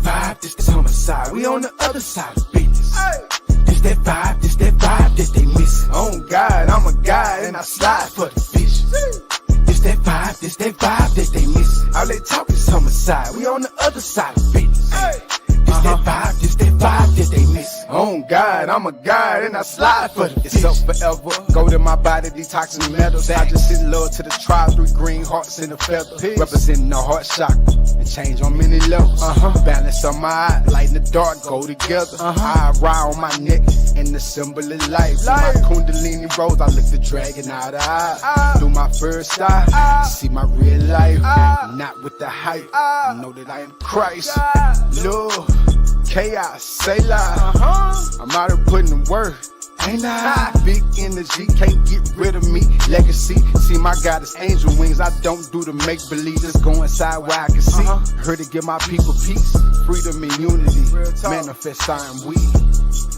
vibe, this the homicide. We on the other side of business. This that vibe that they missing. Oh God, I'm a guy and I slide for the bitches. This that vibe that they missing. All they talk is homicide. We on the other side of business. This that vibe that they miss. Oh God, I'm a god and I slide for the It's up forever. Go to my body, detoxing metals. I just send love to the tribe, 3 green hearts in a feather. Representing the heart chakra and change on many levels. Balance on my eye, light in the dark, go together. I ride on my neck and the symbol of life. My kundalini rose, I look the dragon out of eye. Through my first eye, see my real life. Not with the hype, I know that I am Christ. Love. Chaos, say lie. I'm out here putting in work. Ain't I? Big energy, can't get rid of me. Legacy, see my God is angel wings. I don't do the make believe. Just go inside where I can see. Heard to give my people peace, freedom and unity. Manifest I am we.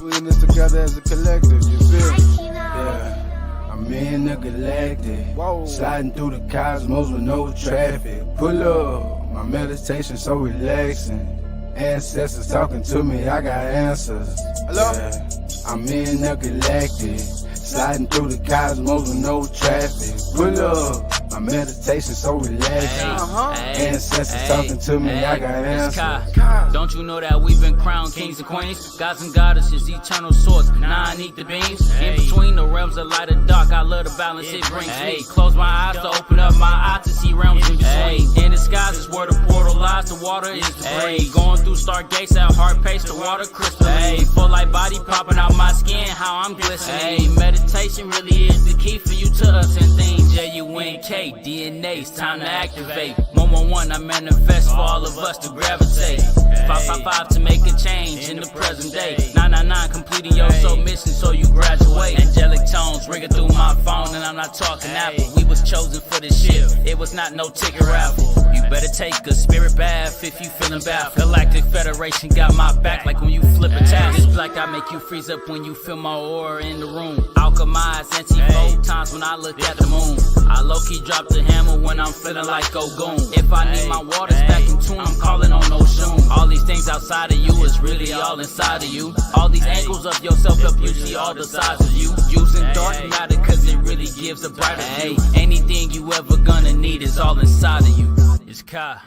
We in this together as a collective. You feel me? Yeah. I'm intergalactic. Sliding through the cosmos with no traffic. Pull up, my meditation so relaxing. Ancestors talking to me, I got answers. Hello? Yeah. I'm intergalactic, sliding through the cosmos with no traffic. Pull up, my meditation so relaxing. Ancestors talking to me, I got answers. Don't you know that we've been crowned kings and queens, gods and goddesses, eternal swords. Now I need the beams. In between the realms of light and dark, I love the balance it brings me. Close my eyes to open up my eyes to see realms in between. In the skies is where the portal lies, the water is the breeze. Going through stargates at heart pace, the water crystalline. Full light body popping out my skin, how I'm glistening. Meditation really is the key for you to us and things. J-U-N-K, DNA's time to activate. 111, I manifest for all of us to gravitate. 555 to make a change in the present day. 999 completing your soul mission so you graduate. Angelic tones ringing through my phone and I'm not talking Apple. We was chosen for this shit, it was not no ticket raffle. You better take a spirit bath if you feeling bad. Galactic Federation got my back like when you flip a tab. This black I make you freeze up when you feel my aura in the room. Alchemized anti-photons when I look at the moon. I low-key drop the hammer when I'm feeling like Ogun. If I need my waters back in tune, I'm calling on Oshun. All these things outside of you is really all inside of you. All these angles of yourself help you see all the sides of you. Using dark matter cause it really gives a brighter view. Anything you ever gonna need is all inside of you. It's Ka.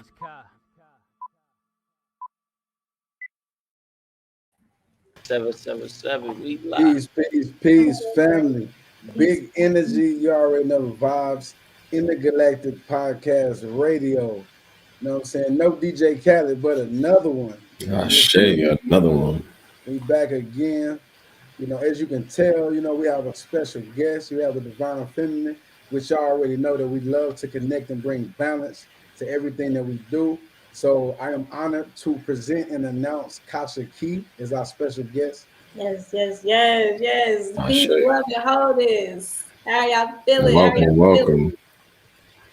777, we live. Peace, family. Big energy, you already know the vibes. Intergalactic Podcast Radio. You know what I'm saying? No DJ Khaled, but another one. Another one. We back again. You know, as you can tell, you know, we have a special guest. We have the Divine Feminine, which y'all already know that we love to connect and bring balance to everything that we do. So I am honored to present and announce Kashic as our special guest. Yes. Peace, love, and wholeness. How y'all feeling? Welcome.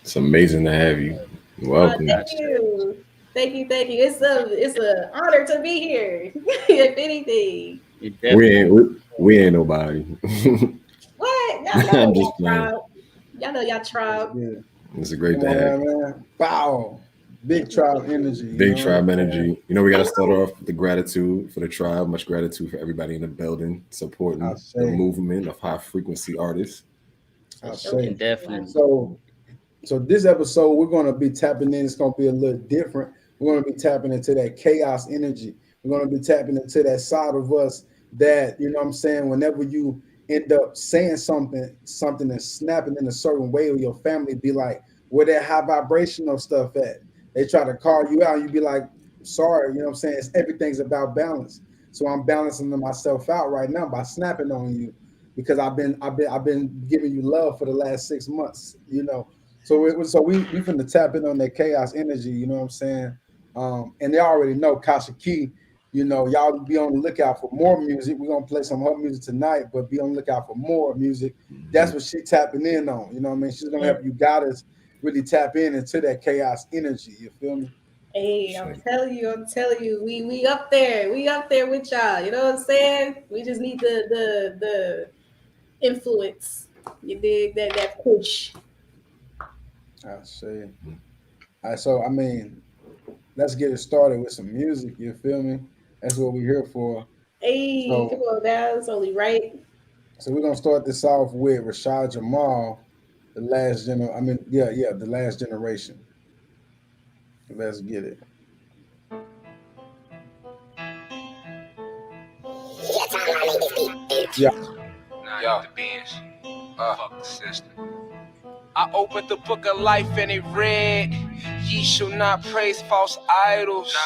It's amazing to have you. Welcome. Thank you. It's an honor to be here. If anything. We ain't nobody. What? Y'all know y'all tribe. Yeah. It's a great to have. Man. Bow. Big tribe energy. Tribe energy. You know, we got to start off with the gratitude for the tribe. Much gratitude for everybody in the building supporting the movement of high frequency artists. I say Definitely. So this episode, we're going to be tapping in. It's going to be a little different. We're going to be tapping into that chaos energy. We're going to be tapping into that side of us that, you know what I'm saying, whenever you end up saying something and snapping in a certain way, or your family be like, where that high vibrational stuff at? They try to call you out, and you be like, sorry, you know what I'm saying? Everything's about balance. So I'm balancing myself out right now by snapping on you because I've been giving you love for the last 6 months, you know. So we finna tap in on that chaos energy, you know what I'm saying? And they already know Kashic, you know, y'all be on the lookout for more music. We're gonna play some of her music tonight, but be on the lookout for more music. That's what she's tapping in on, you know what I mean? She's gonna help you guys really tap into that chaos energy. You feel me? Hey, I'm telling you, we up there with y'all. You know what I'm saying? We just need the influence. You dig that push. I see. So I mean, let's get it started with some music. You feel me? That's what we're here for. Hey, come So, on now, it's only right. so we're gonna start this off with Rashad Jamal, the last the last generation. Let's get it. Yeah. Yo, the beans. Fuck the system. I opened the book of life and it read, ye shall not praise false idols.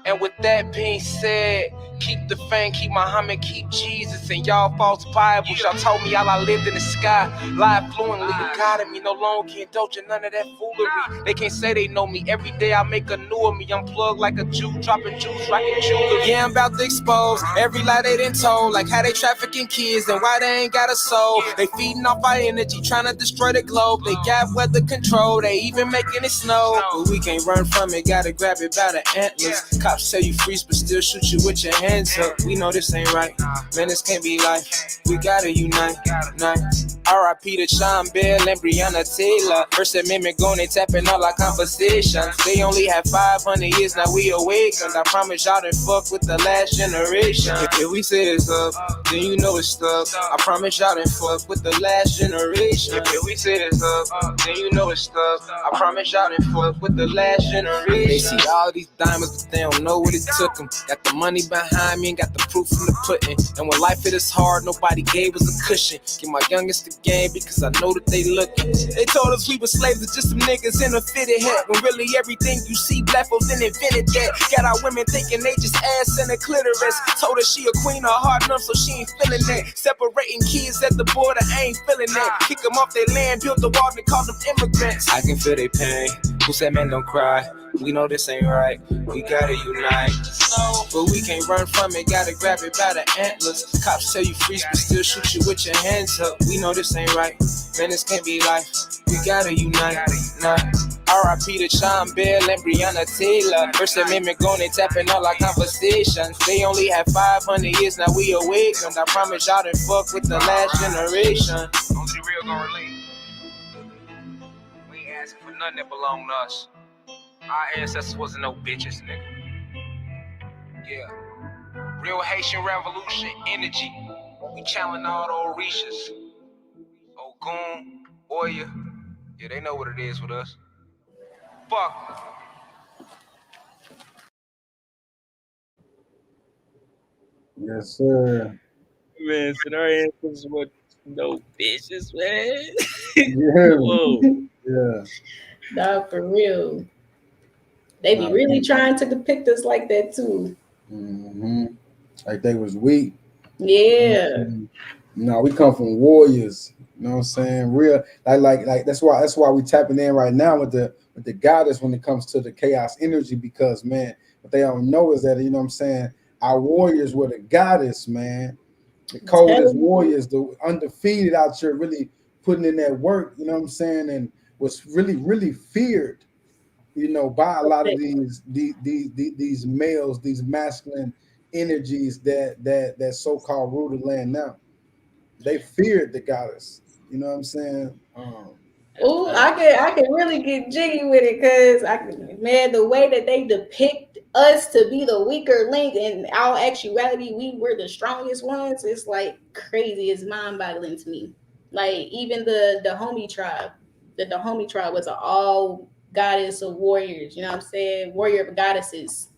And with that being said, keep the fame, keep Muhammad, keep Jesus, and y'all false Bibles. Y'all told me all I lived in the sky, live fluently. The God in me no longer can indulge in none of that foolery. They can't say they know me. Every day I make a new of me. I'm plugged like a Jew, dropping juice, rocking jewelry. Yeah, I'm about to expose every lie they done told, like how they trafficking kids and why they ain't got a soul. They feeding off our energy, trying to destroy the globe. They got weather control, they even making it snow. But we can't run from it, gotta grab it by the antlers. Cops tell you freeze, but still shoot you with your hands up. We know this ain't right, man, this can't be life. We gotta unite, R.I.P. to Sean Bell and Breonna Taylor. First Amendment going and tapping all our conversations. They only have 500 years, now we awakened. I promise y'all done fuck with the last generation. If we say it's up, then you know it's stuck. I promise y'all done fuck with the last generation. If we say it's up, then you know it's stuck. I promise y'all done fuck with the last generation. They see all these diamonds, but they don't know what it took them. Got the money behind me and got the proof from the pudding. And when life hit us hard, nobody gave us a cushion. Give my youngest the game because I know that they looking. They told us we were slaves, it's just some niggas in a fitted hat. When really everything you see, black folks didn't invented that. Got our women thinking they just ass and a clitoris. Told her she a queen, her heart numb, so she ain't feeling that. Separating kids at the border, I ain't feeling that. Kick them off their land, build the wall, and call them immigrants. I can feel their pain. Who said man don't cry? We know this ain't right. We gotta unite. But we can't run from it, gotta grab it by the antlers. Cops tell you freeze, but still shoot you with your hands up. We know this ain't right. Man, this can't be life. We gotta unite. R.I.P. to Sean Bell and Breonna Taylor. First Amendment going and tapping all our conversations. They only have 500 years, now we awakened. I promise y'all done fuck with the last generation. Only the real gonna relate. We ain't asking for nothing that belong to us. Our ancestors wasn't no bitches, nigga. Yeah. Real Haitian revolution, energy. We challenge all the Orishas. Ogun, Oya. Yeah, they know what it is with us. Fuck. Yes, sir. Man, so our ancestors were no bitches, man. Yeah. Whoa. Yeah. Nah, for real. They be really trying to depict us like that too. Mm-hmm. Like they was weak. Yeah. No, we come from warriors. You know what I'm saying? Real like that's why we tapping in right now with the goddess when it comes to the chaos energy, because man, what they don't know is that, you know what I'm saying, our warriors were the goddess, man. The coldest warriors, the undefeated out here, really putting in that work, you know what I'm saying, and was really, really feared, you know, by a lot of these males, these masculine energies that so-called rule the land now. They feared the goddess. You know what I'm saying? Oh, I can really get jiggy with it, because man, the way that they depict us to be the weaker link, in our actuality we were the strongest ones. It's like crazy. It's mind-boggling to me. Like even the Dahomey tribe, the Dahomey tribe was an all goddess of warriors. You know what I'm saying? Warrior of goddesses,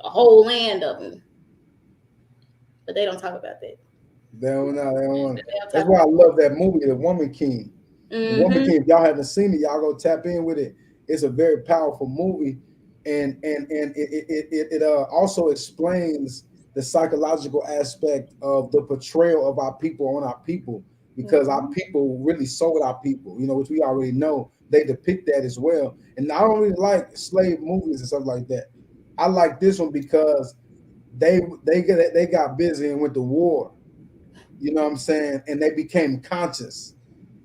a whole land of them. But they don't talk about that. They don't want it. That's why I love that movie, The Woman King. Mm-hmm. The Woman King, if y'all haven't seen it, y'all go tap in with it. It's a very powerful movie, and it also explains the psychological aspect of the portrayal of our people on our people, because our people really sold our people, you know, which we already know. They depict that as well. And I don't really like slave movies and stuff like that. I like this one because they got busy and went to war. You know what I'm saying? And they became conscious.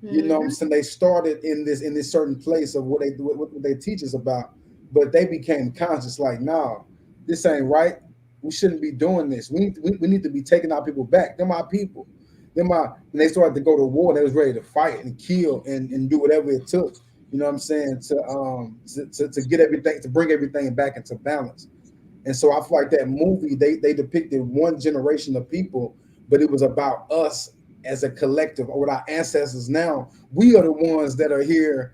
You know what I'm saying? They started in this certain place of what they teach us about, but they became conscious. Like, no, this ain't right. We shouldn't be doing this. We need to be taking our people back. They're my people. When they started to go to war, they was ready to fight and kill and do whatever it took. you know what I'm saying, to get everything, to bring everything back into balance. And so I feel like that movie, they depicted one generation of people, but it was about us as a collective or with our ancestors. Now we are the ones that are here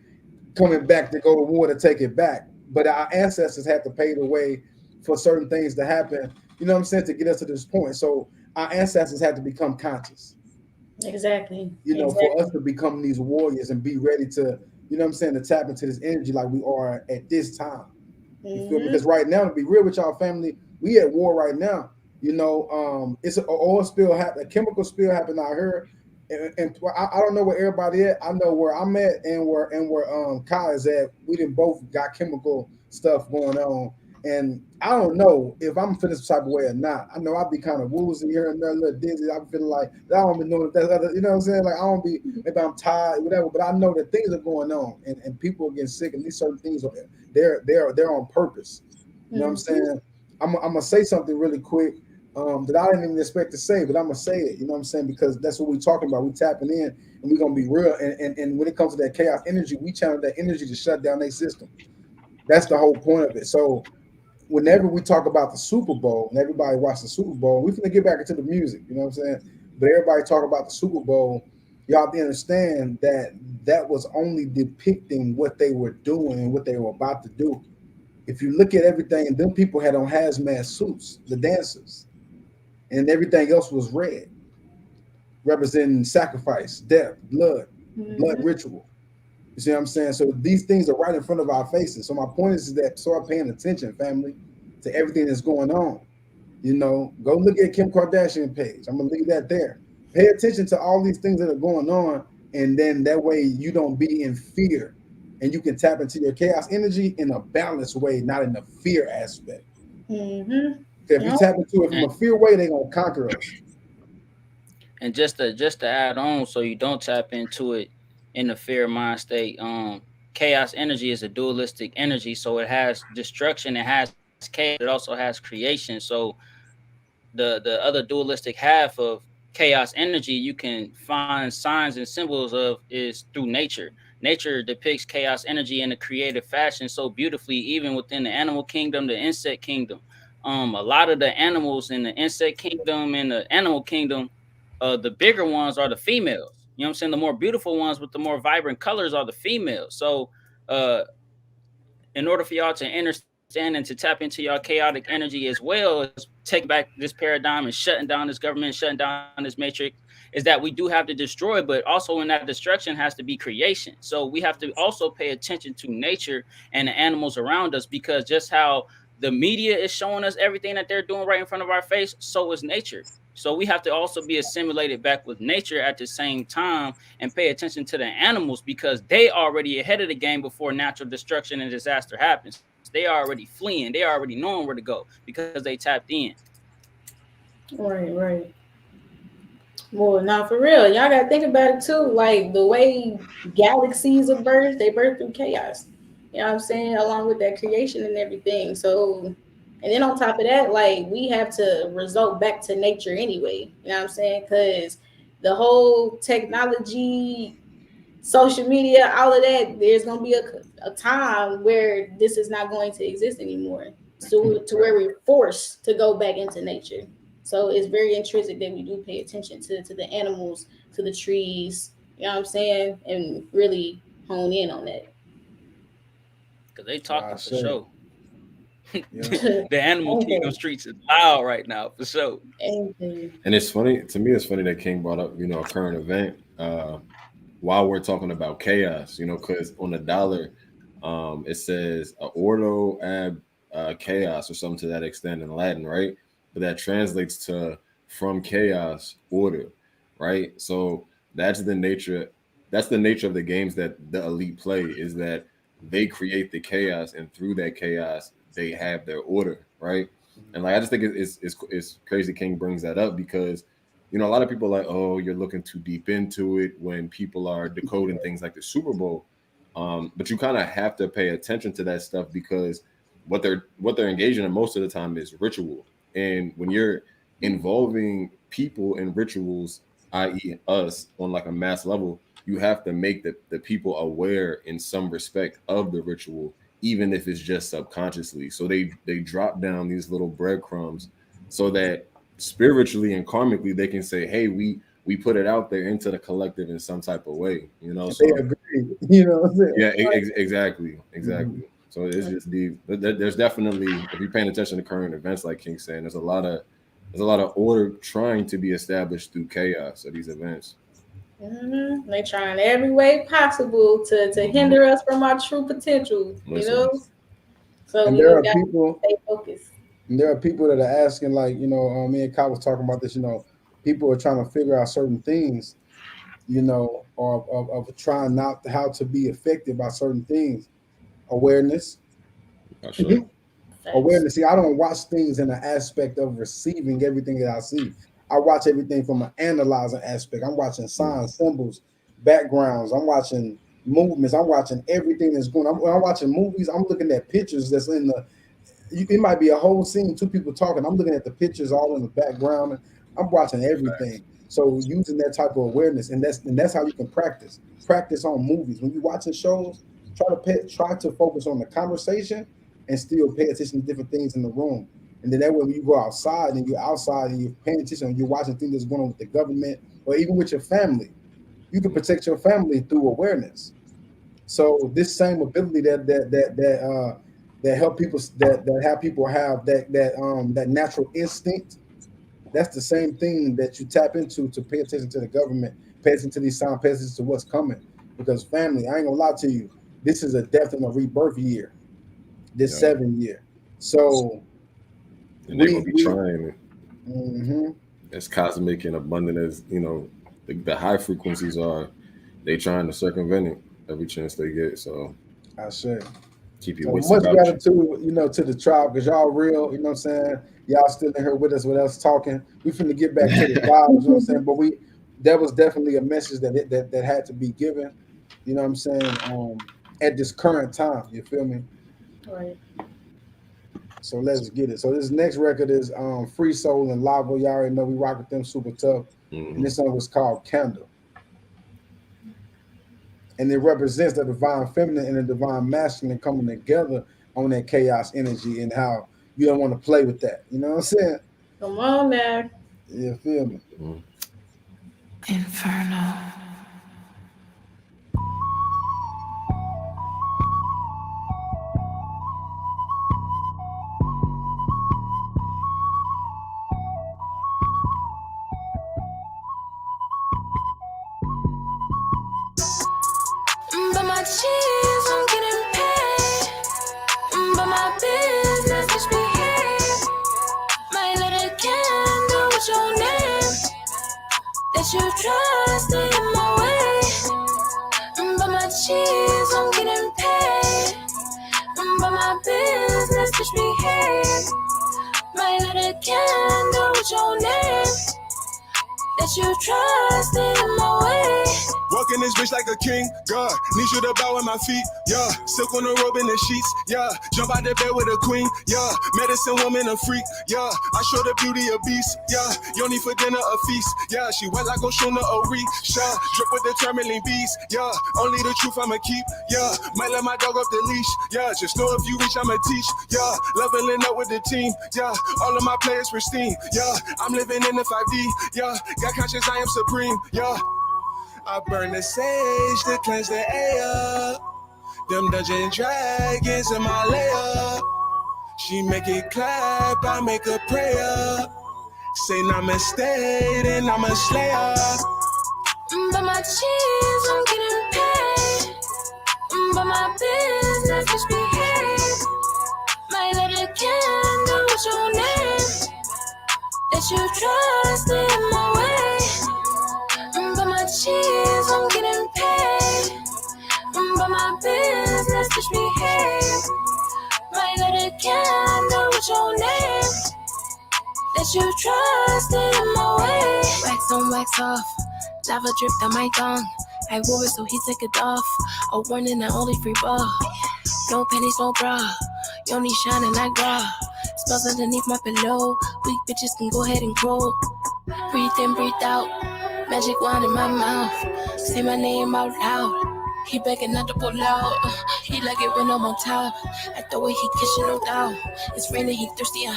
coming back to go to war to take it back. But our ancestors had to pave the way for certain things to happen, you know what I'm saying, to get us to this point. So our ancestors had to become conscious, Exactly. you know, for us Exactly. to become these warriors and be ready to, you know what I'm saying, to tap into this energy like we are at this time. You feel me? Hmm. Because right now, to be real with y'all, family, we at war right now. You know, it's an oil spill happened, a chemical spill happened out here, and I don't know where everybody at. I know where I'm at and where Kai is at. We didn't both got chemical stuff going on, and I don't know if I'm feeling this type of way or not. I know I'd be kind of woozy here and there, a little dizzy. I'm feeling like I don't be knowing if that's other, you know what I'm saying? Like I don't be, maybe I'm tired, whatever. But I know that things are going on, and people are getting sick, and these certain things are they're on purpose. You know what I'm Hmm. saying? I'm gonna say something really quick that I didn't even expect to say, but I'm gonna say it. You know what I'm saying? Because that's what we're talking about. We tapping in, and we're gonna be real. And when it comes to that chaos energy, we channel that energy to shut down their system. That's the whole point of it. So whenever we talk about the Super Bowl and everybody watch the Super Bowl, we're gonna get back into the music. You know what I'm saying? But everybody talk about the Super Bowl. Y'all have to understand that that was only depicting what they were doing and what they were about to do. If you look at everything, and them people had on hazmat suits, the dancers, and everything else was red, representing sacrifice, death, blood Hmm. ritual. You see what I'm saying? So these things are right in front of our faces. So my point is that start paying attention, family, to everything that's going on. You know, go look at Kim Kardashian page. I'm gonna leave that there. Pay attention to all these things that are going on, and then that way you don't be in fear, and you can tap into your chaos energy in a balanced way, not in the fear aspect. Hmm. If you No. tap into it from And, a fear way, they're gonna conquer us. and just to add on, so you don't tap into it in the fear mind state. Chaos energy is a dualistic energy, so it has destruction, it has chaos, it also has creation. So the other dualistic half of chaos energy you can find signs and symbols of is through nature. Nature depicts chaos energy in a creative fashion so beautifully, even within the animal kingdom, the insect kingdom. A lot of the animals in the insect kingdom and the animal kingdom, the bigger ones are the females. You know what I'm saying? The more beautiful ones with the more vibrant colors are the females. So uh in order for y'all to understand and to tap into your chaotic energy as well as taking back this paradigm and shutting down this government, shutting down this matrix, is that we do have to destroy, but also in that destruction has to be creation. So we have to also pay attention to nature and the animals around us, because just how the media is showing us everything that they're doing right in front of our face, so is nature. So we have to also be assimilated back with nature at the same time and pay attention to the animals, because they already ahead of the game before natural destruction and disaster happens. They already fleeing. They already knowing where to go because they tapped in. Right, right. Well, now for real, y'all gotta think about it too. Like the way galaxies are birthed, they birth through chaos. You know what I'm saying? Along with that creation and everything. So, and then on top of that, like we have to result back to nature anyway. You know what I'm saying? Because the whole technology, social media, all of that, there's gonna be a time where this is not going to exist anymore. To Right. where we're forced to go back into nature. So it's very intrinsic that we do pay attention to the animals, to the trees, you know what I'm saying? And really hone in on that. Because they I talking for say, sure. yeah. The animal kingdom Anything. streets is loud right now for sure. Anything. And it's funny to me. It's funny that King brought up, a current event while we're talking about chaos. Because on the dollar, it says ordo ab chaos or something to that extent in Latin, right? But that translates to from chaos order, right? So that's the nature. That's the nature of the games that the elite play, is that they create the chaos, and through that chaos, they have their order, right? And like I just think it's crazy King brings that up, because a lot of people are like, oh, you're looking too deep into it when people are decoding things like the Super Bowl. But you kind of have to pay attention to that stuff, because what they're engaging in most of the time is ritual. And when you're involving people in rituals, i.e., us, on like a mass level, you have to make the people aware in some respect of the ritual, even if it's just subconsciously. So they drop down these little breadcrumbs so that spiritually and karmically they can say, hey, we put it out there into the collective in some type of way, you know. So they agree, you know what I'm saying? yeah, exactly. So it's just there's definitely, if you're paying attention to current events, like King's saying, there's a lot of order trying to be established through chaos at these events. They trying every way possible to hinder us from our true potential, you know. So and we there are got people, to stay focused. and there are people that are asking, like, you know, me and Kyle was talking about this. You know, people are trying to figure out certain things, you know, or of trying not how to be affected by certain things. Awareness. Sure. Awareness. See, I don't watch things in the aspect of receiving everything that I see. I watch everything from an analyzing aspect. I'm watching signs, symbols, backgrounds. I'm watching movements. I'm watching everything that's going on. When I'm watching movies, I'm looking at pictures that's in the. It might be a whole scene, two people talking. I'm looking at the pictures all in the background. I'm watching everything. So using that type of awareness, and that's how you can practice. Practice on movies. When you're watching shows, try to focus on the conversation and still pay attention to different things in the room. And then that way, when you go outside and you're outside and you're paying attention and you're watching things that's going on with the government or even with your family, you can protect your family through awareness. So this same ability that help people that have people have that natural instinct, that's the same thing that you tap into to pay attention to the government, pay attention to these signs, pay attention to what's coming. Because family, I ain't gonna lie to you, this is a death and a rebirth year. This 7 year. So and they're gonna be trying as cosmic and abundant as, you know, the high frequencies are, they trying to circumvent it every chance they get. So I say keep you so much gratitude, you know, to the tribe, because y'all real, you know what I'm saying? Y'all still in here with us talking. We finna get back to the vibes, you know what I'm saying? But that was definitely a message that had to be given, you know what I'm saying, at this current time, you feel me? Right. So let's get it. So this next record is Free Soul and Lava. Y'all already know we rock with them super tough. And this song was called Candle. And it represents the divine feminine and the divine masculine coming together on that chaos energy and how you don't want to play with that. You know what I'm saying? Come on now. You feel me? Inferno. But my cheese, I'm getting paid. But my business is behave. Might let a candle with your name that you trust in my way. But my cheese, I'm getting paid. But my business is behave. Might let a candle with your name that you trust in my way. Walking this bitch like a king, God. Need you to bow at my feet, yeah. Silk on the robe in the sheets, yeah. Jump out the bed with a queen, yeah. Medicine woman, a freak, yeah. I show the beauty of beast, yeah. You don't need for dinner a feast, yeah. She wet like Oshuna Orisha. Drip with the tourmaline beast, yeah. Only the truth I'ma keep, yeah. Might let my dog off the leash, yeah. Just know if you reach, I'ma teach, yeah. Leveling up with the team, yeah. All of my players pristine, yeah. I'm living in the 5D, yeah. Got conscience, I am supreme, yeah. I burn the sage to cleanse the air. Them dungeon dragons in my lair. She make it clap, I make a prayer. Say namaste, then I'm a slayer. But my cheese, I'm getting paid. But my business is behave. Might let a candle with your name that you trust in my way. But my cheese, I'm getting paid. But my business is behave. Might let a candle with your name that you trust in my way. Wax on, wax off. Lava drip down my tongue. I wore it so he took it off. A warning, I only free ball. No panties, no bra. You only shining like raw. Spells underneath my pillow. Weak bitches can go ahead and grow. Breathe in, breathe out. Magic wand in my mouth. Say my name out loud. He begging not to pull out. He like it when I'm on top. At the way he kissing, no doubt. It's raining, he thirsty,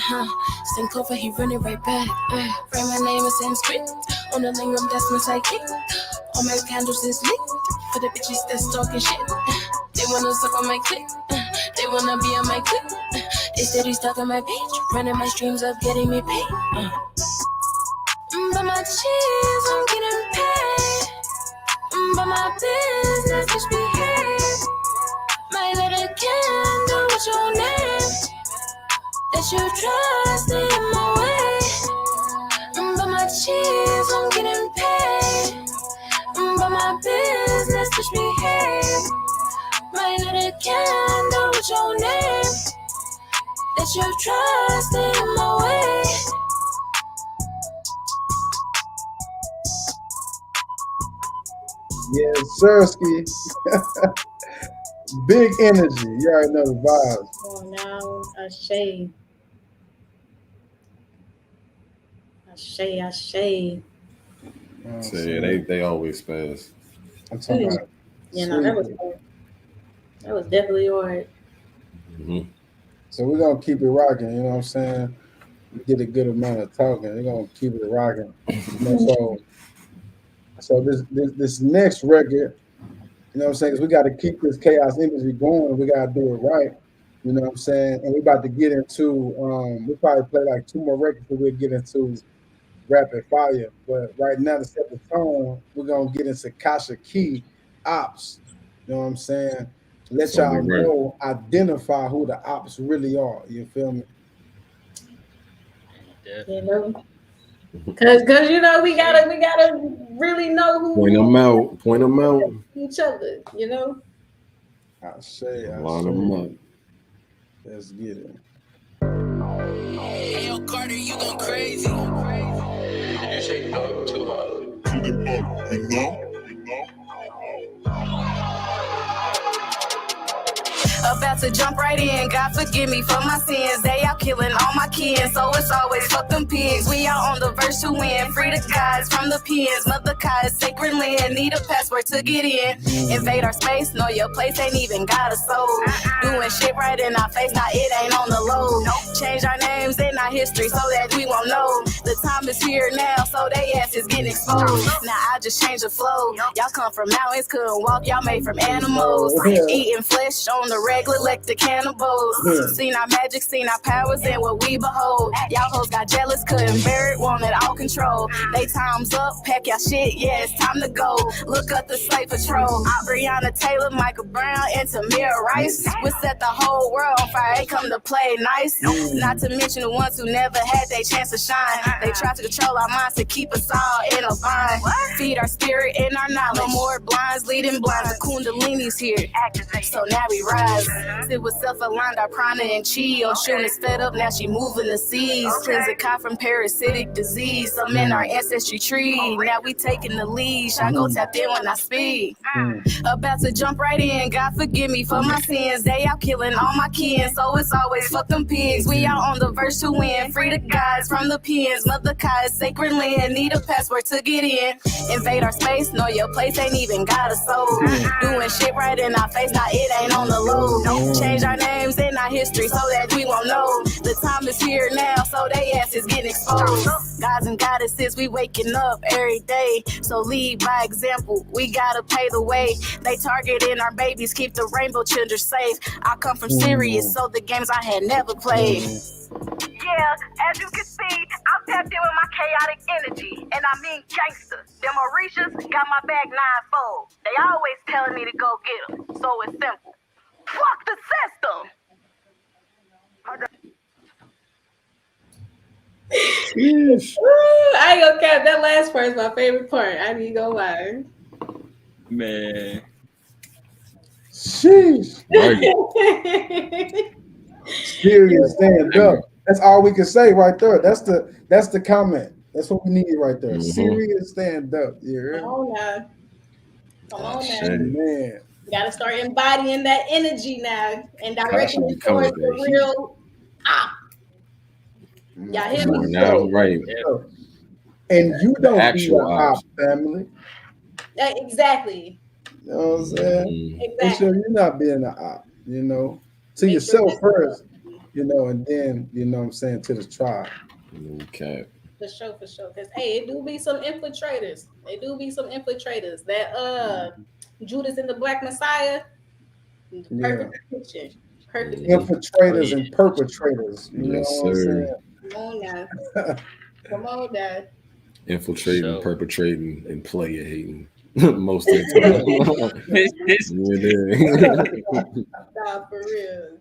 Sing cover, he running right back. Write my name in Sanskrit. On the living room, that's my psychic. All my candles is lit. For the bitches that's talking shit. They wanna suck on my clip. They wanna be on my clip. They said he's stuck my page. Running my streams up, getting me paid. But my cheese, I'm getting paid. But my business just behave. My little candle with your name. That you trust in my way. But my cheese, I'm getting paid. But my business just behave. My little candle with your name. That you trust in my way. Yes, Sirski. Big energy. You already know the vibes. Oh, now I shade. I shade. So yeah, they always spaz. I'm talking about. Yeah, no, that was hard. That was definitely hard. Mm-hmm. So we're gonna keep it rocking. You know what I'm saying? We get a good amount of talking. We're gonna keep it rocking. So this next record, you know what I'm saying? 'Cause we got to keep this chaos industry going. We got to do it right. You know what I'm saying? And we're about to get into. We'll probably play like 2 more records before we get into rapid fire. But right now, to set the tone, we're gonna get into Kashic ops. You know what I'm saying? Let y'all know, identify who the ops really are. You feel me? You know, cause you know we gotta really know who. Point them out. Each other. You know. I say. Line them up. Let's get it. Hey, yo, Carter, you going crazy. Did you say no too hard? You know? About to jump right in, God forgive me for my sins. They out killing all my kin, so it's always fuck them pigs. We out on the verse to win, free the guys from the pens. Mother Kai's sacred land, need a passport to get in. Invade our space, know your place, ain't even got a soul. Doing shit right in our face, now it ain't on the low. Change our names and our history so that we won't know. The time is here now, so they ass is getting exposed. Now I just change the flow. Y'all come from mountains, couldn't walk, y'all made from animals. Eating flesh on the regular like the cannibals. Seen our magic, seen our powers, and what we behold. Y'all hoes got jealous, couldn't bear it, wanted all control. They time's up, pack y'all shit, yeah, it's time to go. Look up the slave patrol. Breonna Taylor, Michael Brown, and Tamir Rice. We set the whole world on fire, they come to play nice. Not to mention the ones who never had their chance to shine. They try to control our minds to keep us all in a bind. Feed our spirit and our knowledge. No more blinds leading blind. The Kundalini's here, so now we rise. It was self-aligned, our prana and chi. Oshun is fed up, now she moving the seas. Cleanse a cop from parasitic disease. Some in our ancestry tree. Now we taking the lead. I go tapped in when I speak. About to jump right in. God forgive me for my sins. They out killing all my kin, so it's always fuck them pigs. We out on the verse to win. Free the guys from the pens. Mother Kai's sacred land. Need a passport to get in. Invade our space, know your place, ain't even got a soul. Doing shit right in our face, now it ain't on the low. Change our names and our history so that we won't know. The time is here now, so they ass is getting exposed. Gods and goddesses, we waking up every day. So lead by example, we gotta pay the way. They targeting our babies, keep the rainbow children safe. I come from Sirius, so the games I had never played. Yeah, as you can see, I'm tapped in with my chaotic energy, and I mean gangster. Them Orishas got my back ninefold. They always telling me to go get them, so it's simple. Fuck the system! I ain't gonna cap, that last part is my favorite part. I ain't gonna lie. Man. Sheesh. Serious stand up. That's all we can say right there. That's the comment. That's what we need right there. Serious stand up. Yeah. Come on now. Come on now. Man. You gotta start embodying that energy now and directing it towards the real. Y'all hear me? Now, right. And you The don't be actual the op ops. family. Exactly. You know what I'm saying? Mm, Make Exactly. sure you're not being the op, you know, to Make sure yourself that's first, you know, and then, you know what I'm saying, to the tribe. okay. for sure, for sure. Because hey, it do be some infiltrators. It do be some infiltrators. That Judas and the Black Messiah, Yeah. perfect depiction. Perfect Mhm. depiction. Infiltrators and perpetrators, you know Yes, what I'm sir. Come on now. Come on now. Infiltrating, So perpetrating, and player hating most of the time. Yeah, Nah, for real.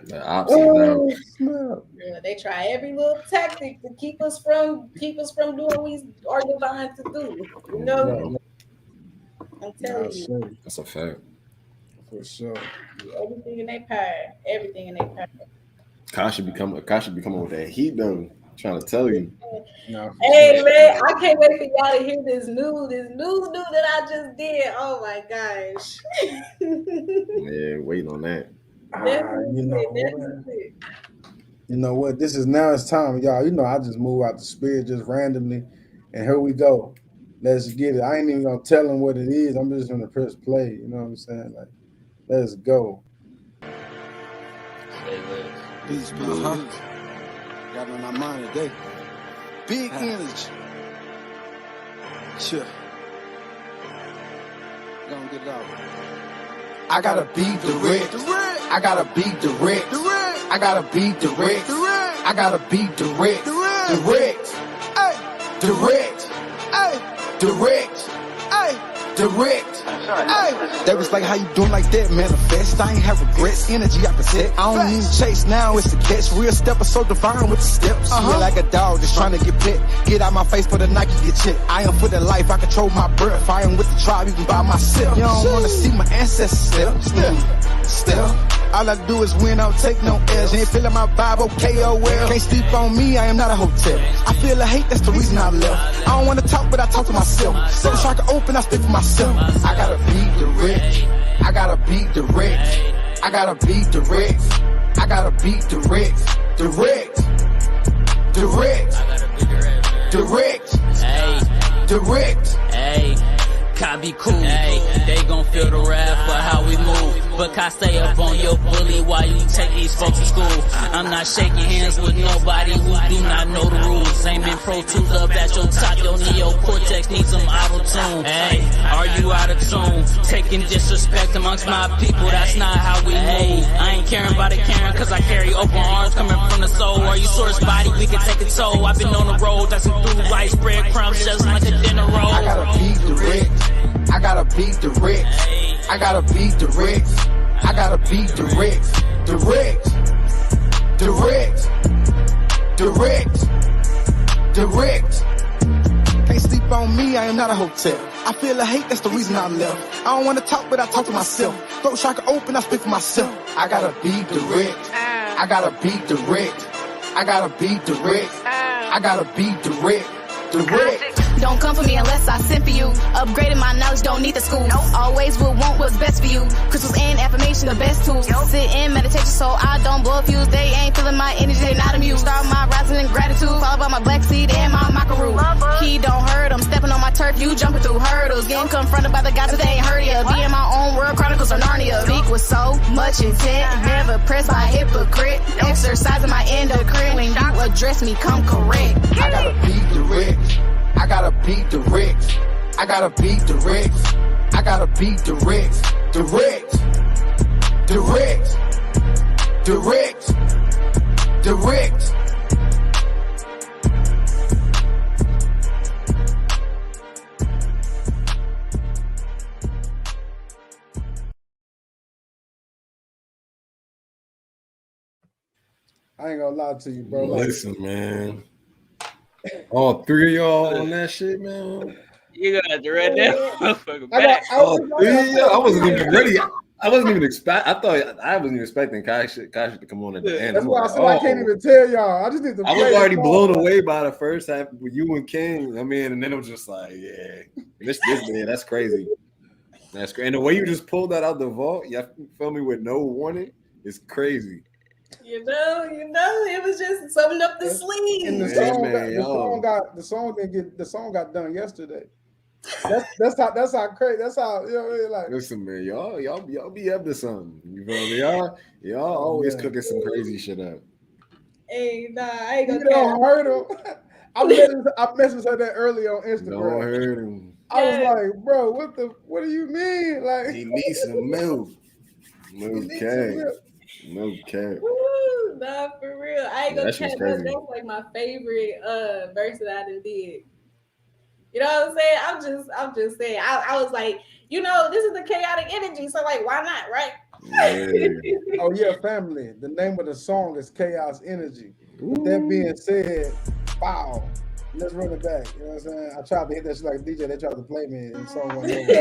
the ops is out. Oh snap. Yeah, they try every little tactic to keep us from doing what we are designed to do. You know, Right. Mhm. I'm Nah, telling you, sure, That's a fact. for sure. everything in their power, everything in their power. Kashi be coming with that heat though. Trying to tell you. Nah, for Hey sure. man, I can't wait for y'all to hear this new that I just did. Oh my gosh. Yeah, waiting on that. You know That's what? it. You know what? This is now it's time, y'all. You know, I just move out the spirit just randomly, and here we go. Let's get it. I ain't even gonna tell them what it is. I'm just gonna press play. You know what I'm saying? Like, let's go. say less. Peace, peace. Got on our mind today. Big energy. Sure. Gonna get it out. I gotta be direct. I gotta be direct. I gotta be direct. I gotta be direct. Direct. Direct. Direct. Direct. They was like, how you doing like that? Manifest. I ain't have regrets. Energy I protect. I don't even chase now. It's the catch. Real stepper so divine with the steps. Feel like a dog just trying to get pet. Get out my face for the Nike get checked. I am for the life. I control my breath. I am with the tribe even by myself. You don't wanna see my ancestors step. All I do is win, I don't take no L's. You ain't feeling my vibe, okay, oh well. Can't sleep on me, I am not a hotel. I feel the hate, that's the reason I left. I don't wanna talk, but I talk to myself. So if I can open, I speak for myself. I gotta be direct. I gotta be direct. I gotta be direct. I gotta be direct. Direct. Direct. Direct. Hey, Direct. hey. Can be cool. Hey, they gon' feel the wrath for how we move. But can stay up on your bully while you take these folks to school. I'm not shaking hands with nobody who do not know the rules. Aiming Pro Tools up at your top, your neocortex needs some auto-tune. Hey, are you out of tune? Taking disrespect amongst my people, that's not how we move. I ain't caring about it, Karen, cause I carry open arms coming from the soul. Are you source body? We can take a toll. I've been on the road, dancing through rice, breadcrumbs, just like a dinner roll. I gotta be direct. I gotta be direct. I gotta be direct. I gotta be direct. Direct. Direct. Direct. Direct. Can't sleep on me, I am not a hotel. I feel the hate, that's the reason I left. I don't wanna talk, but I talk to myself. Throat chakra open, I speak for myself. I gotta be direct. I gotta be direct. I gotta be direct. I gotta be direct. Direct. Don't come for me unless I sent for you. Upgrading my knowledge, don't need the school. Always will want what's best for you. Crystals and affirmation, the best tools. Sit in meditation so I don't blow fuse. They ain't feeling my energy, they not amused. Start my rising in gratitude, followed by my black seed and my macaroon. He don't hurt, I'm stepping on my turf, you jumping through hurdles. Getting confronted by the guys that they ain't heard of. Be in my own world, chronicles of Narnia. Speak with so much intent, never pressed by hypocrite. Exercising my endocrine, when you address me, come correct. I gotta be direct. I gotta be direct. I gotta be direct. I gotta be direct. Direct. Direct. Direct. Direct. I ain't gonna lie to you, bro. Like, Listen, man. All three of y'all on that shit, man. You gonna have to run that motherfucker I back. got, All three of y'all. I wasn't even ready. I wasn't even expecting Kashic to come on at the end. that's I'm why I like, said I can't even tell y'all. I just need to. I play was the already song. blown away by the first half with you and King. I mean, and then it was just like, yeah, this man, that's crazy. That's crazy. And the way you just pulled that out the vault, you feel me, with no warning, is crazy. You know, it was just summing up the sleeve. And the Yeah, song, man, the song got done yesterday. That's how crazy. That's how you know. What I mean? Like, listen, man, y'all be up to something. You feel me? Y'all always cooking some crazy shit up. Hey, nah, I ain't you gonna don't hurt him. I messaged her that early on Instagram. Don't hurt him. I was like, bro, what do you mean? Like, He needs some milk. Okay. Woo, nah, for real. I ain't gonna That shit's catch crazy. That's like my favorite verse that I done did. You know what I'm saying? I'm just saying. I was like, this is the chaotic energy, so like, why not, right? Yeah. Oh yeah, family. The name of the song is Chaos Energy. With that being said, wow. Let's run it back. You know what I'm saying? I tried to hit that shit like a DJ. They tried to play me and the song went over.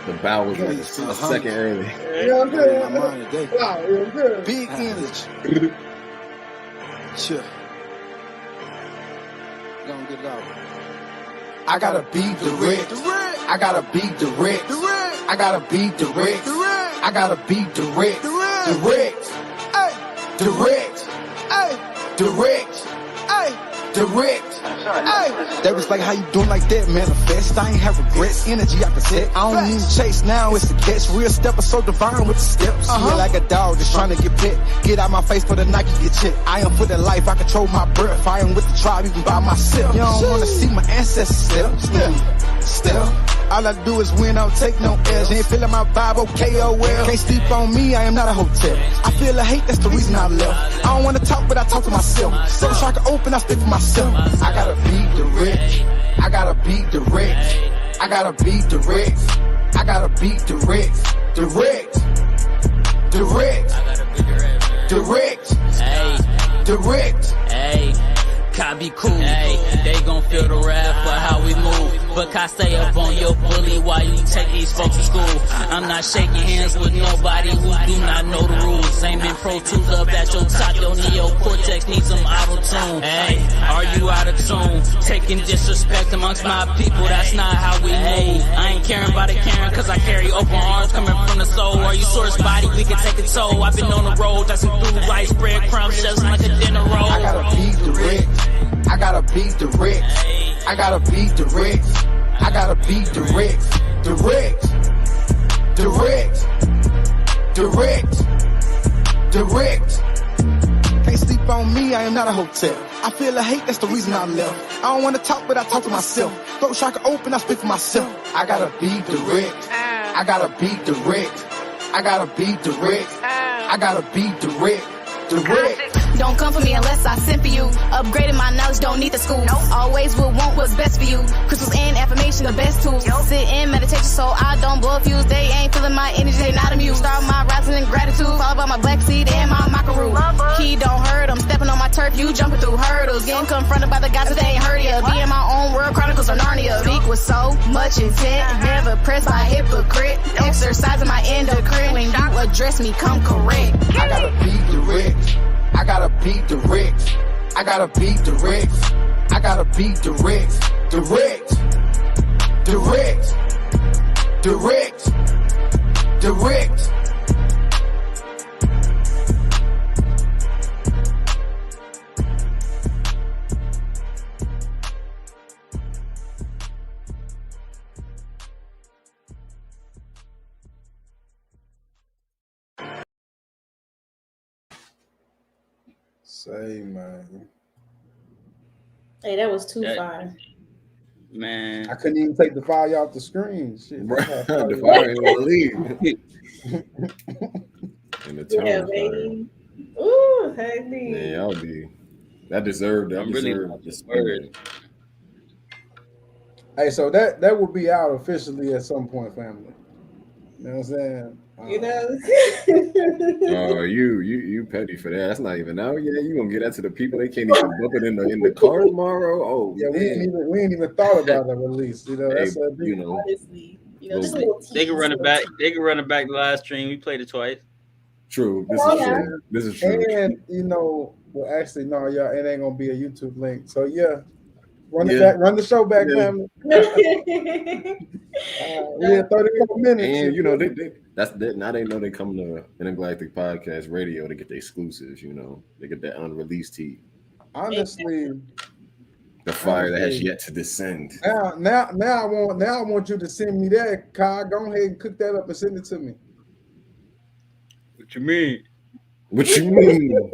The bow was like a second early. You know what I'm saying? My mind today. Wow, it was good. Big energy. Sure. Gonna get it out. I gotta be direct. I gotta be direct. I gotta be direct. I gotta be direct. Direct. Direct. Direct. Direct. Hey, they was like, how you doing like that? Manifest. I ain't have regrets. Energy I protect. I don't even chase now. It's a catch. Real stepper so divine with the steps. Feel like a dog just trying to get pet. Get out my face for the Nike get checked. I am for the life. I control my breath. I am with the tribe even by myself. You don't want to see my ancestors step. All I do is win, I don't take no L's. You ain't feeling my vibe, okay, oh well. Can't sleep on me, I am not a hotel. I feel the hate, that's the reason I left. I don't wanna talk, but I talk to myself. So if I can open, I speak for myself. I gotta be direct. I gotta be direct. I gotta be direct. I gotta be direct. Direct. Direct. Direct. Hey, Direct. hey. Can be cool. Hey, they gon' feel the wrath for how we move. But I stay up on your bully while you take these folks to school. I'm not shaking hands with nobody who do not know the rules. Ain't been Pro Tools up at your top. Your neocortex needs some auto-tune. Hey, are you out of tune? Taking disrespect amongst my people, that's not how we move. I ain't caring about it, Karen, cause I carry open arms coming from the soul. Are you source body? We can take it toll. I've been on the road, that's some blue rice, breadcrumbs, just like a dinner roll. I gotta be direct. I gotta be direct. I gotta be direct. I gotta be direct. Direct. Direct. Direct. Direct. Can't sleep on me, I am not a hotel. I feel the hate, that's the reason I left. I don't wanna talk, but I talk to myself. Throat chakra open, I speak for myself. I gotta be direct. I gotta be direct. I gotta be direct. I gotta be direct. Direct. Don't come for me unless I sent for you. Upgrading my knowledge, don't need the school. Always will want what's best for you. Crystals and affirmation, the best tools. Sit in meditation so I don't blow fuse. They ain't feeling my energy, they not amused. Start my rising in gratitude, followed by my black seed and my macaroon. He don't hurt, I'm stepping on my turf, you jumping through hurdles. Getting confronted by the guys that ain't heard ya. Be in my own world, chronicles of Narnia. Speak with so much intent, never pressed by hypocrite. Exercising my endocrine, when you address me, come correct. I gotta be direct. I gotta be direct. I gotta be direct. I gotta be direct. Direct. Direct. Direct. Direct. Say, man. Hey, that was too fire. Man, I couldn't even take the fire off the screen. Shit. The fire ain't wanna leave. And the Yeah, tone baby. Ooh, hey, man, y'all be that deserved. That I'm really deserved the spirit. Hey, so that will be out officially at some point, family. You know what I'm saying? You know? Oh, you petty for that. That's not even out yet. You gonna get that to the people? They can't even bump it in the car tomorrow. Oh, yeah, man. we ain't even thought about the release. You know, Hey, that's you know, Honestly, just a Well, little they can run it tease. back. They can run it back the live stream. We played it twice. true. This Oh, is yeah. true. This is true. And well, actually, no, y'all, it ain't gonna be a YouTube link. So yeah, run Yeah. it back, run the show back, Yeah. family. We had 34 minutes. And you know, now they know they come to Intergalactic Podcast Radio to get the exclusives. You know, they get that unreleased heat, honestly, the fire that has yet to descend. Now I want you to send me that, Kai. Go ahead and cook that up and send it to me. What you mean? What you mean?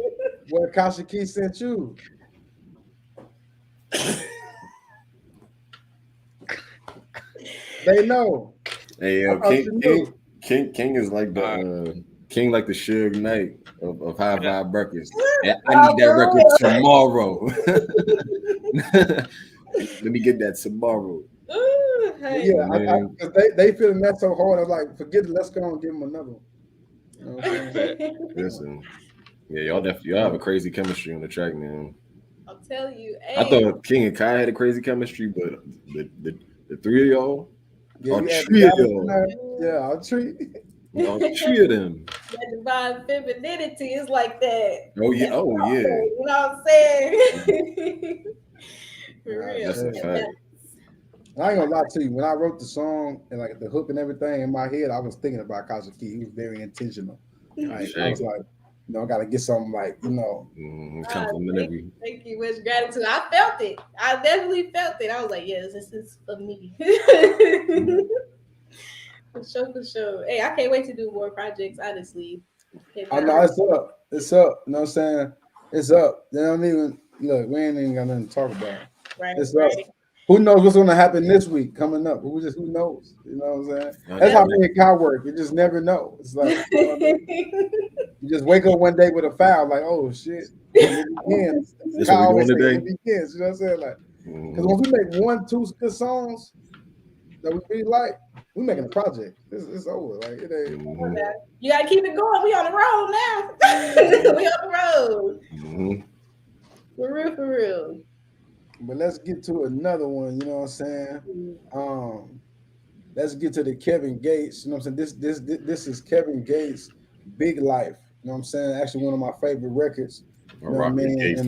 What Kashic sent you? They know. Hey, King is like the King, like the Suge Knight of High Vibe Records. I need that record tomorrow. Let me get that tomorrow. Ooh, hey. Yeah, they feeling that so hard. I was like, forget it. Let's go and give them another one. You know what I'm saying? Listen, yeah, y'all have a crazy chemistry on the track, man. I'll tell you. Hey. I thought King and Kai had a crazy chemistry, but the three of y'all, yeah, I'll treat y'all. Yeah, I'll treat. I'll treat them. That divine femininity is like that. Oh yeah, You know what I'm saying? For real. That's a fact. I ain't gonna lie to you. When I wrote the song and like the hook and everything in my head, I was thinking about Kashic. He was very intentional. Like, I was like, I gotta get something like, complimentary. Thank you, much gratitude. I felt it. I definitely felt it. I was like, yes, this is for me. For sure. Hey, I can't wait to do more projects, honestly. I know it's up. It's up. You know what I'm saying? It's up. They don't even look, we ain't even got nothing to talk about. Right. It's up. Who knows what's gonna happen this week coming up? Who knows? You know what I'm saying? That's how me and Kyle work. You just never know. It's like you just wake up one day with a foul, like, oh shit. It begins. Kyle always say it begins, you know what I'm saying? Like, because when we make 1-2 good songs that we really like, we making a project. It's over. Like it ain't. You gotta keep it going. We on the road now. We on the road. For real. But let's get to another one, you know what I'm saying? Let's get to the Kevin Gates. You know what I'm saying? This is Kevin Gates' Big Life. You know what I'm saying? Actually, one of my favorite records. You know what I mean? Gates,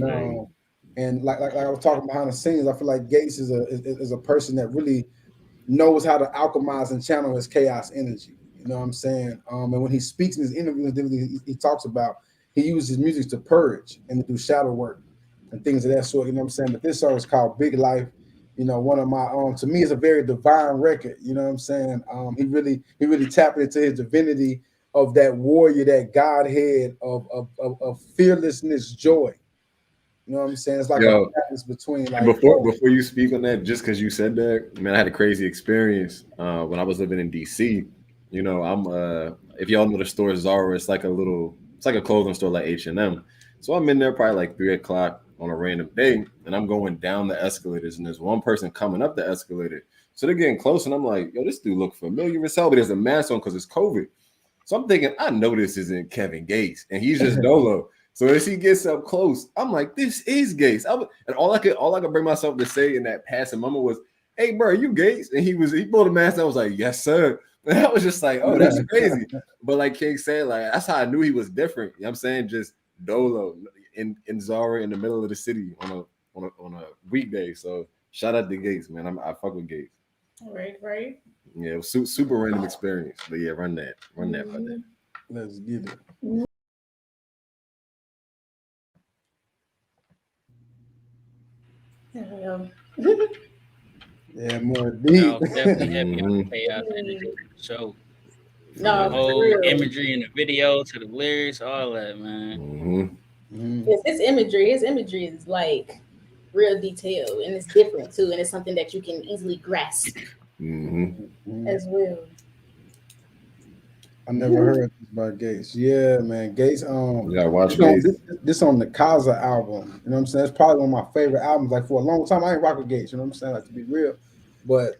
and like I was talking behind the scenes, I feel like Gates is a person that really knows how to alchemize and channel his chaos energy. You know what I'm saying? And when he speaks in his interviews, he talks about he uses music to purge and to do shadow work and things of that sort. You know what I'm saying? But this song is called Big Life. You know, one of my to me, it's a very divine record. You know what I'm saying? He really tapped into his divinity of that warrior, that Godhead of fearlessness, joy. You know what I'm saying? It's like a balance between like before you speak on that, just because you said that, man, I had a crazy experience when I was living in DC. You know, I'm if y'all know the store Zara, it's like a clothing store like H&M. So I'm in there probably like 3 o'clock on a random day, and I'm going down the escalators, and there's one person coming up the escalator. So they're getting close, and I'm like, yo, this dude look familiar as hell, but there's a mask on because it's COVID. So I'm thinking, I know this isn't Kevin Gates, and he's just Dolo. So as he gets up close, I'm like, this is Gates. And all I could bring myself to say in that passing moment was, hey, bro, you Gates? And he pulled a mask, and I was like, yes, sir. And I was just like, oh, that's crazy. But like King said, like that's how I knew he was different. You know what I'm saying? Just Dolo in Zara in the middle of the city on a weekday. So shout out to Gates, man. I fuck with Gates. Right. Yeah, it was super random experience. But yeah, run that by that. Let's get it. Yeah, more deep. I was definitely happy on the chaos energy show. No, the whole imagery in the video to the lyrics, all that, man. His imagery is like real detail, and it's different too, and it's something that you can easily grasp as well. I never heard this about Gates. Yeah, man. Gates, watch Gates. This on the Kaza album. You know what I'm saying? It's probably one of my favorite albums. Like for a long time, I ain't rock with Gates, you know what I'm saying? Like to be real. But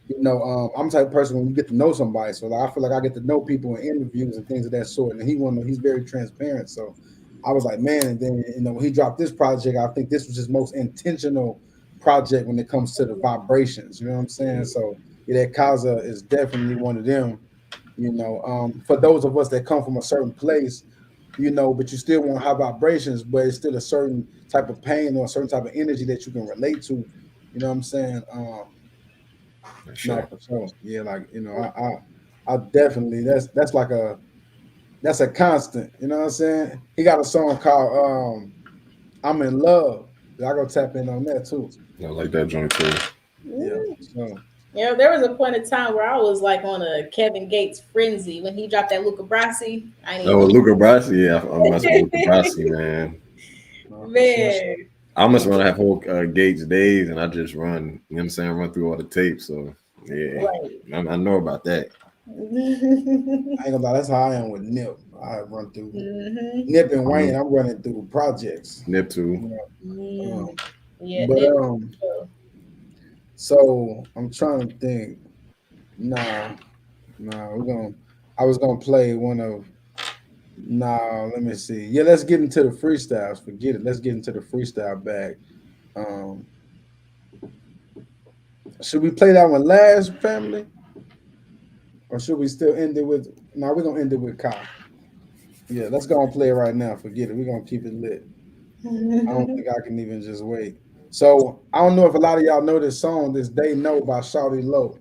I'm the type of person when you get to know somebody. So like I feel like I get to know people in interviews and things of that sort. And he's very transparent. So I was like, man, and then when he dropped this project, I think this was his most intentional project when it comes to the vibrations. You know what I'm saying? So that Kaza is definitely one of them. For those of us that come from a certain place, but you still want high vibrations, but it's still a certain type of pain or a certain type of energy that you can relate to. You know what I'm saying? Sure. No, for sure. Yeah, like I definitely that's like that's a constant. You know what I'm saying? He got a song called "I'm in Love." I go tap in on that too. I like that joint too. Yeah. So Yeah, there was a point in time where I was like on a Kevin Gates frenzy when he dropped that Luca Brasi. Luca Brasi, yeah, I'm messing with Luca Brasi, man. Man. I must run that whole Gates days, and I just run. You know what I'm saying? Run through all the tapes. So yeah, right. I know about that. I ain't gonna lie, that's how I am with Nip. I run through Nip and Wayne. I'm running through projects. Nip too. Yeah, but so I'm trying to think. Nah, I was gonna play one of. Nah, let me see. Yeah, let's get into the freestyles. Forget it. Let's get into the freestyle bag. Should we play that one last, family? Or should we still end it with? No, we're gonna end it with Kyle. Yeah, let's go and play it right now. Forget it. We're gonna keep it lit. I don't think I can even just wait. So I don't know if a lot of y'all know this song, "This They Know" by Shawty Low.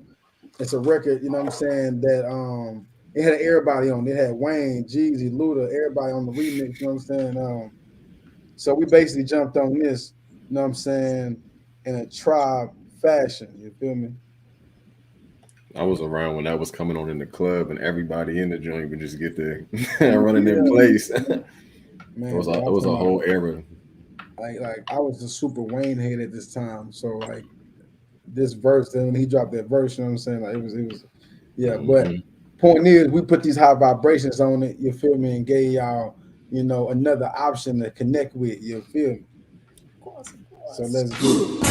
It's a record, you know what I'm saying, that it had everybody on. It had Wayne, Jeezy, Luda, everybody on the remix, you know what I'm saying? So we basically jumped on this, you know what I'm saying, in a tribe fashion. You feel me? I was around when that was coming on in the club, and everybody in the joint would just get there running their place. Man, it was a whole era. Like I was a super Wayne head at this time, so like this verse, then when he dropped that verse, you know what I'm saying? Like it was, yeah. But point is, we put these high vibrations on it. You feel me? And gave y'all, another option to connect with. You feel me? Of course. So let's do it.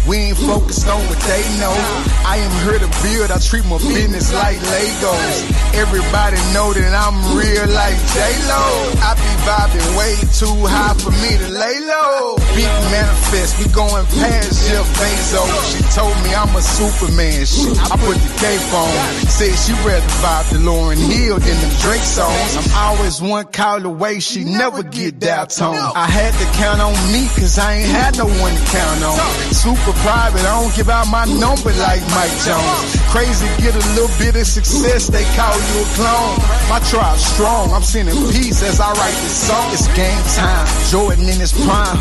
We ain't focused on what they know. I am here to build, I treat my business like Legos. Everybody know that I'm real like J-Lo. I be vibing way too high for me to lay low. Big manifest, we going past Jeff Bezos. She told me I'm a Superman, shit, I put the cape on. Said she rather vibe to Lauryn Hill than the Drake songs. I'm always one call away, she never get down tone. I had to count on me, cause I ain't had no one to count on. Super private, I don't give out my number like Mike Jones. Crazy, get a little bit of success, they call you a clone. My tribe's strong, I'm sending peace as I write this song. It's game time, Jordan in his prime.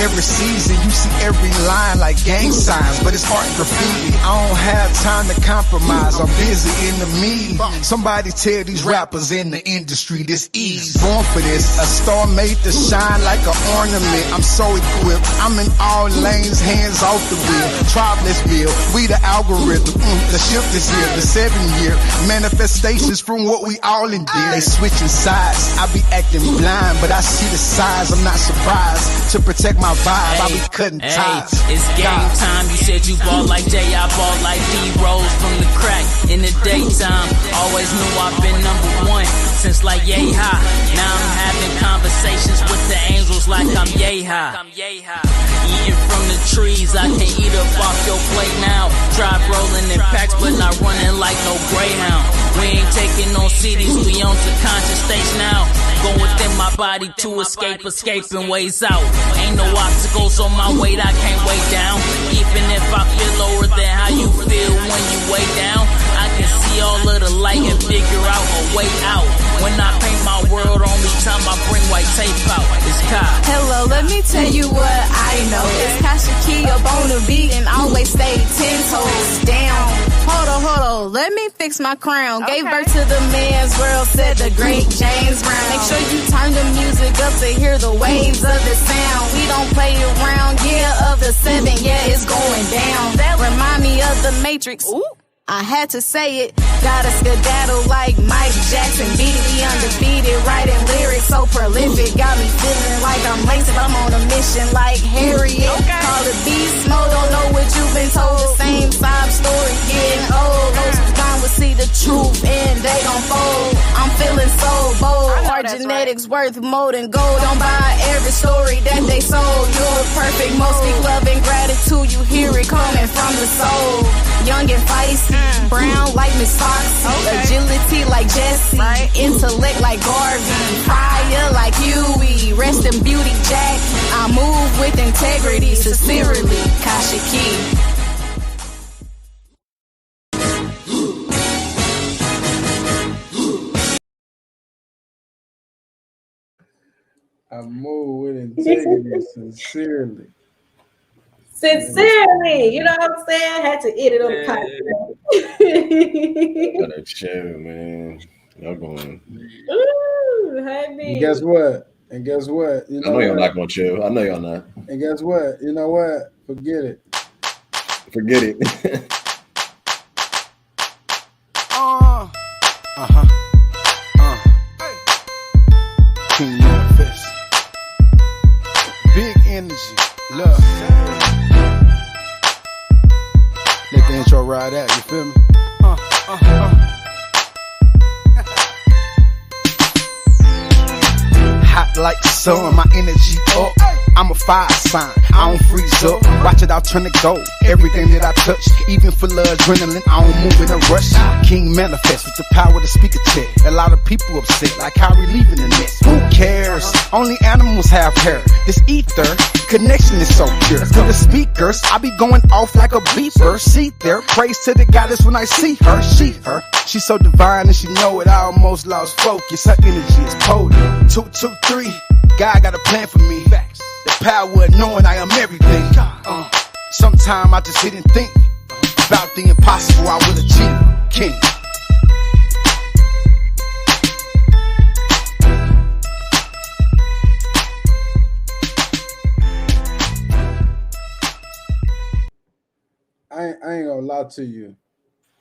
Every season, you see every line like gang signs, but it's art graffiti. I don't have time to compromise, I'm busy in the meeting. Somebody tell these rappers in the industry this easy. Born for this, a star made to shine like an ornament. I'm so equipped, I'm in all lanes, hands off the wheel. Tribeless bill, we the algorithm. The shift is here, the 7-year manifestations from what we all endear. They switching sides, I be acting blind, but I see the size. I'm not surprised. To protect my vibe, I be cutting ties. It's game time. You said you ball like Jay, I ball like D-Rose from the crack in the daytime. Always knew I've been #1 since like yay high. Now I'm having conversations with the angels like I'm yay high. Eating from the trees, I can't eat up off your plate now. Try rolling in packs, but not running like no Greyhound. We ain't taking on cities, we on the conscious stage now. Go within my body to escaping ways out. Ain't no obstacles on my weight, I can't weigh down. Even if I feel lower than how you feel when you weigh down, I can see all of the light and figure out a way out. When I paint my world, only time I bring white tape out is Kai. Hello, let me tell you what I know. It's Kashic up on the beat and always stay 10 toes down. Hold on, let me fix my crown. Gave birth to the man's world, said the great James Brown. Make sure you turn the music up to hear the waves of the sound. We don't play around, yeah, of the 7, yeah, it's going down. That remind me of the Matrix. Ooh. I had to say it, gotta skedaddle like Mike Jackson. Beat it, be undefeated, writing lyrics so prolific. Got me feeling like I'm laced, I'm on a mission like Harriet. Call it beast mode, don't know what you've been told. The same sob story, getting old. Those who's gone will see the truth and they gon' fold. I'm feeling so bold, RD genetics worth more than gold. Don't buy every story that they sold. You're perfect, most speak love and gratitude. You hear it coming from the soul. Young and feisty, brown like Miss Foxy, agility like Jessie, intellect like Garvey, fire like Huey, rest in beauty Jack. I move with integrity, sincerely, Kashic. I move with integrity, sincerely. Sincerely, you know what I'm saying? I had to edit on the podcast. Gotta chill, man. Y'all going. Ooh, honey. And guess what? You know I know y'all what? not gonna chill. I know y'all not. And guess what? You know what? Forget it. Forget it. King Manifest. Big energy, love. Let the intro ride out, you feel me? Hot like the sun, my energy up. I'm a fire sign, I don't freeze up. Watch it, I'll turn to gold. Everything that I touch, even full of adrenaline, I don't move in a rush. King Manifest with the power to speak a check. A lot of people upset, like how we leaving the nest. Who cares? Only animals have hair. This ether connection is so pure. To the speakers, I be going off like a beeper. See there, praise to the goddess when I see her. She's so divine and she know it. I almost lost focus. Her energy is potent. 2, 2, 3. God got a plan for me. The power of knowing I am everything. Sometimes I just sit and think about the impossible I will achieve. King. I ain't gonna lie to you.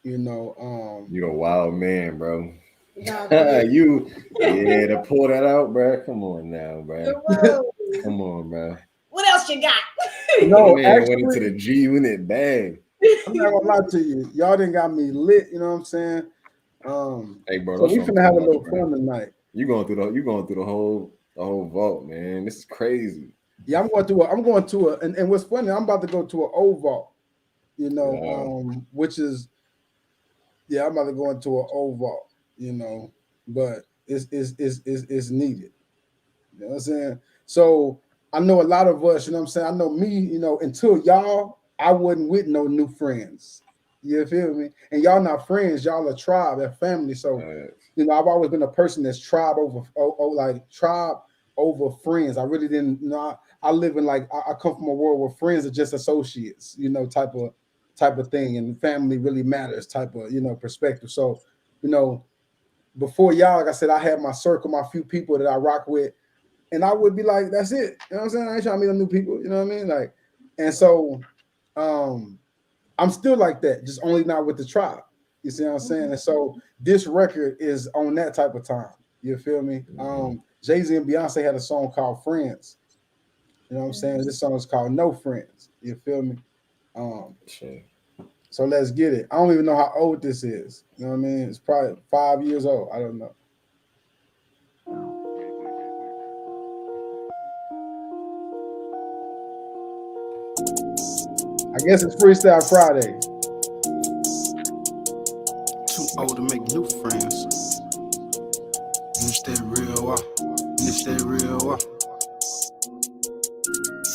You know, You a wild man, bro. Nah, You to pull that out, bro. Come on now, bro. Come on, bro. what else you got? no, Man actually, went into the G Unit bag. I'm not gonna lie to you. Y'all done got me lit. You know what I'm saying? Hey, bro. So don't we show me finna have a too little much, bro. fun tonight. You going through the whole vault, man. This is crazy. Yeah, I'm going to and what's funny, I'm about to go to an old vault. You know, which is, yeah, I'm about to go into an old vault. You know, but it's needed. You know what I'm saying? So I know a lot of us, you know what I'm saying? I know me, you know, until y'all, I wasn't with no new friends. You feel me? And y'all not friends, y'all a tribe, a family. So, you know, I've always been a person that's tribe over friends. I really didn't, you know, I live in I come from a world where friends are just associates, you know, type of thing, and family really matters type of, you know, perspective. So, you know, before y'all, like I said, I had my circle, my few people that I rock with, and I would be like, that's it. You know what I'm saying? I ain't trying to meet no new people, you know what I mean? Like, and so I'm still like that, just only not with the tribe. You see what I'm saying? And so this record is on that type of time. You feel me? Jay-Z and Beyonce had a song called Friends. You know what I'm saying? This song is called No Friends. You feel me? So let's get it. I don't even know how old this is. You know what I mean? It's probably 5 years old. I don't know. I guess it's Freestyle Friday. Too old to make new friends. This that real This that real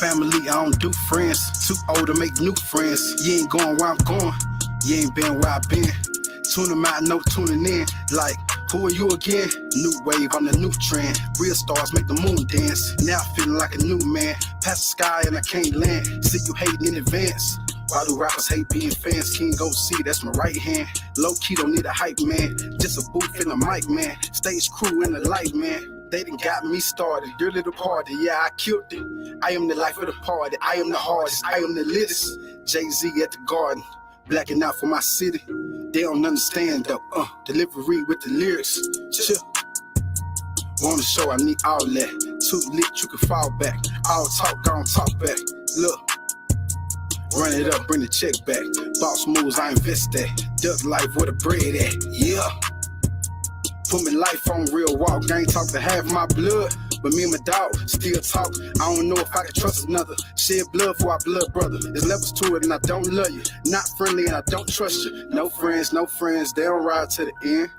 Family, I don't do friends. Too old to make new friends. You ain't going where I'm going. You ain't been where I've been. Tune them out, no tuning in. Like, who are you again? New wave, I'm the new trend. Real stars make the moon dance. Now feeling like a new man. Past the sky and I can't land. See you hating in advance. Why do rappers hate being fans? King OC, that's my right hand. Low key, don't need a hype man. Just a booth and a mic man. Stage crew and a light man. They done got me started. Your little party, yeah, I killed it. I am the life of the party. I am the hardest. I am the littest. Jay-Z at the garden. Blacking out for my city. They don't understand though. Delivery with the lyrics. Chill. Want to show I need all that. Too lit, you can fall back. All talk, don't talk back. Look. Run it up, bring the check back. Boss moves, I invest that. Duck life, where the bread at? Yeah. Put my life on real walk. I ain't talk to half my blood, but me and my dog still talk. I don't know if I can trust another. Shed blood for our blood brother. There's levels to it, and I don't love you. Not friendly, and I don't trust you. No friends, they don't ride to the end.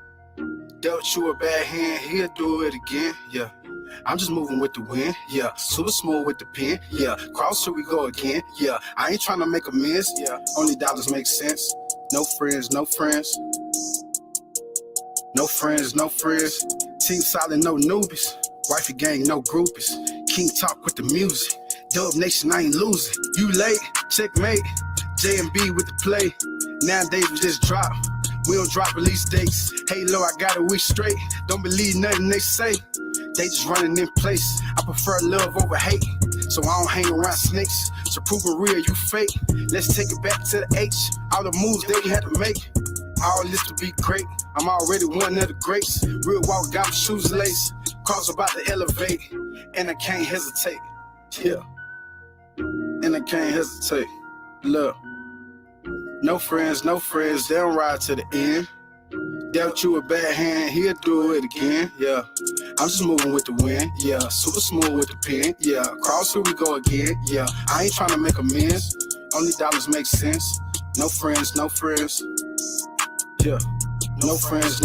Dealt you a bad hand, he'll do it again. Yeah. I'm just moving with the wind, yeah. Super smooth with the pen, yeah. Cross here we go again, yeah. I ain't trying to make amends, yeah. Only dollars make sense. No friends, no friends. No friends, no friends. Team solid, no newbies. Wifey gang, no groupies. King talk with the music. Dub Nation, I ain't losing. You late, checkmate. J&B with the play. Nowadays we just drop. We don't drop release dates. Halo, I got a week straight. Don't believe nothing they say. They just running in place. I prefer love over hate, so I don't hang around snakes. So prove it real, you fake. Let's take it back to the H. All the moves that we had to make. All this to be great. I'm already one of the greats. Real walk, got my shoes laced. Cars about to elevate, and I can't hesitate. Yeah, and I can't hesitate. Look, no friends, they don't ride to the end. Dealt you a bad hand, he'll do it again, yeah. I'm just moving with the wind, yeah. Super smooth with the pen, yeah. Cross here we go again, yeah. I ain't trying to make amends, only dollars make sense. No friends, yeah. No friends,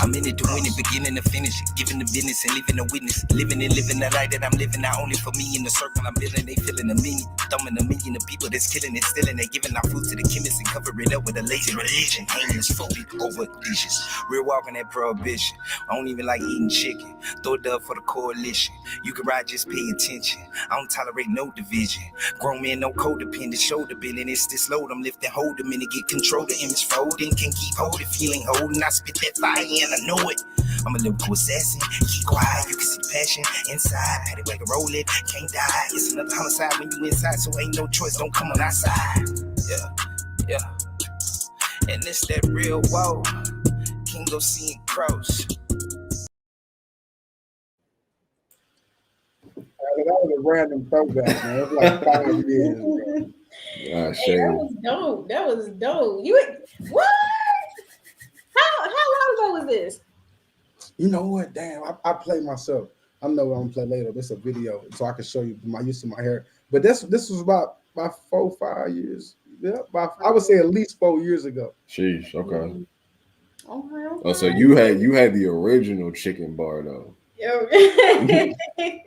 I'm in it to win it, beginning to finish it. Giving the business and living a witness. Living and living the life that I'm living, not only for me in the circle I'm building. They feeling a million, thumbing a million of people that's killing it, stealing it. Giving our food to the chemists and cover it up with a lazy religion. Heinous, phobic, over dishes. Real walking that prohibition. I don't even like eating chicken. Throw it up for the coalition. You can ride, just pay attention. I don't tolerate no division. Grown men, no codependent, shoulder bending. It's this load I'm lifting, hold a minute, get control. The image folding, can keep holding, feeling holding. I spit that fire and I know it. I'm a lyrical assassin. Keep quiet, you can see the passion inside. Patty wag and roll it, can't die. It's another homicide when you inside, so ain't no choice. Don't come on outside. Yeah. And it's that real whoa. King go seeing crows. That was a random throwback, man. It was like 5 years ago. Hey, that was dope. What? How long ago was this? You know what? Damn, I play myself. I know I'm gonna play later. This is a video, so I can show you my use of my hair. But this was about 4 5 years. Yeah, I would say at least 4 years ago. Sheesh. Okay. Okay. Oh, so you had the original chicken bar though.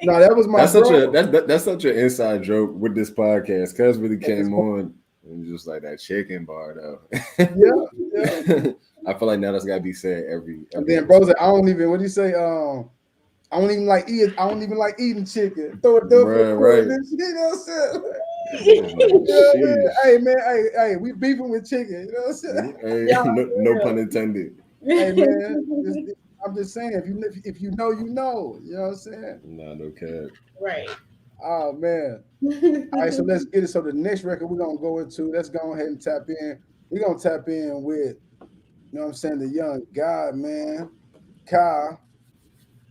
No, that was my. That's such an inside joke with this podcast. Cuz really came on and just like that chicken bar though. Yeah. I feel like now that's gotta be said every and then bro said, I don't even. What do you say? I don't even like eating chicken. Throw it up for right. You know what I'm saying? Hey man, hey, we beefing with chicken. You know what I'm saying? Hey, no pun intended. Hey man, I'm just saying, if you know, you know. You know what I'm saying? Nah, no cap. Right. Oh man. All right, so let's get it. So the next record we're gonna go into, let's go ahead and tap in. We're gonna tap in with, you know what I'm saying, the young guy, man. Kyle.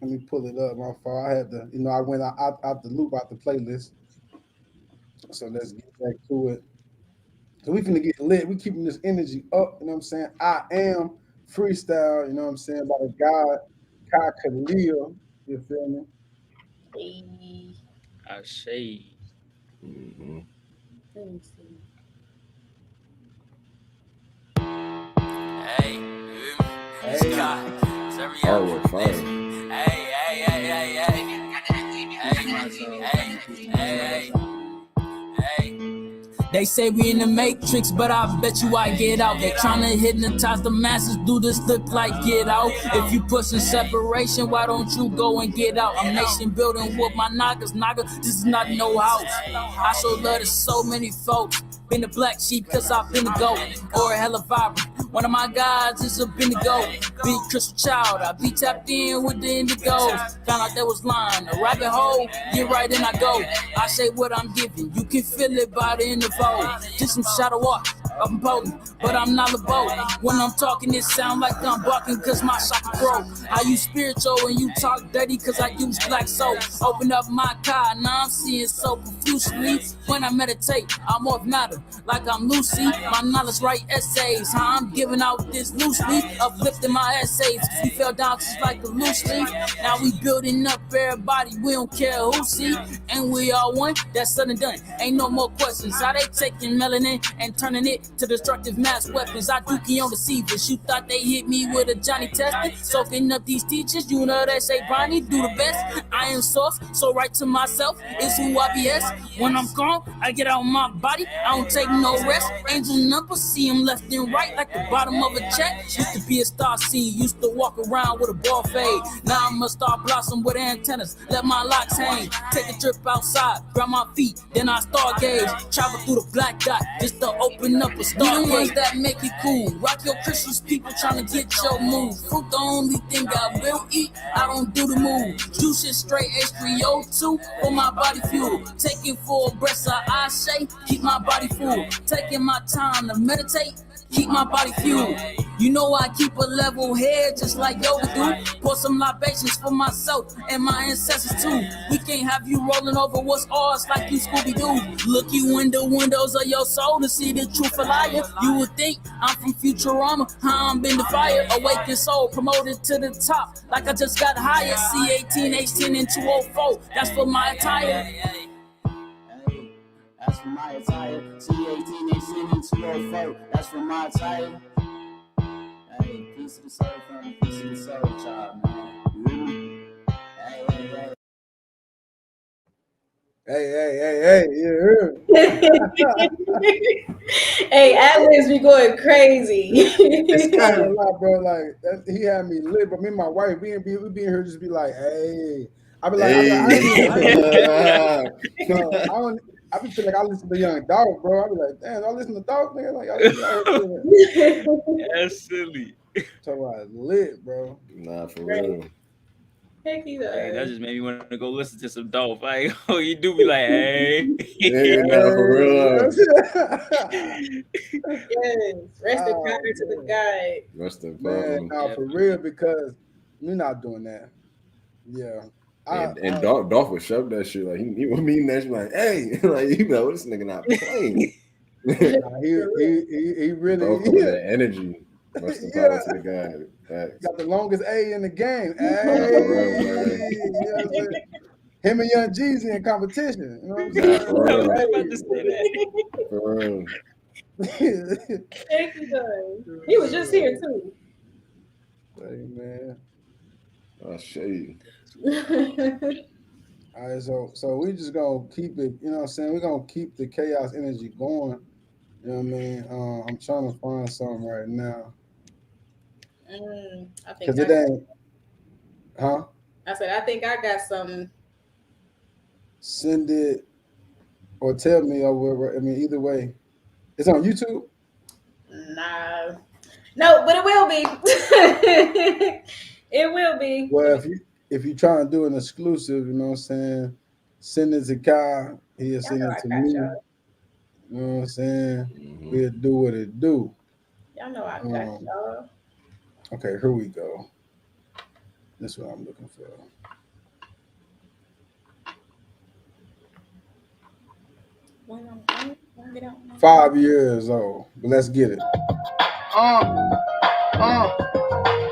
Let me pull it up. My fault. I had to, I went out the loop, out the playlist. So let's get back to it. So we finna get lit. We keeping this energy up, you know what I'm saying? I am freestyle, you know what I'm saying, by the guy, Kyle Khalil. You feel me? I say. Mm-hmm. Let me see. Hey, Hard fire. They say we in the Matrix, but I bet you I get out. They tryna hypnotize the masses, do this look like get out. If you pushing separation, why don't you go and get out? I'm nation building with my knockers, this is not no house. I show love to so many folks. Been the black sheep cause I've been the goat, or a hella vibrant. One of my guys is a been the goat. Big Crystal Child, I be tapped in with the indigos. Found out that was lying, a rabbit hole, get right in I go. I say what I'm giving, you can feel it by the interval. Just some shadow walk, I'm potent, but I'm not a boat. When I'm talking, it sound like I'm barking cause my shot broke. I use spiritual and you talk dirty cause I use black soap. Open up my car, now I'm seeing so profusely. When I meditate, I'm off matter like I'm Lucy. My knowledge write essays, how I'm giving out this loosely, uplifting my essays. We fell down just like a loose leaf. Now we building up everybody, we don't care who see. And we all one, that's said and done. Ain't no more questions. How they taking melanin and turning it to destructive mass weapons? I dookie on the deceivers. You thought they hit me with a Johnny Test? Soaking up these teachers, you know they say Bonnie, do the best. I am source, so right to myself is who I be as. When I'm gone, I get out my body, I don't take no rest. Angel numbers, see them left and right like the bottom of a check. Used to be a star seed, used to walk around with a ball fade. Now I'm a star blossom with antennas, let my locks hang. Take a trip outside, grab my feet, then I stargaze. Travel through the black dot, just to open up a star. We the ones that make it cool. Rock your Christmas, people trying to get your move. Fruit the only thing I will eat, I don't do the move. Juice is straight H3O2 for my body fuel. Taking full breaths of I say, keep my body full. Taking my time to meditate, keep my body fueled. You know I keep a level head just like yoga do. Pour some libations for myself and my ancestors too. We can't have you rolling over what's ours like you Scooby-Doo. Look you in the windows of your soul to see the truth of liar. You would think I'm from Futurama, how I'm been the fire. Awakened soul, promoted to the top like I just got hired. C18, H10, and 204, that's for my attire. That's for my attire. C18, H10, and 204, that's for my attire. Hey, piece of the soul from piece of the soul, child, man. You hear me? Hey. Hey, you heard me? Hey, Atlas be going crazy. It's kind of a lot, bro. Like he had me lit, but me and my wife, we be in here just be like, hey. I be like, I be feeling like I listen to Young Dog, bro. I be like, damn, I listen to Dog, nigga. Like, that's silly. So I lit, bro. Nah, for real. Heck, he does. Hey, that just made me want to go listen to some Dolph. Like, oh, you do be like, hey. Yeah, nah, for real. Yes, rest in power to the guy. Rest in power. Nah, for real, because we're not doing that. Yeah. And Dolph would shove that shit. Like, he would mean that shit like, hey, like, you know, this nigga not playing. he really that energy. Rest in power to the guy. Got the longest A in the game. Him and Young Jeezy in competition. You know what I'm saying? I was about to say that. For real. Thank you, guys. He was just here too. Hey, man. I'll show you. All right, so we just gonna keep it, you know what I'm saying? We're gonna keep the chaos energy going. You know what I mean? I'm trying to find something right now. I think because it ain't, huh? I said I think I got something. Send it or tell me or whatever. I mean, either way, it's on YouTube. Nah, no, but it will be. It will be. Well, if you try to do an exclusive, you know what I'm saying, send it to Kai. He'll send it to me. Y'all. You know what I'm saying? We'll do what it do. Y'all know I got y'all. Okay, here we go. This is what I'm looking for. When 5 years old, but let's get it.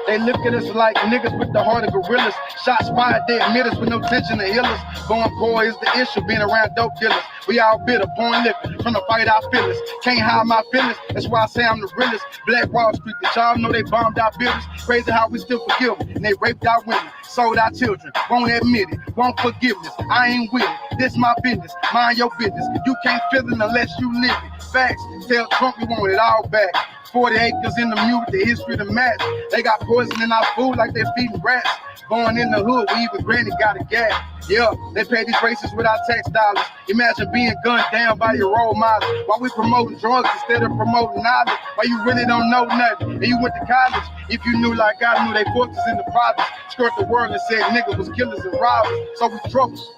They look at us like niggas with the heart of gorillas. Shots fired, they admit us with no tension to heal us. Going poor is the issue, being around dope dealers. We all bitter, pouring liquor, trying to fight our feelings. Can't hide my feelings, that's why I say I'm the realest. Black Wall Street, did y'all know they bombed our buildings? Crazy how we still forgive them, and they raped our women, sold our children. Won't admit it, won't forgiveness. I ain't with it, this my business, mind your business. You can't feel it unless you live it. Facts, tell Trump we want it all back. 40 acres in the mute, the history to match. They got poison in our food like they're feeding rats. Born in the hood, we even granny got a gap. Yeah, they pay these racists with our tax dollars. Imagine being gunned down by your role model. While we promoting drugs instead of promoting knowledge. Why you really don't know nothing, and you went to college. If you knew like I knew, they forces in the province. Skirt the world and said niggas was killers and robbers. So we troubles.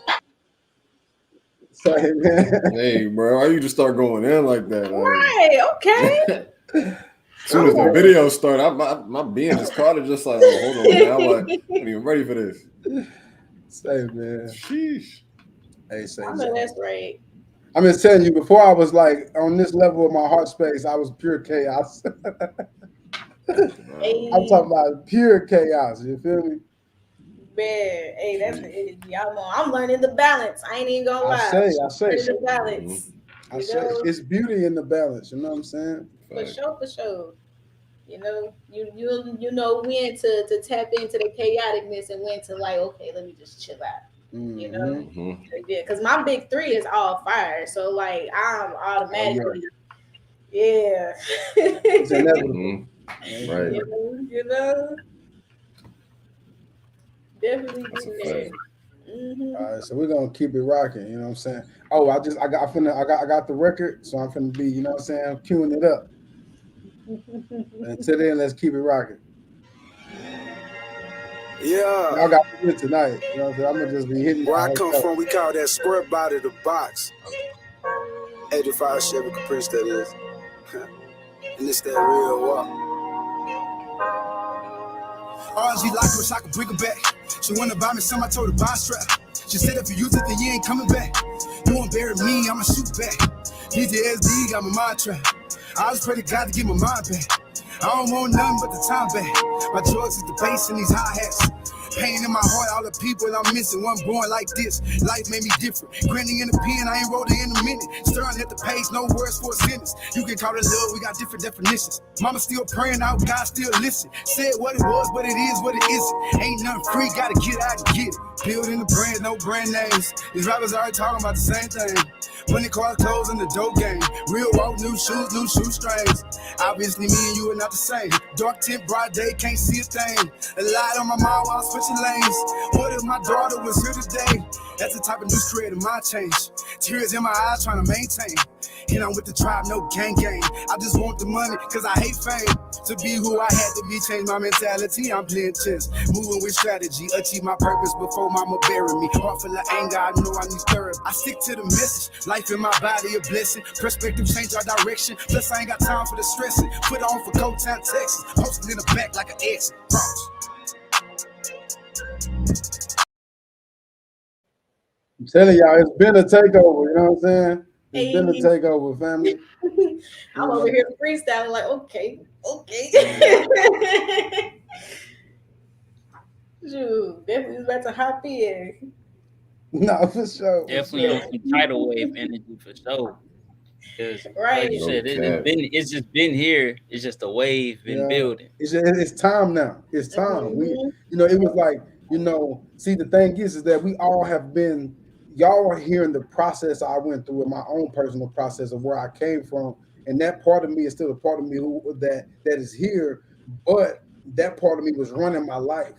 Say, man. Hey, bro, why you just start going in like that? Right, okay. As soon as the video started, my being just caught it, just like, oh, hold on, man. I'm like, I'm not even ready for this. Say, man. Sheesh. Hey, say, I know that's right. I'm just telling you, before I was like on this level of my heart space, I was pure chaos. Hey, I'm talking about pure chaos. You feel me? man, hey, that's the energy. I'm learning the balance. I ain't even gonna lie. I say. Learning the balance. I say it's beauty in the balance. You know what I'm saying? For sure. You know, you know when to tap into the chaoticness and when to like, okay, let me just chill out. You know, yeah, because my big three is all fire, so like I'm automatically, yeah. It's inevitable. Right. You know, definitely be there. All right, so we're gonna keep it rocking. You know what I'm saying? Oh, I got the record, so I'm finna be. You know what I'm saying? I'm queuing it up. Until then, let's keep it rocking. Yeah. Y'all got to do it tonight. You know what I'm saying? I'm gonna just be hitting. Where I come from, we call that square body the box. 85 Chevy Caprice, that is. And it's that real walk. RG like her, so I can bring her back. She wanna buy me some, I told her buy a strap. She said if you use it, then you ain't coming back. You won't bury me, I'ma shoot back. PTSD got my mind trapped. I just pray to God to get my mind back. I don't want nothing but the time back. My drugs is the bass and these hi-hats. Pain in my heart, all the people I'm missing. One born like this, life made me different. Grinning in the pen, I ain't wrote it in a minute. Staring at the page, no words for a sentence. You can call it love, we got different definitions. Mama still praying out, God still listen. Said what it was, but it is what it isn't. Ain't nothing free, gotta get out and get it. Building the brand, no brand names. These rappers already talking about the same thing. Money, cars, clothes, and the dope game. Real walk, new shoestrings. Obviously, me and you are not the same. Dark tint, broad day, can't see a thing. A light on my mind while I'm switching lanes. What if my daughter was here today? That's the type of news created my change. Tears in my eyes trying to maintain. And I'm with the tribe, no gang. I just want the money, cause I hate fame. To be who I had to be, change my mentality. I'm playing chess, moving with strategy. Achieve my purpose before mama bury me. Heart full of anger, I know I need therapy. I stick to the message, life in my body a blessing. Perspective change our direction. Plus I ain't got time for the stressing. Put on for Cold Town, Texas. Posted in the back like an exit. I'm telling y'all, it's been a takeover. You know what I'm saying? It's been a takeover, family. I'm over here freestyling like, okay. Dude, definitely about to hop in. No, for sure. Definitely on some tidal wave energy for sure. Because like you said, it's just been here. It's just a wave been building. It's time now. It's time. We, you know, it was like, you know, see, the thing is that we all have been. Y'all are hearing the process I went through in my own personal process of where I came from, and that part of me is still a part of me that is here, but that part of me was running my life,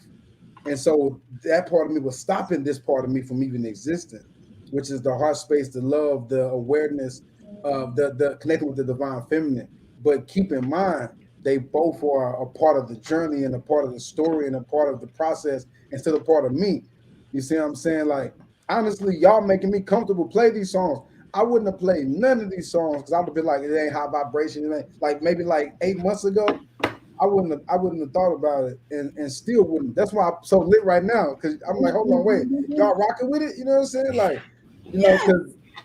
and so that part of me was stopping this part of me from even existing, which is the heart space, the love, the awareness of the connecting with the divine feminine. But keep in mind, they both are a part of the journey and a part of the story and a part of the process and still a part of me. You see what I'm saying? Like, honestly, y'all making me comfortable play these songs. I wouldn't have played none of these songs because I would have been like, it ain't high vibration. It ain't like maybe like 8 months ago. I wouldn't have thought about it and still wouldn't. That's why I'm so lit right now, because I'm like, hold on, wait, y'all rocking with it? You know what I'm saying? Like, you know,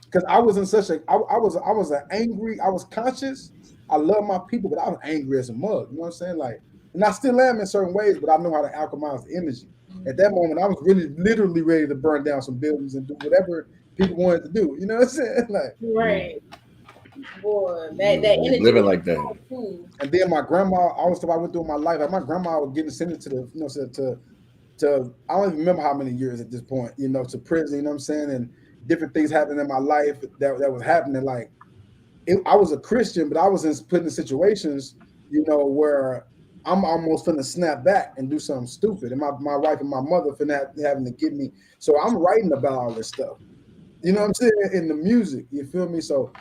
because I was in such a I was an angry, I was conscious. I love my people, but I was angry as a mug. You know what I'm saying? Like, and I still am in certain ways, but I know how to alchemize the energy. At that moment, I was really literally ready to burn down some buildings and do whatever people wanted to do. You know what I'm saying? Like, right. Boy, that energy living like that. And then my grandma, all the stuff I went through in my life, like my grandma was getting sentenced to the, you know, to I don't even remember how many years at this point, you know, to prison. You know what I'm saying? And different things happened in my life that was happening. Like, I was a Christian, but I was put in situations, you know, where I'm almost finna snap back and do something stupid, and my wife and my mother finna having to get me. So I'm writing about all this stuff. You know what I'm saying? In the music, you feel me? So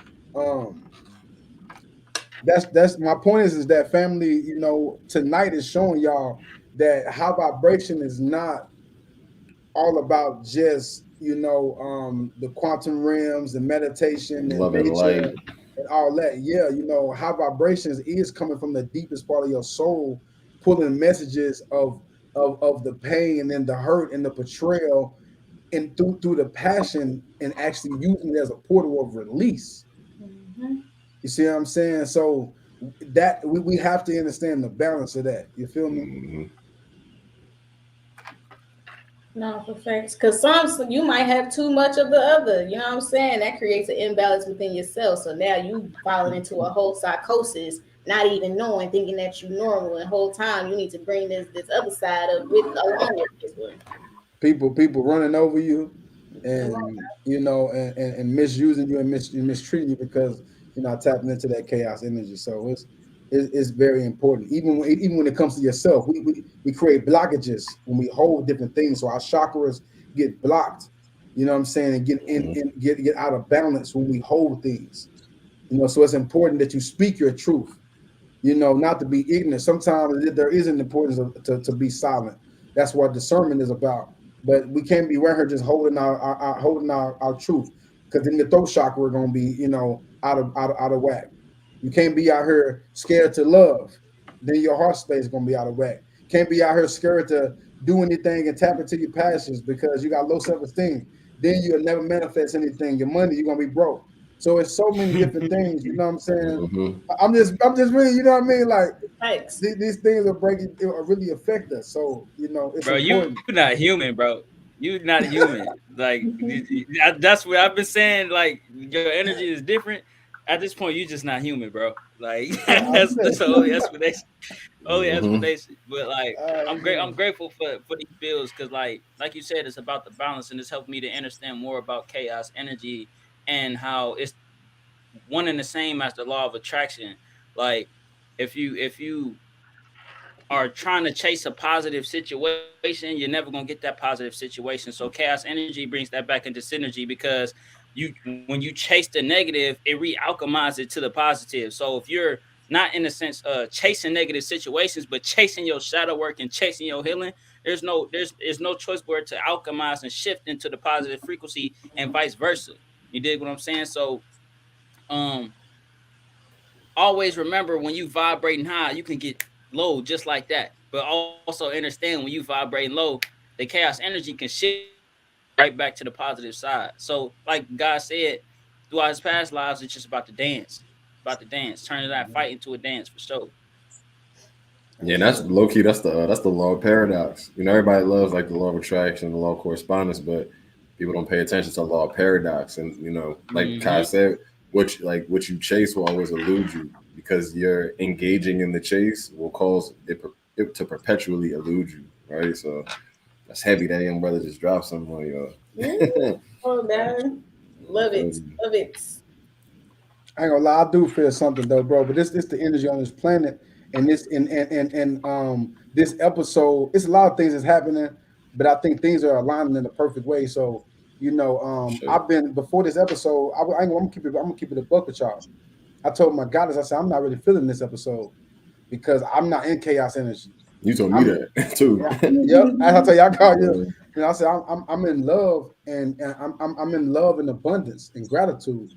that's my point is that family, you know, tonight is showing y'all that high vibration is not all about just the quantum realms and meditation and Love and nature light. and all that. Yeah, high vibrations is coming from the deepest part of your soul, pulling messages of the pain and the hurt and the betrayal, and through the passion, and actually using it as a portal of release. Mhm. You see what I'm saying? So that we have to understand the balance of that. You feel me? Mm-hmm. No, for facts. Because some you might have too much of the other. You know what I'm saying? That creates an imbalance within yourself. So now you falling into a whole psychosis, not even knowing, thinking that you're normal. And the whole time you need to bring this other side of with along with this one. People running over you, Right. and and misusing you and, and mistreating you because you're not tapping into that chaos energy. So it's very important. Even when it comes to yourself, we create blockages when we hold different things. So our chakras get blocked. You know what I'm saying? And get out of balance when we hold things. So it's important that you speak your truth, not to be ignorant. Sometimes there is an importance to be silent. That's what discernment is about. But we can't be around here just holding our truth, because then the throat chakra are gonna be, out of whack. You can't be out here scared to love. Then your heart space is gonna be out of whack. Can't be out here scared to do anything and tap into your passions because you got low self-esteem. Then you'll never manifest anything. Your money, you're gonna be broke. So it's so many different things, you know what I'm saying? Mm-hmm. I'm just really, you know what I mean? Like Thanks. these things are really affect us. So, it's Bro, you important. not human, bro. You not human. Like that's what I've been saying. Like your energy is different. At this point, you just not human, bro. Like that's the only explanation. Only Mm-hmm. explanation. But like I'm grateful for these bills because like you said, it's about the balance and it's helped me to understand more about chaos energy and how it's one and the same as the law of attraction. Like if you are trying to chase a positive situation, you're never gonna get that positive situation. So chaos energy brings that back into synergy because you when you chase the negative, it re-alchemizes it to the positive. So if you're not in a sense chasing negative situations, but chasing your shadow work and chasing your healing, there's no choice but to alchemize and shift into the positive frequency and vice versa. You dig what I'm saying? So um always remember when you vibrating high, you can get low just like that. But also understand when you vibrating low, the chaos energy can shift right back to the positive side. So, like God said, throughout his past lives, it's just about the dance. About the dance. Turning that fight into a dance for sure. Yeah, and that's low key. That's the law of paradox. Everybody loves like the law of attraction, the law of correspondence, but people don't pay attention to the law of paradox. And like Kai Mm-hmm. said, what you chase will always elude you because you're engaging in the chase will cause it to perpetually elude you. Right. So that's heavy. That young brother just dropped something on you. Oh, man. Love it. Love it. I ain't gonna lie, I do feel something though, bro. But this the energy on this planet, and this and this episode, it's a lot of things that's happening, but I think things are aligning in the perfect way. So, Sure. I've been before this episode. I'm gonna keep it a buck with y'all. I told my goddess, I said I'm not really feeling this episode because I'm not in chaos energy. You told me I'm that too. Yeah, yep. I tell you, I call you. Uh, I said I'm in love, and I'm in love and abundance and gratitude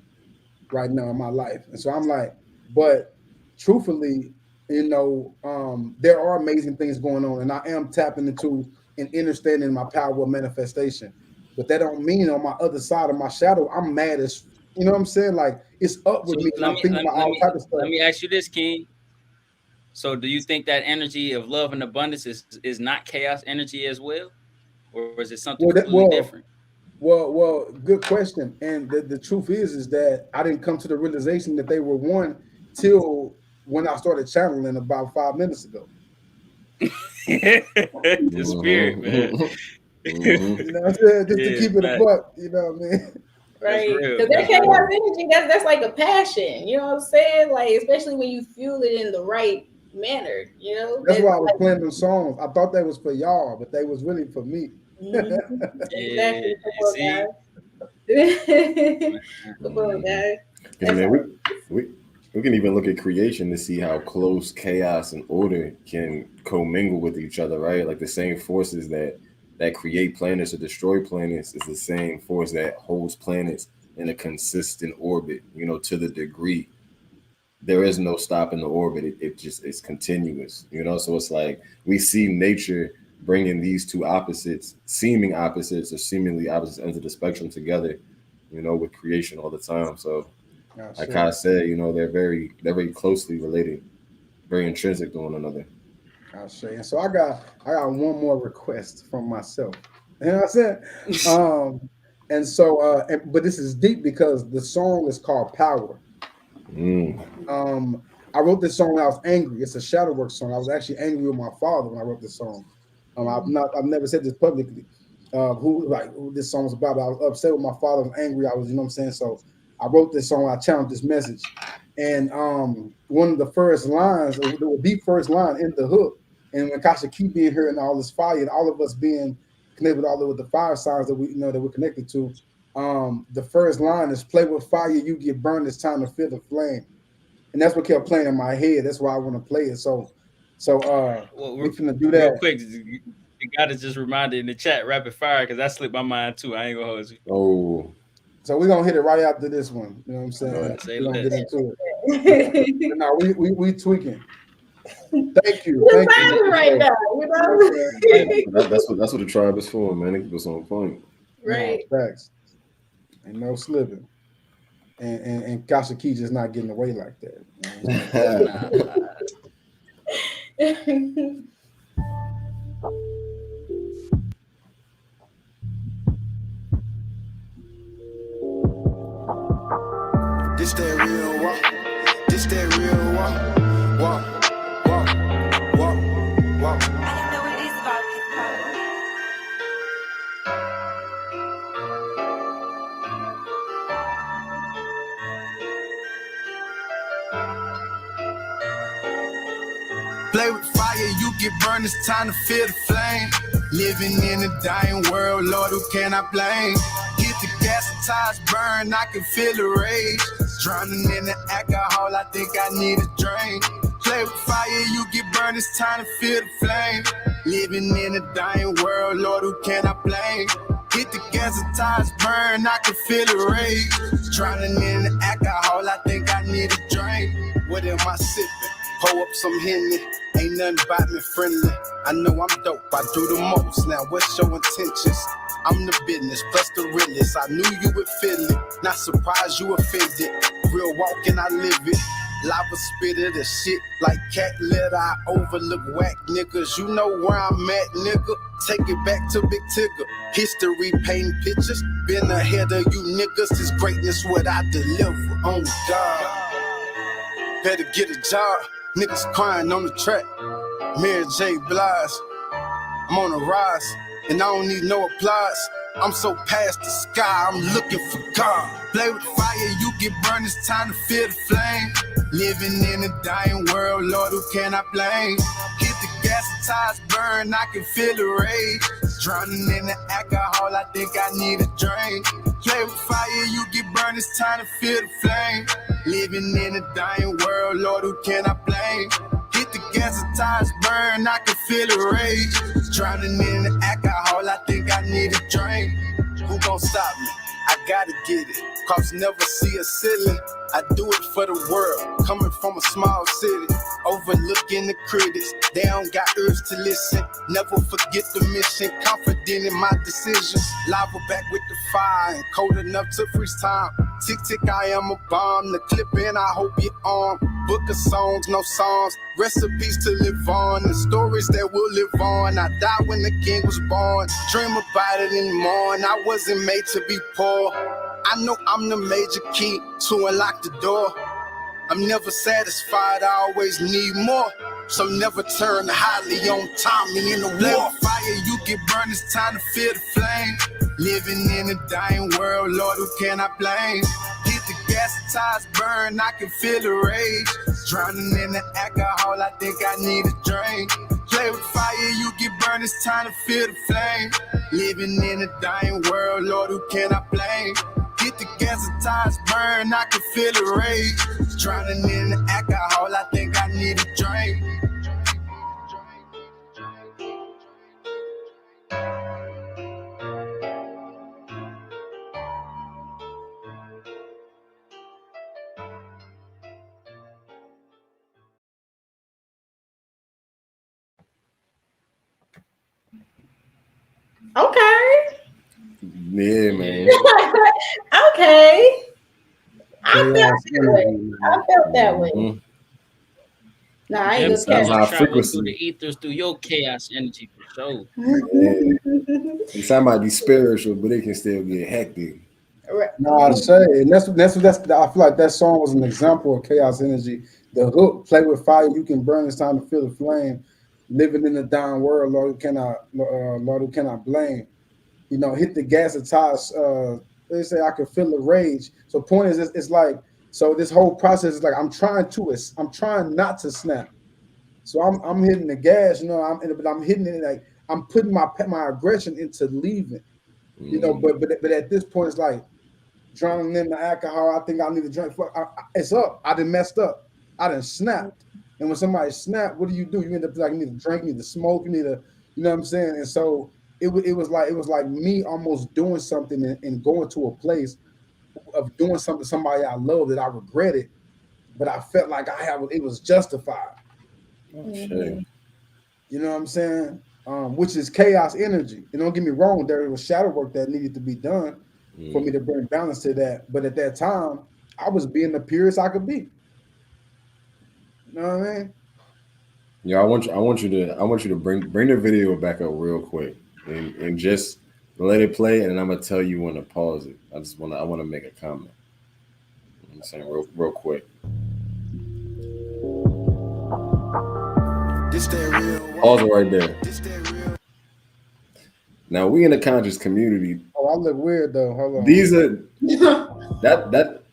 right now in my life. And so I'm like, but truthfully, there are amazing things going on, and I am tapping into and understanding my power of manifestation. But that don't mean on my other side of my shadow, I'm mad as you know what I'm saying? Like it's up So with me, and let I'm me thinking let, about let all me type of let stuff. me ask you this, King. So do you think that energy of love and abundance is not chaos energy as well? Or is it something Well, completely different? good question. And the truth is that I didn't come to the realization that they were one till when I started channeling about 5 minutes ago. The spirit, man. mhm, mhm. You know what I'm saying? Just to Yeah, keep it a fact. buck, you know what I mean? That's Right. real. Because that That's chaos real. energy, that's like a passion. You know what I'm saying? Like, especially when you fuel it in the right manner, That's That's why I was like, playing them songs. I thought that was for y'all, but they was really for me. mhm. Yeah, Exactly. Come you on, see, guys. Come on, Mhm. guys. And That's man, how we can even look at creation to see how close chaos and order can commingle with each other, right? Like the same forces that that create planets or destroy planets is the same force that holds planets in a consistent orbit, you know, to the degree there is no stop in the orbit. It just is continuous, you know. So it's like we see nature bringing these two opposites, seeming opposites or seemingly opposite ends of the spectrum together, you know, with creation all the time. So I kind of say, you know, they're very closely related, very intrinsic to one another. I'll show you. And so I got one more request from myself. You know what I'm saying? And so but this is deep because the song is called Power. I wrote this song when I was angry. It's a shadow work song. I was actually angry with my father when I wrote this song. I've never said this publicly. Who this song was about. But I was upset with my father. I was angry. I was, you know what I'm saying? So I wrote this song. I channeled this message. And one of the first lines, the first line in the hook, and when Kashic keep being here and all this fire, and all of us being connected with the fire signs that that we're connected to, the first line is "Play with fire, you get burned. It's time to feel the flame," and that's what kept playing in my head. That's why I want to play it. So we're gonna do that real quick. You gotta just remind it in the chat, rapid fire, because that slipped my mind too. I ain't gonna hold you. Oh. So we're gonna hit it right after this one. You know what I'm saying? Say we're gonna less. get into it. No, we tweaking. Thank you. Thank you. Right now, you know? That's what the tribe is for, man. It was on point. Right. Facts. Ain't no slipping. And Kashic Key just not getting away like that. This that real walk. This that real walk. Walk. Play with fire, you get burned, it's time to feel the flame. Living in a dying world, Lord, who can I blame? Hit the gas and tires burn, I can feel the rage. Drowning in the alcohol, I think I need a drink. Play with fire, you get burned, it's time to feel the flame. Living in a dying world, Lord, who can I blame? Hit the gas and tires burn, I can feel the rage. Drowning in the alcohol, I think I need a drink. What am I sipping? Pull up some Henny, ain't nothing about me friendly. I know I'm dope, I do the most. Now what's your intentions? I'm the business, plus the realest. I knew you would feel it, not surprised you offended. Real walking, I live it. Lava spitter the shit like cat litter. I overlook whack niggas. You know where I'm at, nigga. Take it back to Big Tigger. History painting pictures. Been ahead of you niggas. This greatness what I deliver. Oh God. Better get a job. Niggas crying on the track. Mary J. Blige. I'm on a rise, and I don't need no applause. I'm so past the sky, I'm looking for God. Play with fire, you get burned, it's time to feel the flame. Living in a dying world, Lord, who can I blame? Hit the gas and tires burn, I can feel the rage. Drowning in the alcohol, I think I need a drink. Play with fire, you get burned, it's time to feel the flame. Living in a dying world, Lord, who can I blame? Hit the gas and tires burn, I can feel the rage. Drowning in the alcohol, I think I need a drink. Who gon' stop me? I gotta get it. Cops never see a ceiling. I do it for the world. Coming from a small city, overlooking the critics. They don't got ears to listen. Never forget the mission. Confident in my decisions. Lava back with the fire and cold enough to freeze time. Tick tick, I am a bomb. The clip in, I hope you're on. Book of songs, no songs. Recipes to live on. And stories that will live on. I died when the king was born. Dream about it in the morning. I wasn't made to be poor. I know I'm the major key to unlock the door. I'm never satisfied, I always need more. So never turn highly on Tommy in the war. Fire, you get burned, it's time to feel the flame. Living in a dying world, Lord, who can I blame? Hit the gas and tires burn, I can feel the rage. Drowning in the alcohol, I think I need a drink. Play with fire, you get burned, it's time to feel the flame. Living in a dying world, Lord, who can I blame? Hit the gas and tires burn, I can feel the rage. Drowning in the alcohol, I think I need a drink. Okay. Yeah, man. Okay. I felt Chaos that way. energy, I man. felt that way. Mhm. Nah, I ain't Them gonna Some cap. high demons travel through frequency. the ethers through your chaos energy for sure. Yeah. And some might be spiritual, but it can still get hectic. No, I say, and that's. I feel like that song was an example of chaos energy. The hook, "Play with fire, you can burn. It's time to feel the flame. Living in a dying world, Lord, who cannot blame. You know, hit the gas and tires. They say I can feel the rage. So point is, it's like so. This whole process is like I'm trying not to snap. So I'm hitting the gas. You know, but I'm hitting it like I'm putting my aggression into leaving. You know, Mm. but at this point, it's like drowning in the alcohol. I think I need to drink. It's up. I done messed up. I done snapped. And when somebody snap, what do? You end up like you need to drink, you need to smoke, you need to, you know what I'm saying? And so it was like me almost doing something and going to a place of doing something to somebody I love that I regretted, but I felt like it was justified. Oh shit. Mhm. You know what I'm saying? Which is chaos energy. And don't get me wrong, there was shadow work that needed to be done for me Mm. to bring balance to that. But at that time, I was being the purest I could be. You know what I mean? Yeah, I want you to bring the video back up real quick and just let it play, and I'm gonna tell you when to pause it. I wanna make a comment. I'm saying real quick. This that real Pause walk. it right there. This that real. Now we in the conscious community. Oh, I look weird though. Hold on. These are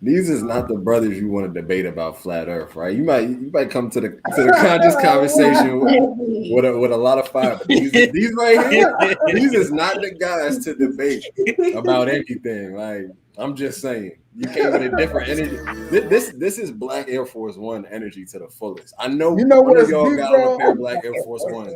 these is not the brothers you want to debate about flat Earth, right? You might come to the conscious conversation with a lot of fire, but these right here, these is not the guys to debate about anything. Like I'm just saying, you came with a different This energy. that real This is Black Air Force One energy to the fullest. I know You know one of what's y'all deep, got on a bro? pair of Black Air Force Ones.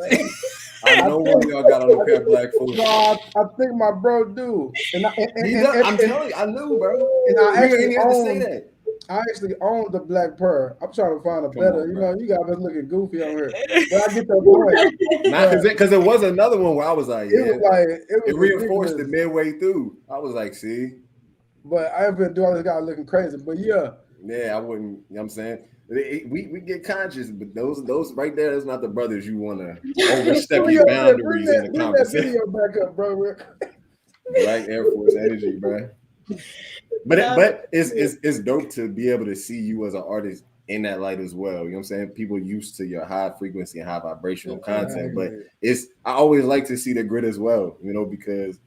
I I know one of think y'all got on a pair of Black Force. no, I think my bro do. And I He does. I'm telling you, I know, bro. and I You actually ain't have to say own that. I actually own the black pearl. I'm trying to find a Come better, on, bro. you guys been looking goofy on here. But I get the point. Not But because it was another one where I was like, it yeah, was like like it was it reinforced it ridiculous. midway through. I was like, see, But I haven't been doing this guy looking crazy. But yeah, yeah, I wouldn't. You know what I'm saying we get conscious, but those right there, that's not the brothers you want to overstep your boundaries in the bring that conversation. video back up, bro. Black Air Force energy, bro. But it's dope to be able to see you as an artist in that light as well. You know what I'm saying? People used to your high frequency and high vibrational content, but Exactly. I always like to see the grid as well, because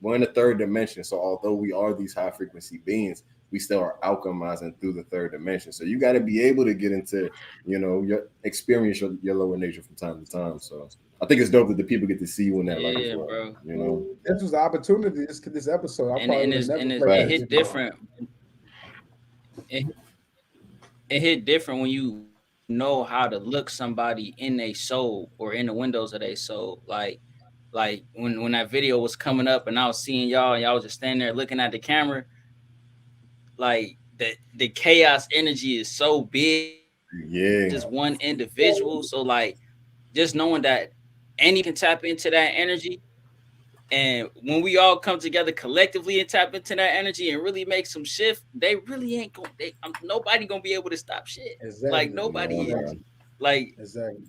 we're in the third dimension. So although we are these high frequency beings, we still are alchemizing through the third dimension. So you got to be able to get into, your experience your lower nature from time to time. So I think it's dope that the people get to see you in that light as Yeah, well. bro. This was the opportunity. This episode, I And probably and would have it's never and it, played it this Facts. hit video. different. It, it hit different when you know how to look somebody in their soul or in the windows of their soul. Like when that video was coming up and I was seeing y'all and y'all was just standing there looking at the camera, like the chaos energy is so big. It's Yeah. just one individual. So like just knowing that any can tap into that energy. And when we all come together collectively and tap into that energy and really make some shift, they really ain't going. Nobody gonna be able to stop shit. Like Exactly. No, nobody. bro. Exactly. Like Exactly.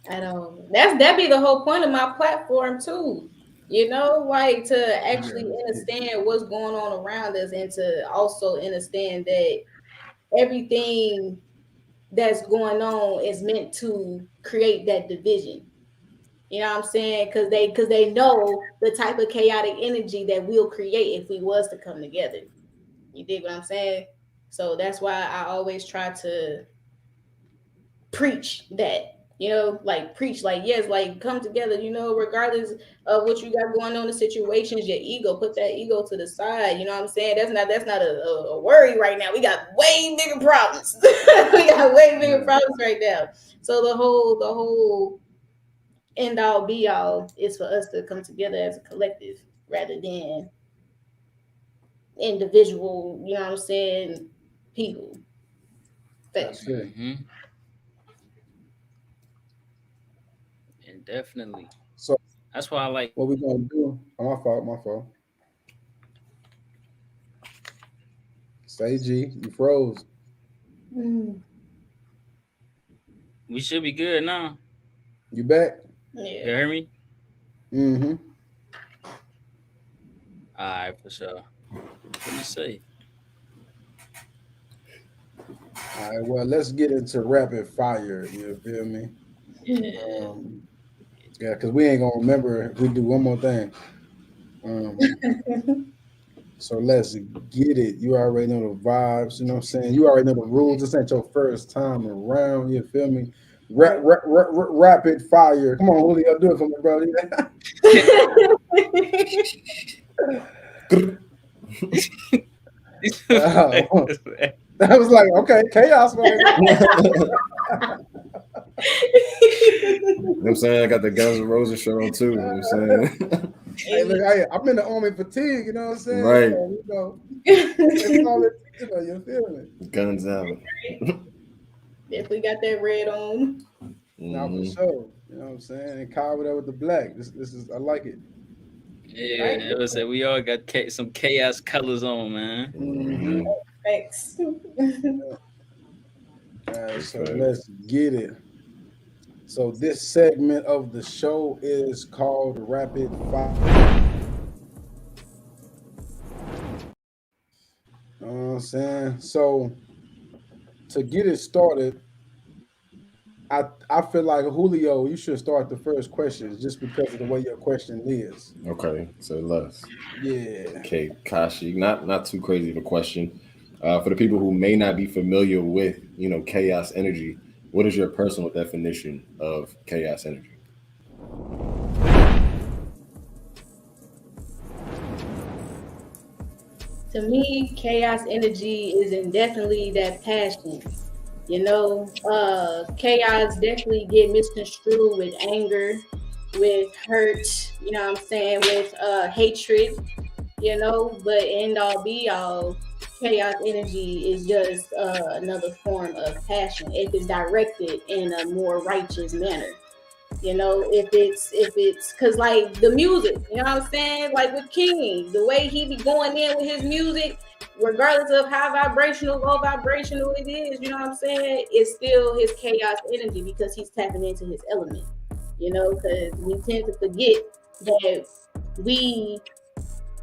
I know that be the whole point of my platform too. Like to actually understand what's going on around us and to also understand that everything that's going on is meant to create that division. You know what I'm saying? Because they know the type of chaotic energy that we'll create if we was to come together. You dig what I'm saying? So that's why I always try to preach that. Like preach, like yes, like come together. Regardless of what you got going on, the situations, your ego, put that ego to the side. You know what I'm saying? That's not a worry right now. We got way bigger problems. We got way bigger problems right now. So the whole end all be all is for us to come together as a collective rather than individual, you know what I'm saying, people. That's Thanks. it. and definitely. So That's why I like. What we gonna do? Oh, my fault. My fault. Say G, you froze. We should be good now. You back? You Yeah. hear me? Mm-hmm. All right, for sure. What you say? All right. Well, let's get into rapid fire. You feel me? Yeah. Yeah, because we ain't gonna remember if we do one more thing. So let's get it. You already know the vibes. You know what I'm saying? You already know the rules. This ain't your first time around. You feel me? Rapid fire. Come on, Julio, do it for me, bro. I was like, okay, chaos. You know what I'm saying? I got the Guns N' Roses shirt on too. You know what I'm saying? Hey, look, I'm in the army fatigue. You know what I'm saying? Right. So, you know, it's all it, you feel me? Guns out. Definitely got that red on. Now for sure. You know what I'm saying? And covered up with the black. This is I like it. Yeah, it was that we all got some chaos colors on, man. Mm-hmm. Thanks. So let's get it. So this segment of the show is called Rapid Fire. You know what I'm saying? So to get it started, I feel like Julio, you should start the first questions just because of the way your question is. Okay, so less. Yeah. Okay, Kashic, not too crazy of a question. For the people who may not be familiar with, chaos energy, what is your personal definition of chaos energy? To me, chaos energy is definitely that passion. Chaos definitely get misconstrued with anger, with hurt, you know what I'm saying, with hatred, but end all be all, chaos energy is just another form of passion if it's directed in a more righteous manner. If it's because like the music, you know what I'm saying, like with King, the way he be going in with his music, regardless of how vibrational, low vibrational it is, you know what I'm saying, it's still his chaos energy because he's tapping into his element, because we tend to forget that we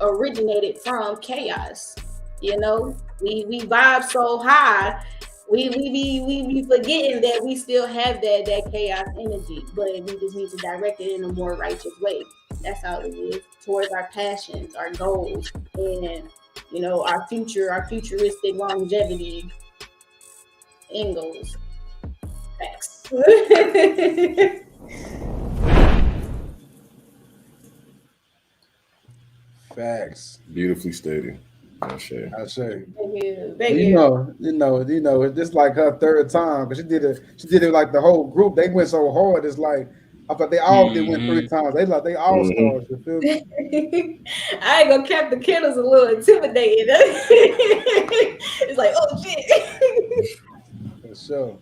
originated from chaos. We vibe so high, we be forgetting that we still have that chaos energy, but we just need to direct it in a more righteous way. That's how it is towards our passions, our goals, and our futuristic longevity end goals. Facts. Facts. Beautifully stated. I say. Thank you. This like her third time because she did it like the whole group. They went so hard. It's like I thought they all did win 3 times. They all stars. You feel me? I ain't gonna cap the kiddos a little intimidated. It's like, oh shit. For sure.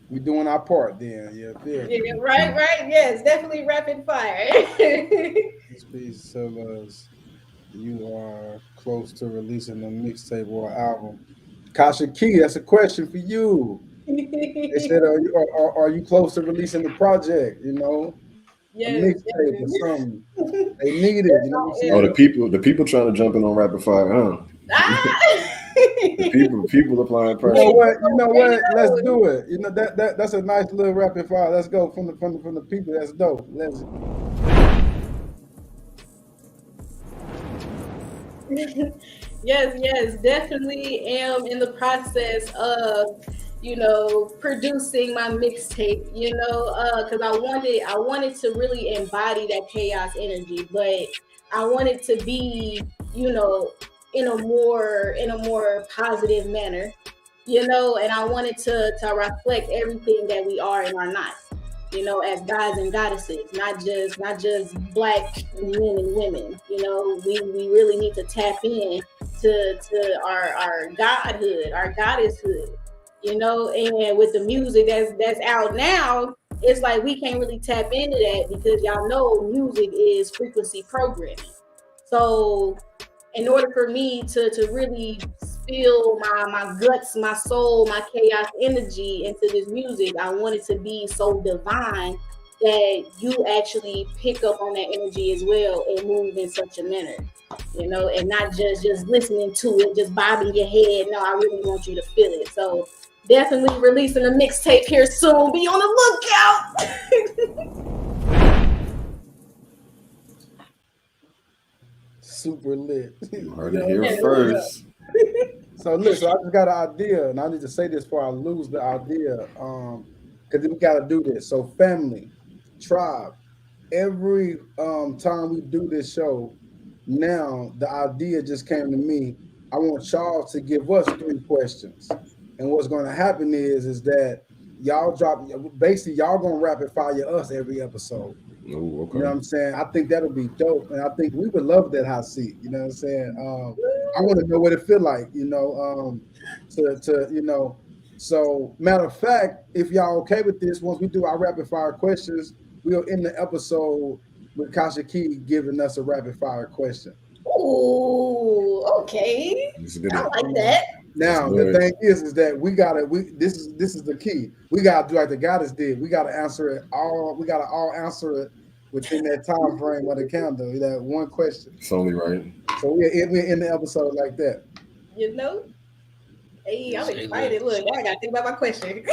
We doing our part then. Yeah, right. Yes, definitely rapid fire. Speaks of us. You are close to releasing a mixtape or album. Kashic Key, that's a question for you. They said, are you close to releasing the project? A mixtape or something. They need it. Oh, the people trying to jump in on rapid fire, huh? the people applying pressure. You know what? Let's do it. That's a nice little rapid fire. Let's go from the people. That's dope. Let's. Yes, definitely am in the process of, producing my mixtape, because I wanted to really embody that chaos energy, but I wanted to be, in a more positive manner, and I wanted to reflect everything that we are and are not. As gods and goddesses, not just Black men and women. We really need to tap in to our godhood, our goddesshood. And with the music that's out now, it's like we can't really tap into that because y'all know music is frequency programming. So in order for me to really spill my guts, my soul, my chaos energy into this music, I want it to be so divine that you actually pick up on that energy as well and move in such a manner, and not just listening to it, just bobbing your head. No, I really want you to feel it. So definitely releasing a mixtape here soon. Be on the lookout. Super lit. You heard it here first. So listen, I just got an idea, and I need to say this before I lose the idea. Because we got to do this. So family, tribe, every time we do this show, now the idea just came to me. I want y'all to give us 3 questions, and what's going to happen is that y'all drop basically y'all gonna rapid fire us every episode. Oh, okay. You know what I'm saying? I think that'll be dope, and I think we would love that hot seat. You know what I'm saying? I want to know what it feel like. To. So matter of fact, if y'all okay with this, once we do our rapid fire questions, we'll end the episode with Kashic giving us a rapid fire question. Ooh, okay. I like that. Now the thing is that this is the key. We gotta do like the goddess did. We gotta answer it all. We gotta all answer it within that time frame of the calendar. That one question. It's only right. So we're in the episode like that. Hey, I'm excited. Look, I gotta think about my question.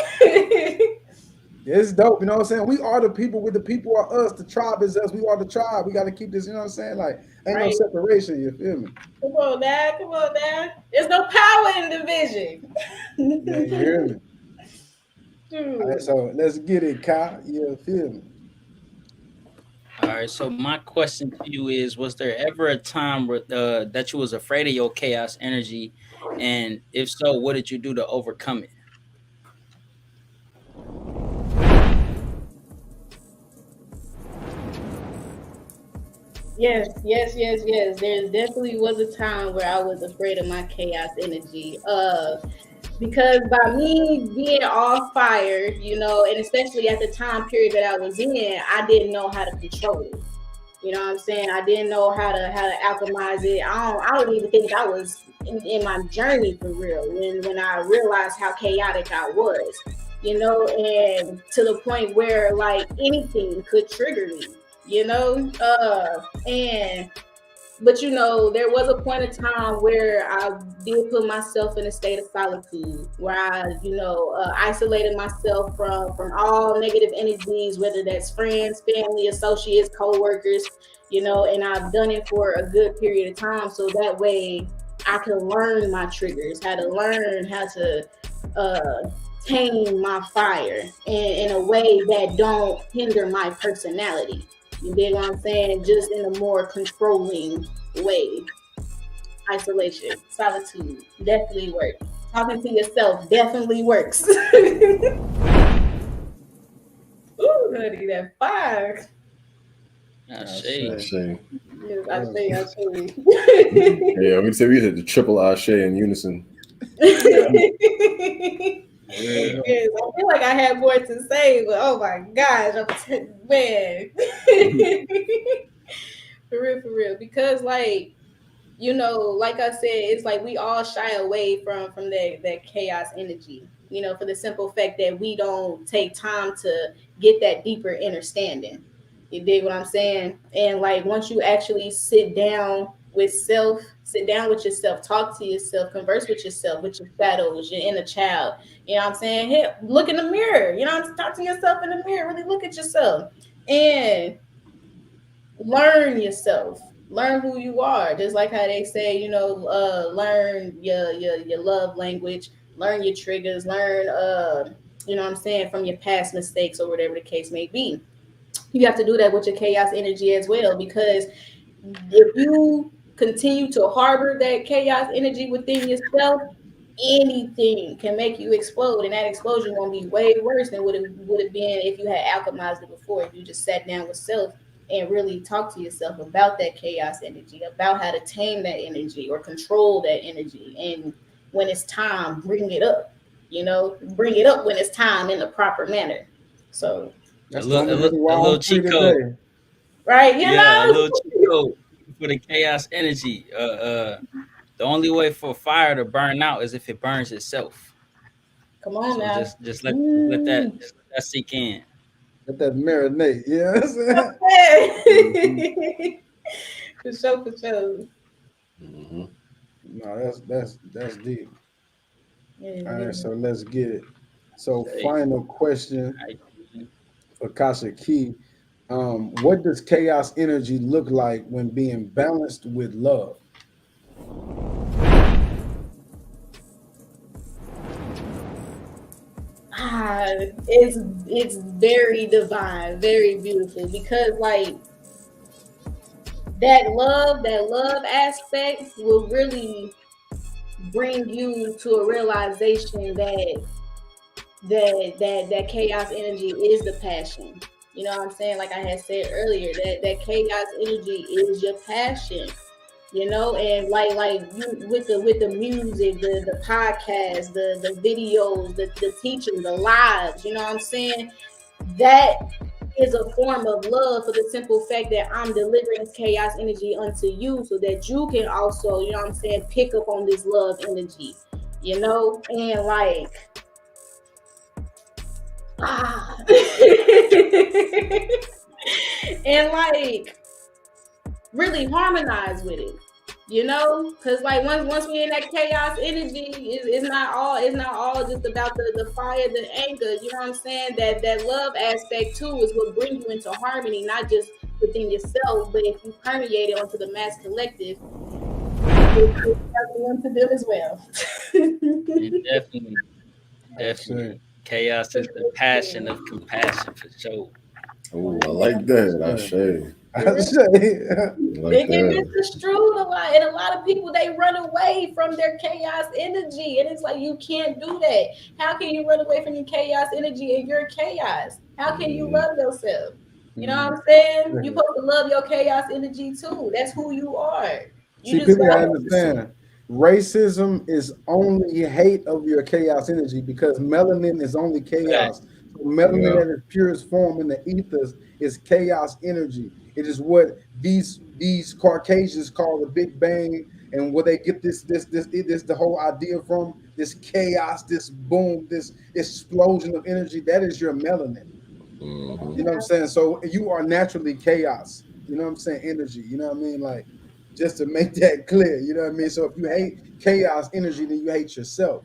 It's dope, you know what I'm saying? We are the people with the people are us. The tribe is us. We are the tribe. We got to keep this, you know what I'm saying? Like, ain't no separation, you feel me? Come on now. There's no power in division. Yeah, you hear me? All right, so let's get it, Kai. You feel me? All right, so my question to you is: was there ever a time where that you was afraid of your chaos energy, and if so, what did you do to overcome it? Yes. There definitely was a time where I was afraid of my chaos energy. Because by me being all fire, and especially at the time period that I was in, I didn't know how to control it. You know what I'm saying? I didn't know how to alchemize it. I don't even think I was in my journey for real when I realized how chaotic I was. And to the point where like anything could trigger me. But there was a point in time where I did put myself in a state of solitude, where I, isolated myself from all negative energies, whether that's friends, family, associates, co-workers, and I've done it for a good period of time. So that way I can learn my triggers, how to learn how to tame my fire in a way that don't hinder my personality. You dig what I'm saying? Just in a more controlling way. Isolation, solitude, definitely works. Talking to yourself definitely works. Ooh, honey, that fire. I say. Yes, I say. Yeah, we'd say we hit the triple Ashe in unison. Yes, I feel like I had more to say, but oh my gosh, man. For real. Because like I said, it's like we all shy away from that chaos energy, for the simple fact that we don't take time to get that deeper understanding. You dig what I'm saying? And like once you actually sit down with yourself, talk to yourself, converse with yourself, with your shadows, your inner child. You know what I'm saying? Hey, look in the mirror. Talk to yourself in the mirror. Really look at yourself and learn yourself. Learn who you are. Just like how they say, learn your love language, learn your triggers, learn what I'm saying, from your past mistakes or whatever the case may be. You have to do that with your chaos energy as well, because if you continue to harbor that chaos energy within yourself, anything can make you explode, and that explosion won't be way worse than what it would have been if you had alchemized it before. If you just sat down with self and really talk to yourself about that chaos energy, about how to tame that energy or control that energy, and when it's time, bring it up. Bring it up when it's time in the proper manner. So That's the only reason why a little I'm free cheat code. today. Right, you Yeah, a know? little cheat code for the chaos energy. The only way for fire to burn out is if it burns itself. Come on So now. just let that Mm. sink in. Let that marinate. You know what I'm saying? Okay. For sure, for sure. Mm-hmm. No, that's deep. Yeah, All right, yeah. so let's get it. So Say, final question I- for Kasha Key. What does chaos energy look like when being balanced with love? Ah, it's very divine, very beautiful because like that love aspect will really bring you to a realization that chaos energy is the passion. You know what I'm saying? Like I had said earlier, that chaos energy is your passion. You know, and like you with the music, the podcast, the videos, the teaching, the lives, you know what I'm saying? That is a form of love for the simple fact that I'm delivering this chaos energy unto you so that you can also, you know what I'm saying, pick up on this love energy, you know? And like, ah. And like, really harmonize with it, you know, because like once we in that chaos energy, it's not all just about the fire, the anger, you know what I'm saying? That love aspect too is what brings you into harmony, not just within yourself, but if you permeate it onto the mass collective, it's happening to them as well. Definitely, That's definitely. it. Chaos is the passion of compassion for sure. Oh, I like that. I say. I say, I like It get that. misconstrued a lot, and a lot of people they run away from their chaos energy, and it's like you can't do that. How can you run away from your chaos energy and your chaos? How can you love yourself? You know what I'm saying? You supposed to love your chaos energy too. That's who you are. You see, just people gotta gotta. 100%. understand. Racism is only hate of your chaos energy because melanin is only chaos. Facts. So melanin Yeah. at its purest form in the ethers is chaos energy. It is what these Caucasians call the Big Bang, and where they get this the whole idea from this chaos, this boom, this explosion of energy. That is your melanin. Mm-hmm. You know what I'm saying? So you are naturally chaos. You know what I'm saying? Energy. You know what I mean? Like just to make that clear. You know what I mean? So if you hate chaos energy, then you hate yourself.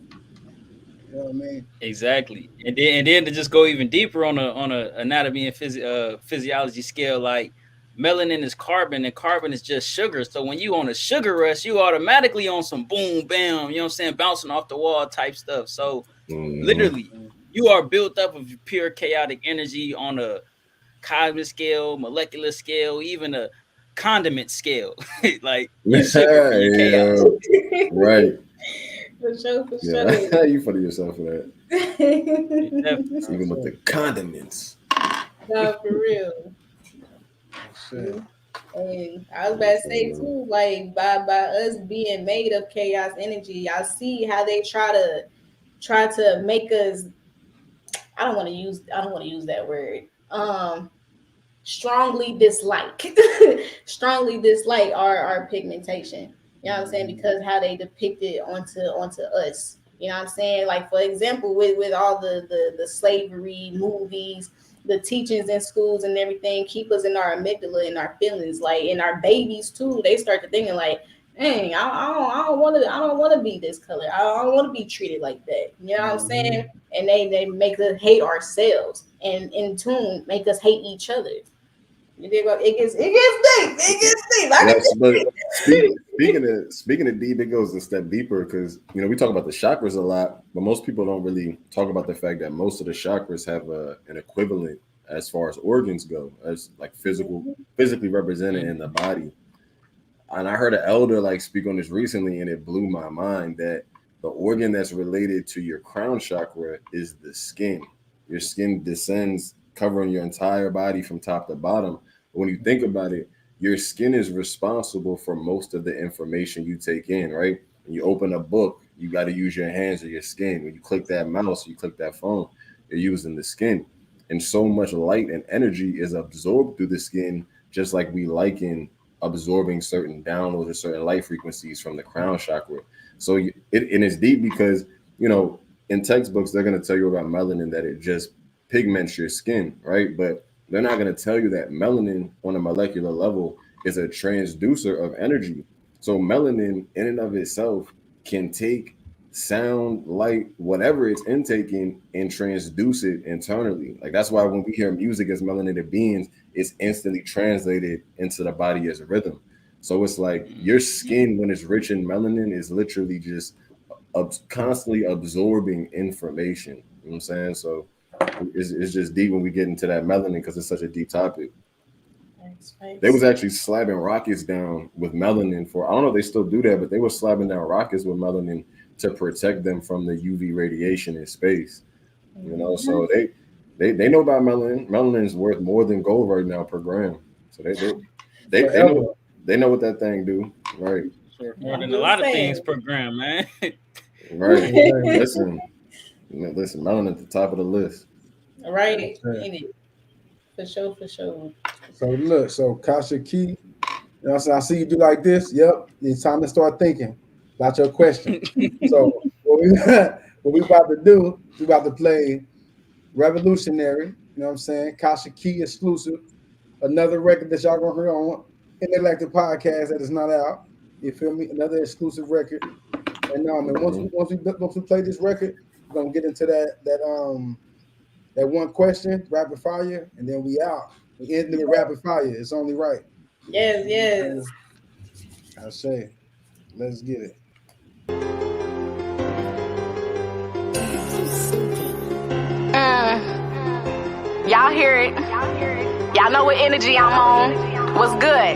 You know what I mean? Exactly. And then to just go even deeper on a anatomy and physiology scale, like melanin is carbon and carbon is just sugar. So when you on a sugar rush, you automatically on some boom bam, you know what I'm saying, bouncing off the wall type stuff. So Mm-hmm. literally you are built up of pure chaotic energy on a cosmic scale, molecular scale, even a condiment scale. Like you sugar for your chaos. Yeah. Right. For sure, for Yeah. sure. You funny yourself for that. Definitely. Even with the condiments. No, for real. Shit. And I was about to say too, like by us being made of chaos energy, I see how they try to make us. I don't want to use that word. Strongly dislike, strongly dislike our pigmentation. You know what I'm saying? Because how they depict it onto us. You know what I'm saying? Like for example, with all the slavery movies, the teachings in schools and everything keep us in our amygdala and our feelings, like in our babies too. They start to thinking like, dang, I don't want to be this color. I don't want to be treated like that. You know what I'm saying? And they make us hate ourselves, and in tune make us hate each other. You dig what? It gets deep. It gets deep. Yes, but speaking of deep, it goes a step deeper because we talk about the chakras a lot, but most people don't really talk about the fact that most of the chakras have an equivalent as far as organs go, as like physically represented in the body. And I heard an elder like speak on this recently, and it blew my mind that the organ that's related to your crown chakra is the skin. Your skin descends, covering your entire body from top to bottom. But when you think about it, your skin is responsible for most of the information you take in, right? When you open a book, you got to use your hands or your skin. When you click that mouse, you click that phone, you're using the skin. and so much light and energy is absorbed through the skin, just like we liken absorbing certain downloads or certain light frequencies from the crown chakra. So and it's deep because, you know, in textbooks, they're going to tell you about melanin, that it just pigments your skin, right? But they're not going to tell you that melanin on a molecular level is a transducer of energy. So melanin in and of itself can take sound, light, whatever it's intaking, and transduce it internally. Like that's why when we hear music as melanated beings, it's instantly translated into the body as a rhythm. So it's like your skin, when it's rich in melanin, is literally just constantly absorbing information. You know what I'm saying? So it's just deep when we get into that melanin because it's such a deep topic. They was actually slapping rockets down with melanin for, I don't know if they still do that, but they were slapping down rockets with melanin to protect them from the UV radiation in space. You know, so they know about melanin. Melanin is worth more than gold right now per gram. So they know what that thing do, right? More than a lot of things per gram, man. Right. Listen, melanin at the top of the list. Right. For sure, for sure. So look, so Kasha Key, you know what I'm saying? I see you do like this. Yep, it's time to start thinking about your question. So what we about to do, we about to play Revolutionary, you know what I'm saying? Kasha Key exclusive. Another record that y'all gonna hear on Intergalactic podcast that is not out. You feel me? Another exclusive record. And once we play this record, we're gonna get into that one question, rapid fire, and then we out. We end with rapid fire. It's only right. Yes. I say, let's get it. Y'all hear it. Y'all know what energy I'm on. What's good?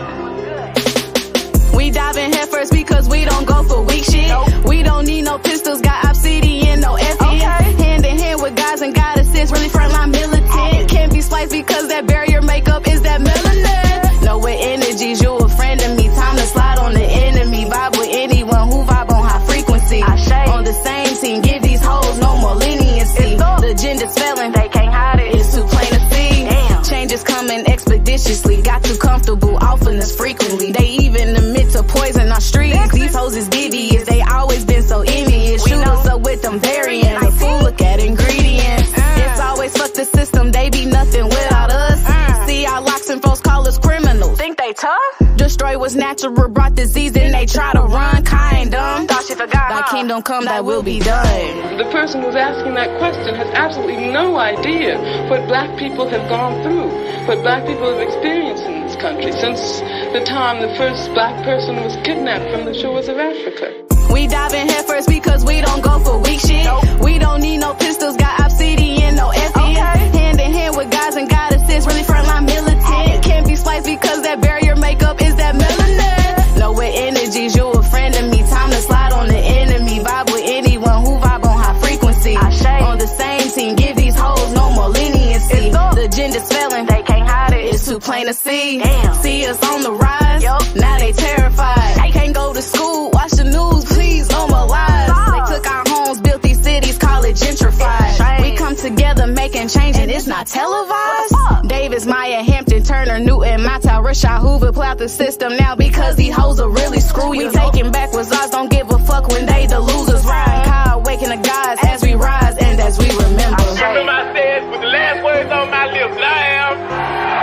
We diving head first because we don't go for weak shit. We don't need no pistols, got obsidian, no FN. Hand in hand with guys and goddesses, really frontline militant. Can't be spliced because that barrier makeup is that melanin. Know what energies, you a friend of me. Time to slide on the enemy. Vibe with anyone who vibe on high frequency. On the same team, give these hoes no more leniency. The gender's failing, they can't hide it. It's too plain to see. Change is coming expeditiously. Got too comfortable, offering us frequently. They even admit to poison our streets. These hoes is devious, they always been so envious. Shoot us up with them variants. A fool look at ingredients. It's always fuck the system, they be nothing without us. See our locks and folks call us criminals. Think they tough? Destroy what's natural, brought disease, and they try to run. Kind dumb. Thought you forgot, Thy kingdom come, that will be done. The person who's asking that question has absolutely no idea what black people have gone through, what black people have experienced in this country since the time the first black person was kidnapped from the shores of Africa. We diving head first because we don't go for weak shit. We don't need no pistols, got obsidian, no FN. Hand in hand with guys and goddesses, really frontline militant. Can't be spliced because that barrier makeup is that melanin. Know what energies, you a friend of me. Time to slide on the enemy. Vibe with anyone who vibe on high frequency. On the same team, give these hoes no more leniency. The gender's failing, they can't hide it. It's too plain to see. See us on the rise, now they terrified. Can't go to school, watch the news, please normalize. They took our homes, built these cities, call it gentrified. We come together making change and it's not televised. Davis, Maya, Hampton, Turner, Newton, Mata, Rashad, Hoover, plowed the system now because these hoes are really screw you. We taking back what's ours, don't give a fuck when they the losers ride. Kyle waking the guys as we rise and as we remember. Remember I said with the last words on my lips, I am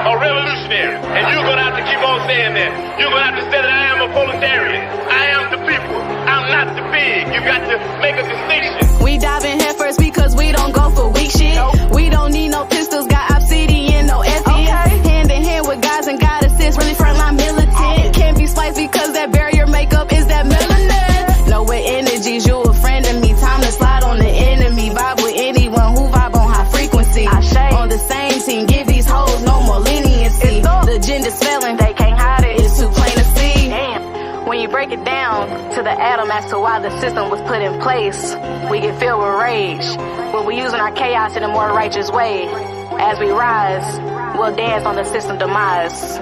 a revolutionary. And you're gonna have to keep on saying that. You're gonna have to say that I am a proletarian. I am the people. I'm not the big. You got to make a distinction. We diving head first because we don't go for weak shit. We don't need no pistols, got obsidian, no FN. Hand in hand with guys and goddesses, really frontline militant. Can't be spliced because that barrier makeup is that melanin. Know what energies, you a friend of me. Time to slide on the enemy. Vibe with anyone who vibe on high frequency. On the same team, give these hoes no more leniency. The gender's failing, they can't hide it. It's too plain to see. When you break it down to the atom as to why the system was put in place, we get filled with rage. When we're using our chaos in a more righteous way, as we rise, we'll dance on the system demise.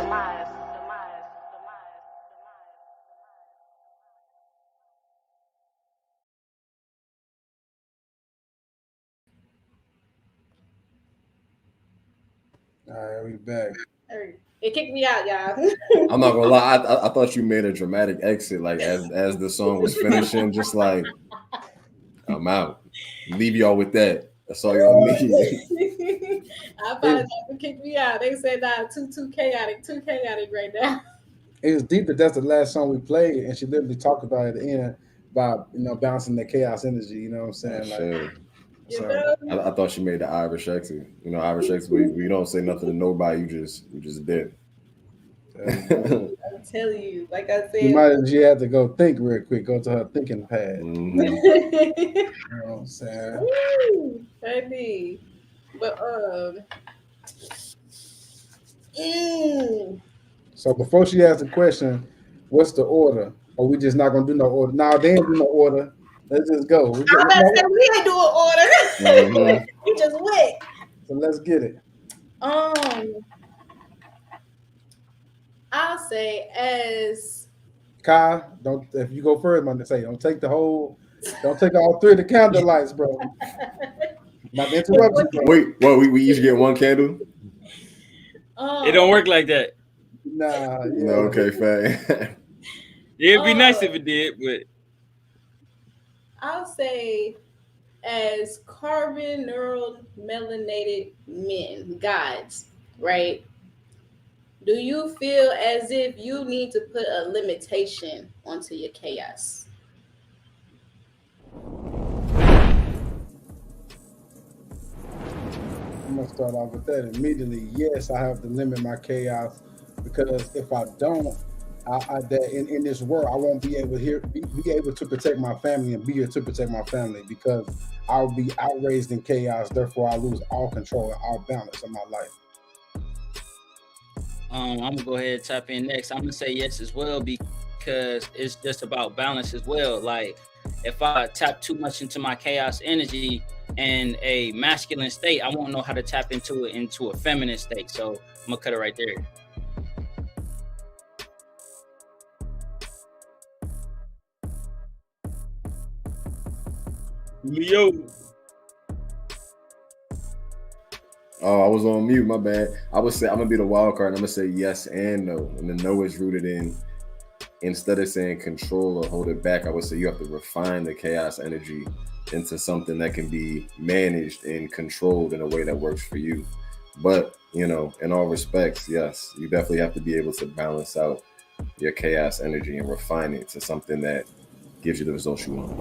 All right, we back. It kicked me out, y'all. I'm not gonna lie. I thought you made a dramatic exit, like as the song was finishing, just like I'm out. Leave y'all with that. That's all y'all need. I apologize for kicking me out. They said too chaotic right now. It was deep that that's the last song we played, and she literally talked about it at the end about bouncing the chaos energy. You know what I'm saying? Like, so I thought she made the Irish exit. Irish exit. We don't say nothing to nobody. You just did. I'm telling you, like I said, She had to go think real quick. Go to her thinking pad. Mm-hmm. You know what I'm saying? Woo, baby. But So before she asked the question, what's the order? Or we just not gonna do no order? Nah, they ain't do no order. Let's just go. I about to say we ain't doing order. Mm-hmm. We just went. So let's get it. I'll say as Kai, don't if you go first, man, say don't take all three of the candle lights, bro. Not to interrupt you, bro. Wait, what? We each get one candle? It don't work like that. Nah. Yeah. No, okay, fine. It'd be nice if it did, but I'll say as carbon neural melanated men, gods, right? Do you feel as if you need to put a limitation onto your chaos? I'm gonna start off with that immediately. Yes, I have to limit my chaos because if I don't, that in this world I won't be able be able to protect my family and be here to protect my family because I'll be outraised in chaos. Therefore, I lose all control and all balance of my life. I'm gonna go ahead and tap in next. I'm gonna say yes as well because it's just about balance as well. Like if I tap too much into my chaos energy in a masculine state, I won't know how to tap into it into a feminine state. So I'm gonna cut it right there. Leo. Oh, I was on mute. My bad. I would say I'm gonna be the wild card. I'm gonna say yes and no, and the no is rooted in. Instead of saying control or hold it back, I would say you have to refine the chaos energy into something that can be managed and controlled in a way that works for you. But in all respects, yes, you definitely have to be able to balance out your chaos energy and refine it to something that gives you the results you want.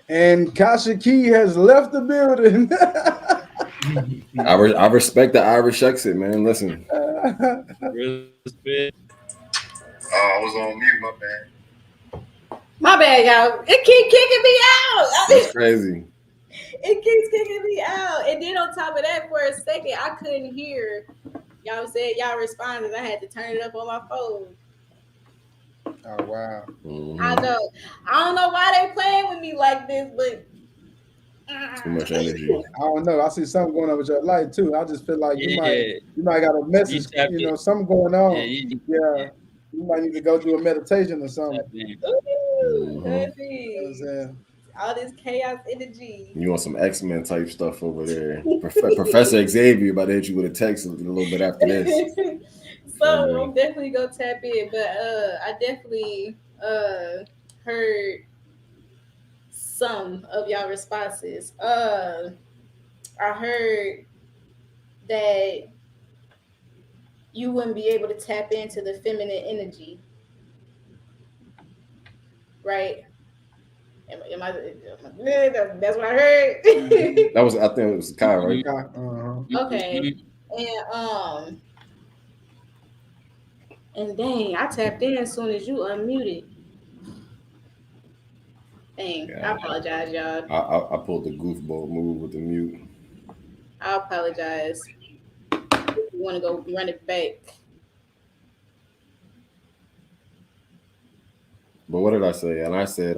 And Kashic has left the building. I respect the Irish exit, man. Listen. Respect. I was on mute, my bad. My bad, y'all. It keeps kicking me out. That's crazy. It keeps kicking me out. And then on top of that, for a second, I couldn't hear. Y'all said y'all responded. I had to turn it up on my phone. Oh wow. Mm-hmm. I know. I don't know why they playing with me like this, but too much energy. I don't know. I see something going on with your light too. I just feel like you might got a message. Something going on. Yeah. You might need to go do a meditation or something. All this chaos energy. You want some X-Men type stuff over there. Professor Xavier about to hit you with a text a little bit after this. So I'm definitely gonna tap in, but I definitely heard some of y'all responses. I heard that you wouldn't be able to tap into the feminine energy, right? Am I that's what I heard. That was, I think it was Kai, right? Okay, and dang, I tapped in as soon as you unmuted. Dang, yeah. I apologize, y'all. I pulled the goofball move with the mute. I apologize. If you want to go run it back. But what did I say? And I said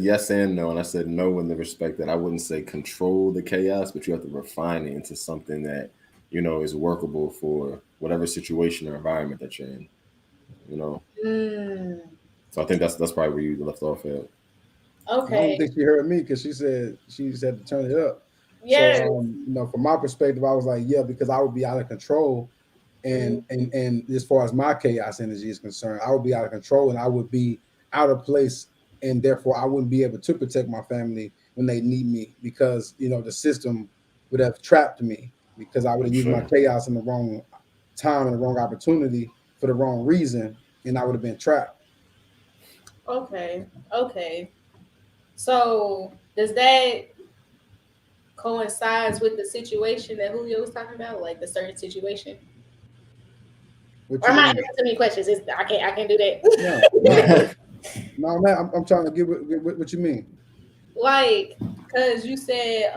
yes and no, and I said no in the respect that I wouldn't say control the chaos, but you have to refine it into something that is workable for whatever situation or environment that you're in. So I think that's probably where you left off at. And I don't Okay. think she heard me because she said she just had to turn it up. So Yes. from my perspective, I was like, yeah, because I would be out of control, Mm, and as far as my chaos energy is concerned, I would be out of control and I would be out of place, and therefore I wouldn't be able to protect my family when they need me because the system would have trapped me because I would have For used my sure. chaos in the wrong time and the wrong opportunity for the wrong reason, and I would have been trapped. okay. Okay. So does that coincides with the situation that Julio was talking about, like the certain situation? What Or you am I mean? asking too many questions? I can't do No, no, that. no, man. I'm trying to get what you mean. Like, cause you said,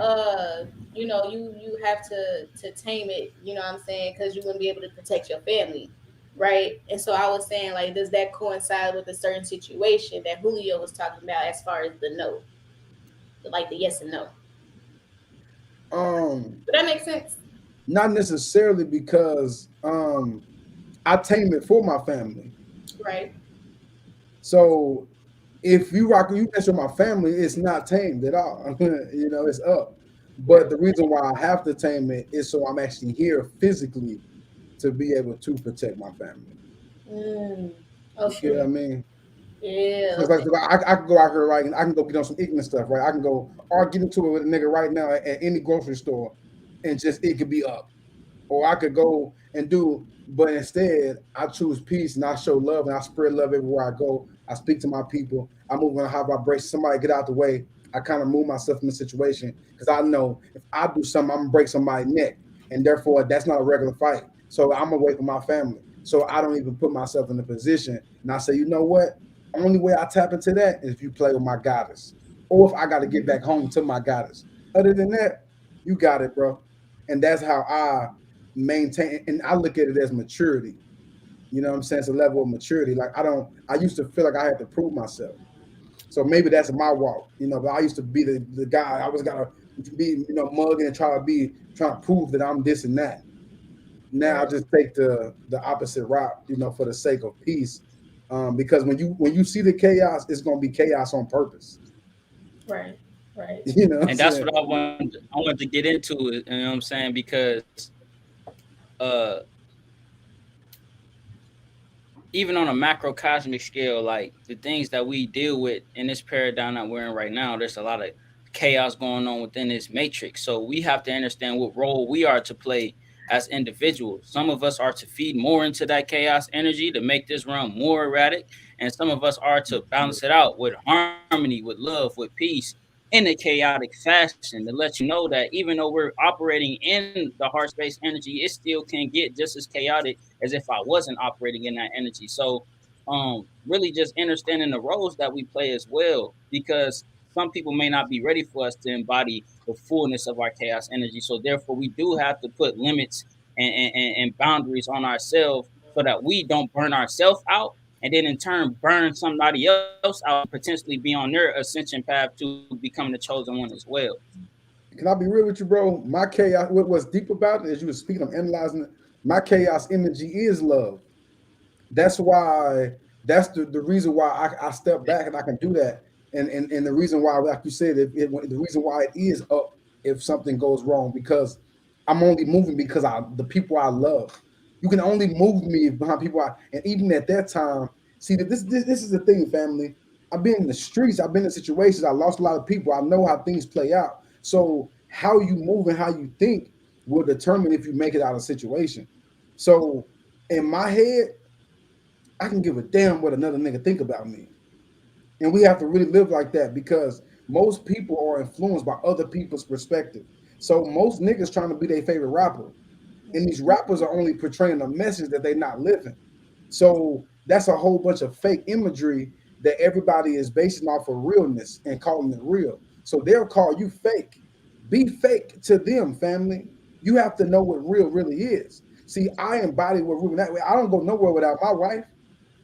you have to tame it. You know what I'm saying? Cause you wouldn't be able to protect your family, right? And so I was saying, like, does that coincide with a certain situation that Julio was talking about as far as the no, like the yes and no? Um, Does that make sense? Not necessarily because I tame it for my family. Right. So if you mess with my family, it's not tamed at all. It's up. But Right. the reason why I have to tame it is so I'm actually here physically to be able to protect my family. Mm, You get what I okay. mean? Yeah. Because Okay. I can go out here right and I can go get on some ignorant stuff, right? I can go or get into it with a nigga right now at any grocery store and just it could be up. Or I could go and do, but instead I choose peace and I show love and I spread love everywhere I go. I speak to my people. I move on a high vibration. Somebody get out the way. I kind of move myself in the situation because I know if I do something, I'm gonna break somebody's neck, and therefore that's not a regular fight. So I'm away from my family. So I don't even put myself in the position, and I say, you know what? Only way I tap into that is if you play with my goddess, or if I got to get back home to my goddess. Other than that, you got it, bro. And that's how I maintain, and I look at it as maturity. You know what I'm saying? It's a level of maturity. Like I used to feel like I had to prove myself. So maybe that's my walk, but I used to be the guy. I was gotta be, mugging and trying to prove that I'm this and that. Now I Right. just take the opposite route, for the sake of peace. Because when you see the chaos, it's gonna be chaos on purpose. Right. Right. You know what I'm And that's saying? what I wanted to get into it. You know what I'm saying? Because uh even on a macrocosmic scale, like the things that we deal with in this paradigm that we're in right now, there's a lot of chaos going on within this matrix. So we have to understand what role we are to play as individuals. Some of us are to feed more into that chaos energy to make this realm more erratic, and some of us are to balance it out with harmony, with love, with peace in a chaotic fashion to let you know that even though we're operating in the heart space energy, it still can get just as chaotic as if I wasn't operating in that energy. So really just understanding the roles that we play as well, because some people may not be ready for us to embody the fullness of our chaos energy. So therefore we do have to put limits and boundaries on ourselves so that we don't burn ourselves out and then in turn burn somebody else out, potentially be on their ascension path to becoming the chosen one as well. Can I be real with you, bro? My chaos, what's deep about it, as you were speaking, I'm analyzing it. My chaos energy is love. That's why that's the reason why I step back and I can do that. And the reason why, like you said, the reason why it is up if something goes wrong, because I'm only moving because the people I love. You can only move me behind people and even at that time, see that this is the thing, family. I've been in the streets, I've been in situations, I lost a lot of people. I know how things play out. So how you move and how you think will determine if you make it out of a situation. So in my head, I can give a damn what another nigga think about me. And we have to really live like that because most people are influenced by other people's perspective. So most niggas trying to be their favorite rapper. And these rappers are only portraying a message that they're not living. So that's a whole bunch of fake imagery that everybody is basing off of realness and calling it real. So they'll call you fake. Be fake to them, family. You have to know what real really is. See, I embody what real that way. I don't go nowhere without my wife.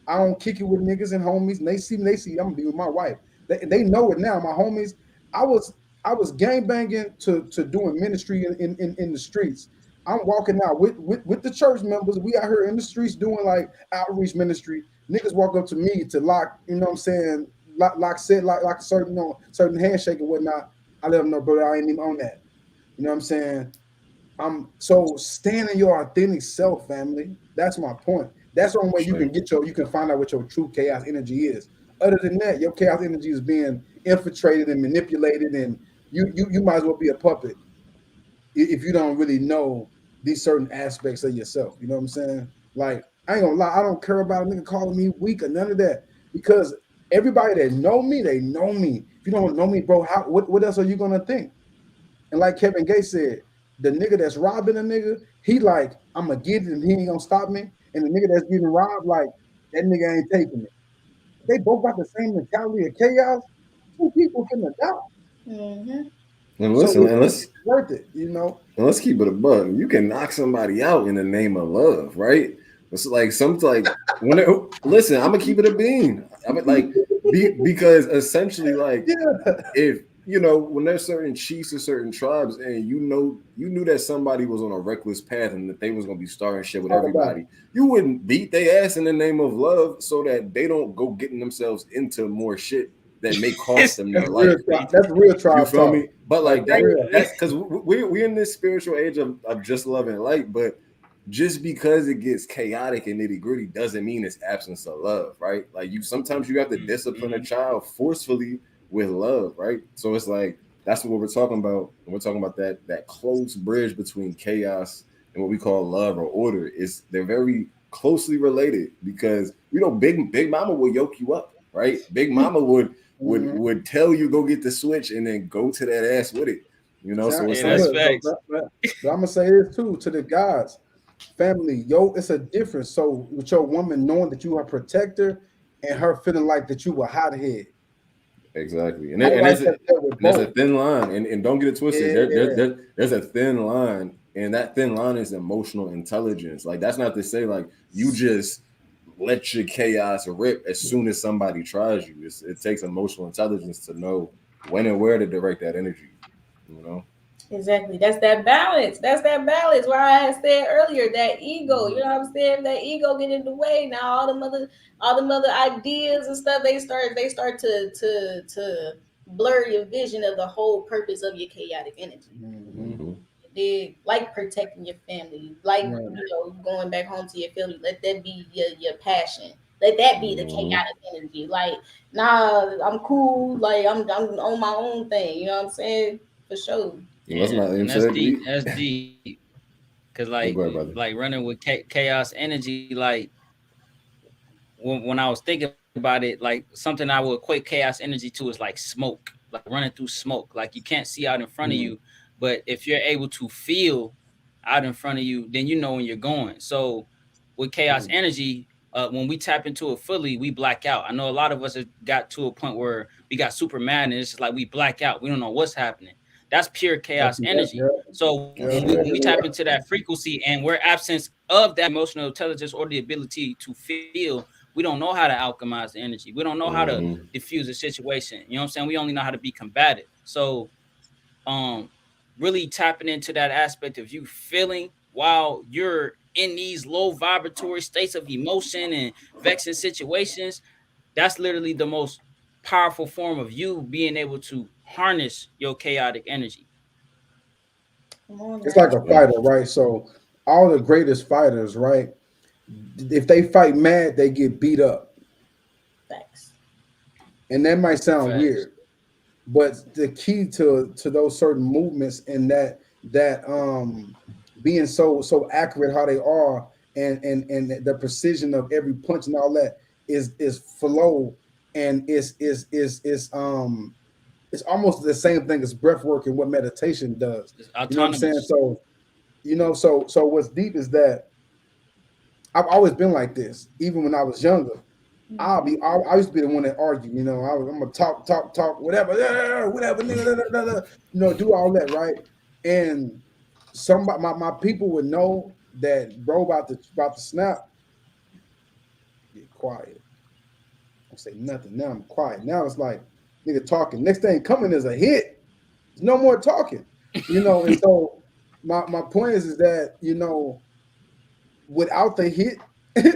I don't kick it with niggas and homies. And they see I'm gonna be with my wife. They know it now. My homies, I was I was gang banging to doing ministry in the streets. I'm walking out with the church members. We out here in the streets doing like outreach ministry. Niggas walk up to me to lock, you know what I'm saying, like said, like a certain certain handshake and whatnot. I let them know, bro, I ain't even on that. You know what I'm saying? So stand in your authentic self, family. That's my point. That's the only way you can you can find out what your true chaos energy is. Other than that, your chaos energy is being infiltrated and manipulated, and you might as well be a puppet if you don't really know these certain aspects of yourself. You know what I'm saying? Like, I ain't gonna lie, I don't care about a nigga calling me weak or none of that, because everybody that know me, they know me. If you don't know me, bro, what else are you gonna think? And like Kevin Gates said, the nigga that's robbing a nigga, he like, I'm gonna get it and he ain't gonna stop me. And the nigga that's getting robbed, like, that nigga ain't taking it. They both got the same mentality of chaos. Two people finna die. Mm-hmm. And So listen, and let's it's worth it, you know. and let's keep it a bug. You can knock somebody out in the name of love, right? It's like when listen, I'm gonna keep it a bean. I mean, like because essentially, like if when there's certain chiefs or certain tribes, and you knew that somebody was on a reckless path and that they was gonna be starting shit with everybody, you wouldn't beat their ass in the name of love so that they don't go getting themselves into more shit that may cost them their life. That's real tribe. You feel talk. me? But like real. that's because we're in this spiritual age of just love and light, but just because it gets chaotic and nitty gritty doesn't mean it's absence of love, right? Like sometimes you have to discipline a child forcefully with love, right? So it's like that's what we're talking about. When we're talking about that close bridge between chaos and what we call love or order. They're very closely related, because Big Mama will yoke you up, right? Big Mama would tell you go get the switch and then go to that ass with it. So it's like, but I'm gonna say this too to the guys, family, it's a difference. So with your woman knowing that you are a protector and her feeling like that you were hothead. Exactly, and there's a thin line, and don't get it twisted. There's a thin line, and that thin line is emotional intelligence. Like, that's not to say like you just let your chaos rip as soon as somebody tries you. It takes emotional intelligence to know when and where to direct that energy. Exactly. That's that balance. Where I said earlier, that ego. You know what I'm saying? That ego get in the way. Now all the other ideas and stuff, they start to blur your vision of the whole purpose of your chaotic energy. Mm-hmm. Like protecting your family, like going back home to your family. Let that be your passion. Let that be the chaotic energy. Like, nah, I'm cool. Like I'm on my own thing. You know what I'm saying? For sure. And that's deep. That's deep. Cause like running with chaos energy, like when I was thinking about it, like something I would equate chaos energy to is like smoke, like running through smoke. Like you can't see out in front of you, but if you're able to feel out in front of you, then you know when you're going. So with chaos energy, when we tap into it fully, we black out. I know a lot of us have got to a point where we got super mad and it's just like we black out. We don't know what's happening. That's pure chaos energy. So when we tap into that frequency and we're absence of that emotional intelligence or the ability to feel, we don't know how to alchemize the energy. We don't know how to diffuse a situation. You know what I'm saying? We only know how to be combative. So really tapping into that aspect of you feeling while you're in these low vibratory states of emotion and vexing situations, that's literally the most powerful form of you being able to harness your chaotic energy. It's like a fighter, right? So all the greatest fighters, right? If they fight mad, they get beat up. Thanks. And that might sound weird, but the key to those certain movements and that being so accurate how they are, and the precision of every punch and all that is flow, and it's almost the same thing as breath work and what meditation does. You know what I'm saying? So so what's deep is that I've always been like this, even when I was younger. I used to be the one that argued, I'm gonna talk, whatever, do all that, right? And somebody, my people would know that bro about to snap. Get quiet. Don't say nothing. Now I'm quiet. Now it's like nigga talking. Next thing coming is a hit. There's no more talking, And so my point is that without the hit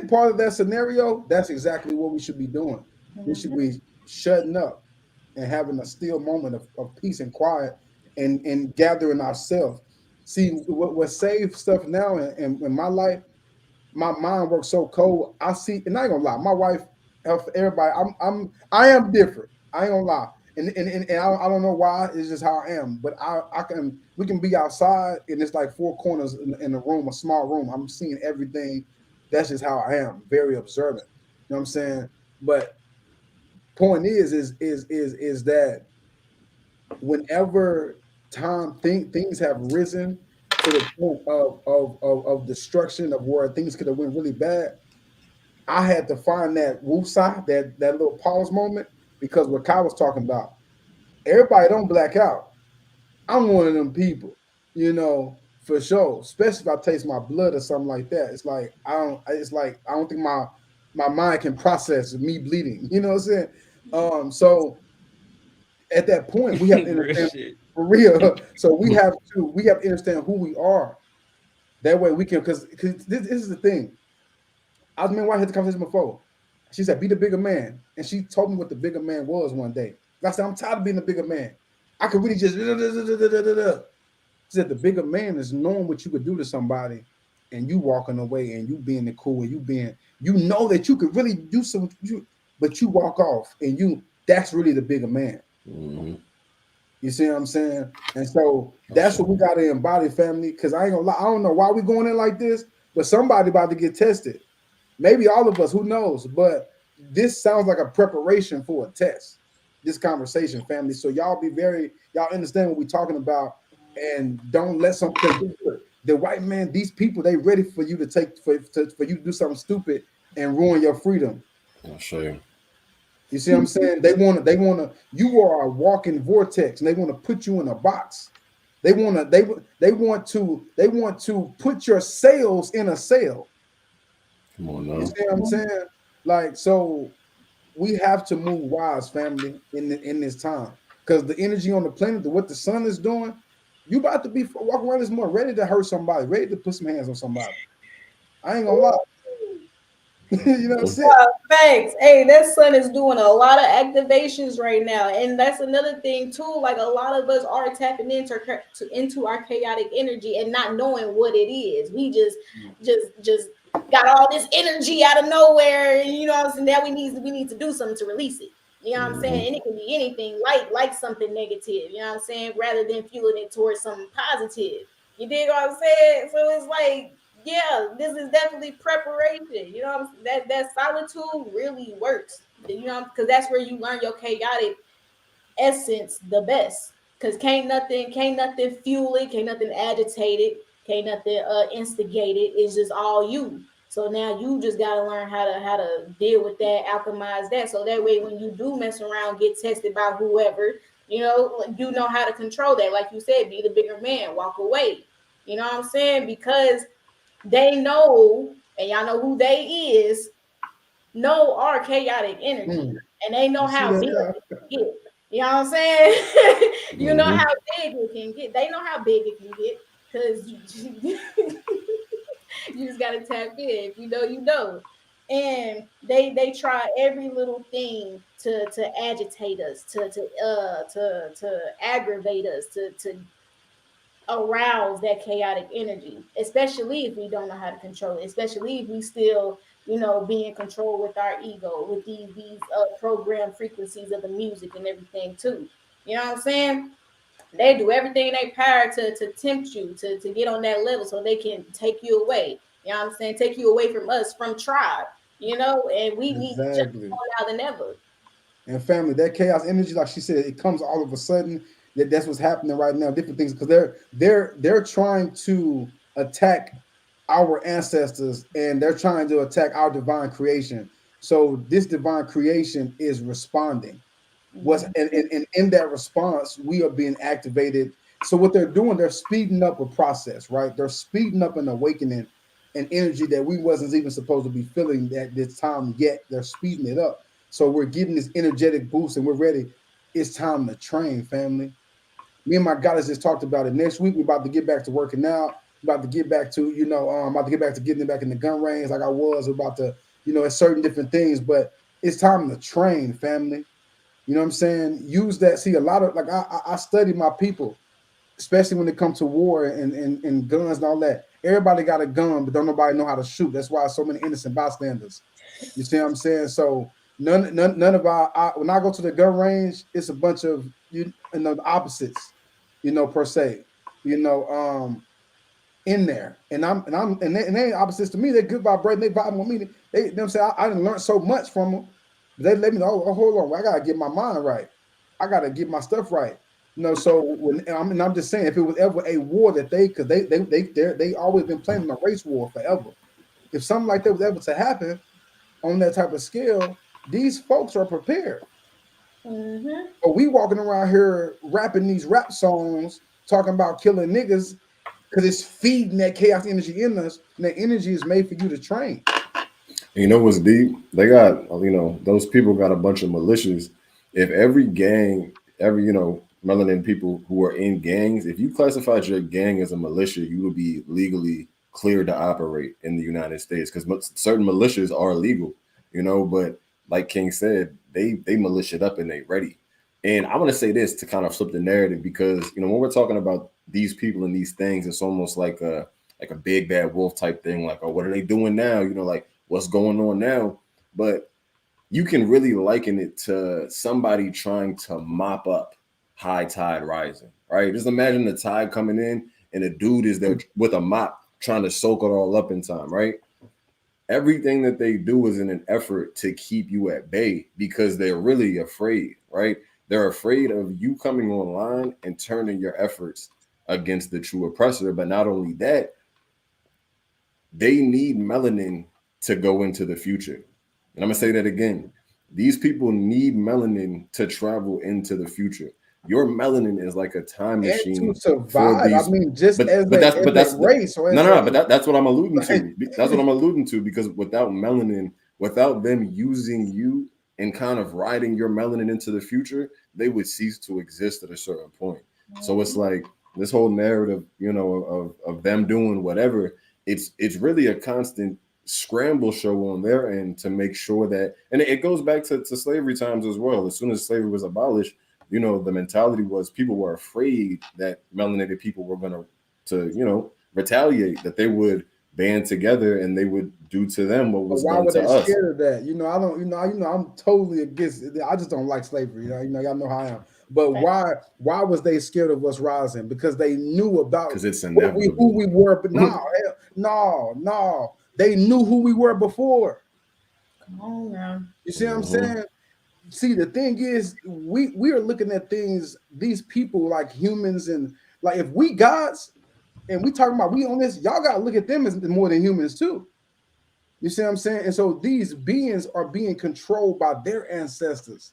part of that scenario, that's exactly what we should be doing. We should be shutting up and having a still moment of peace and quiet and gathering ourselves. See, what saves stuff now in my life, my mind works so cold. I see, and I ain't gonna lie, my wife, everybody, I am different. I ain't gonna lie. And I don't know why. It's just how I am. But we can be outside and it's like four corners in the room, a small room. I'm seeing everything. That's just how I am. Very observant. You know what I'm saying? But point is that whenever things have risen to the point of destruction of where things could have went really bad, I had to find that woosah, that little pause moment, because what Kai was talking about, everybody don't black out. I'm one of them people, for sure. Especially if I taste my blood or something like that. It's like I don't. It's like I don't think my mind can process me bleeding. You know what I'm saying? So at that point, we have to Real understand shit. for real. So we have to understand who we are. That way we can, because this is the thing. I was remember I had the conversation before. She said, "Be the bigger man," and she told me what the bigger man was one day. I said, "I'm tired of being the bigger man. I could really just." She said, "The bigger man is knowing what you could do to somebody, and you walking away, and you being the cool, and you know that you could really do some, but you walk off, and that's really the bigger man." Mm-hmm. You see what I'm saying? And so that's Sure. what we got to embody, family. Because I ain't gonna lie, I don't know why we going in like this, but somebody about to get tested. Maybe all of us, who knows? But this sounds like a preparation for a test. This conversation, family. So y'all understand what we're talking about, and don't let something. The white man, these people, they ready for you to for you to do something stupid and ruin your freedom. I'll show you. You see what I'm saying? They wanna. You are a walking vortex, and they want to put you in a box. They want to put your sails in a sail. Come on You now. see what I'm saying? Like, so we have to move wise, family, in this time, because the energy on the planet, what the sun is doing, you about to be walk around this more ready to hurt somebody, ready to put some hands on somebody. I ain't gonna lie. You know what I'm saying? Thanks. Hey, that sun is doing a lot of activations right now, and that's another thing too. Like a lot of us are tapping into our chaotic energy and not knowing what it is. We just got all this energy out of nowhere, and you know what I'm saying. Now we need to do something to release it. You know what I'm Mm-hmm. saying? And it can be anything, like something negative. You know what I'm saying? Rather than fueling it towards something positive. You dig what I'm saying? So it's like, yeah, this is definitely preparation. You know what I'm saying? That solitude really works. You know, because that's where you learn your chaotic essence the best. Cause can't nothing fuel it, can't nothing agitate it, can't nothing instigate it. It's just all you. So now you just gotta learn how to deal with that, alchemize that. So that way when you do mess around, get tested by whoever, you know how to control that. Like you said, be the bigger man, walk away. You know what I'm saying? Because they know, and y'all know who they is, know our chaotic energy, and they know You see how that, big it guy? can get. You know what I'm saying? You know Mm-hmm. how big it can get. They know how big it can get because you just gotta tap in. If you know, you know. And they try every little thing to agitate us, to aggravate us, to arouse that chaotic energy, especially if we don't know how to control it, especially if we still, be in control with our ego, with these programmed frequencies of the music and everything too. You know what I'm saying? They do everything in their power to tempt you to get on that level so they can take you away. You know what I'm saying? Take you away from us, from tribe, and we need each other Exactly. more now than ever. And family, that chaos energy, like she said, it comes all of a sudden. That's what's happening right now. Different things, because they're trying to attack our ancestors, and they're trying to attack our divine creation. So this divine creation is responding. Was and in that response, we are being activated. So what they're doing, they're speeding up a process, right? They're speeding up an awakening, an energy that we wasn't even supposed to be feeling at this time yet. They're speeding it up. So we're getting this energetic boost and we're ready. It's time to train, family. Me and my goddess just talked about it. Next week, we're about to get back to working out. About to get back to, about to get back to getting it back in the gun range like I was. We're about to, it's certain different things, but it's time to train, family. You know what I'm saying? Use that. See, a lot of like I study my people, especially when it comes to war and guns and all that. Everybody got a gun, but don't nobody know how to shoot. That's why so many innocent bystanders. You see what I'm saying? So none of when I go to the gun range, it's a bunch of the opposites, per se. You know, in there, and they opposites to me. They're good vibrating. They vibe with me. They them say I didn't learn so much from them. They let me know. Oh, hold on, I gotta get my mind right. I gotta get my stuff right. So I'm just saying, if it was ever a war that because they always been planning a race war forever. If something like that was ever to happen on that type of scale, these folks are prepared. Mm-hmm. But we walking around here rapping these rap songs, talking about killing niggas because it's feeding that chaos energy in us, and that energy is made for you to train. And you know what's deep? They got, those people got a bunch of militias. If every gang, melanin people who are in gangs, if you classified your gang as a militia, you would be legally cleared to operate in the United States because certain militias are illegal, but like King said, they militiaed up and they ready. And I want to say this to kind of flip the narrative because, when we're talking about these people and these things, it's almost like a big bad wolf type thing. Like, oh, what are they doing now? Like what's going on now? But you can really liken it to somebody trying to mop up high tide rising, right? Just imagine the tide coming in and a dude is there with a mop trying to soak it all up in time, right? Everything that they do is in an effort to keep you at bay because they're really afraid, right? They're afraid of you coming online and turning your efforts against the true oppressor. But not only that, they need melanin to go into the future. And I'm going to say that again. These people need melanin to travel into the future. Your melanin is like a time machine and to survive. For these, I mean, just but as that's a race. Or that's what I'm alluding to. That's what I'm alluding to because without melanin, without them using you and kind of riding your melanin into the future, they would cease to exist at a certain point. So it's like this whole narrative, of them doing whatever. It's really a constant scramble show on their end to make sure that, and it goes back to slavery times as well. As soon as slavery was abolished, the mentality was people were afraid that melanated people were going to retaliate, that they would band together and they would do to them what was done to us. Why were they scared of that? I don't. I'm totally against it. I just don't like slavery. Y'all know how I am. But why was they scared of us rising? Because they knew about it's inevitable. who we were. But no. They knew who we were before. Come on now. You see what I'm saying? See, the thing is, we are looking at these people like humans, and like if we gods and we talking about we on this, y'all gotta look at them as more than humans too. You see what I'm saying? And so these beings are being controlled by their ancestors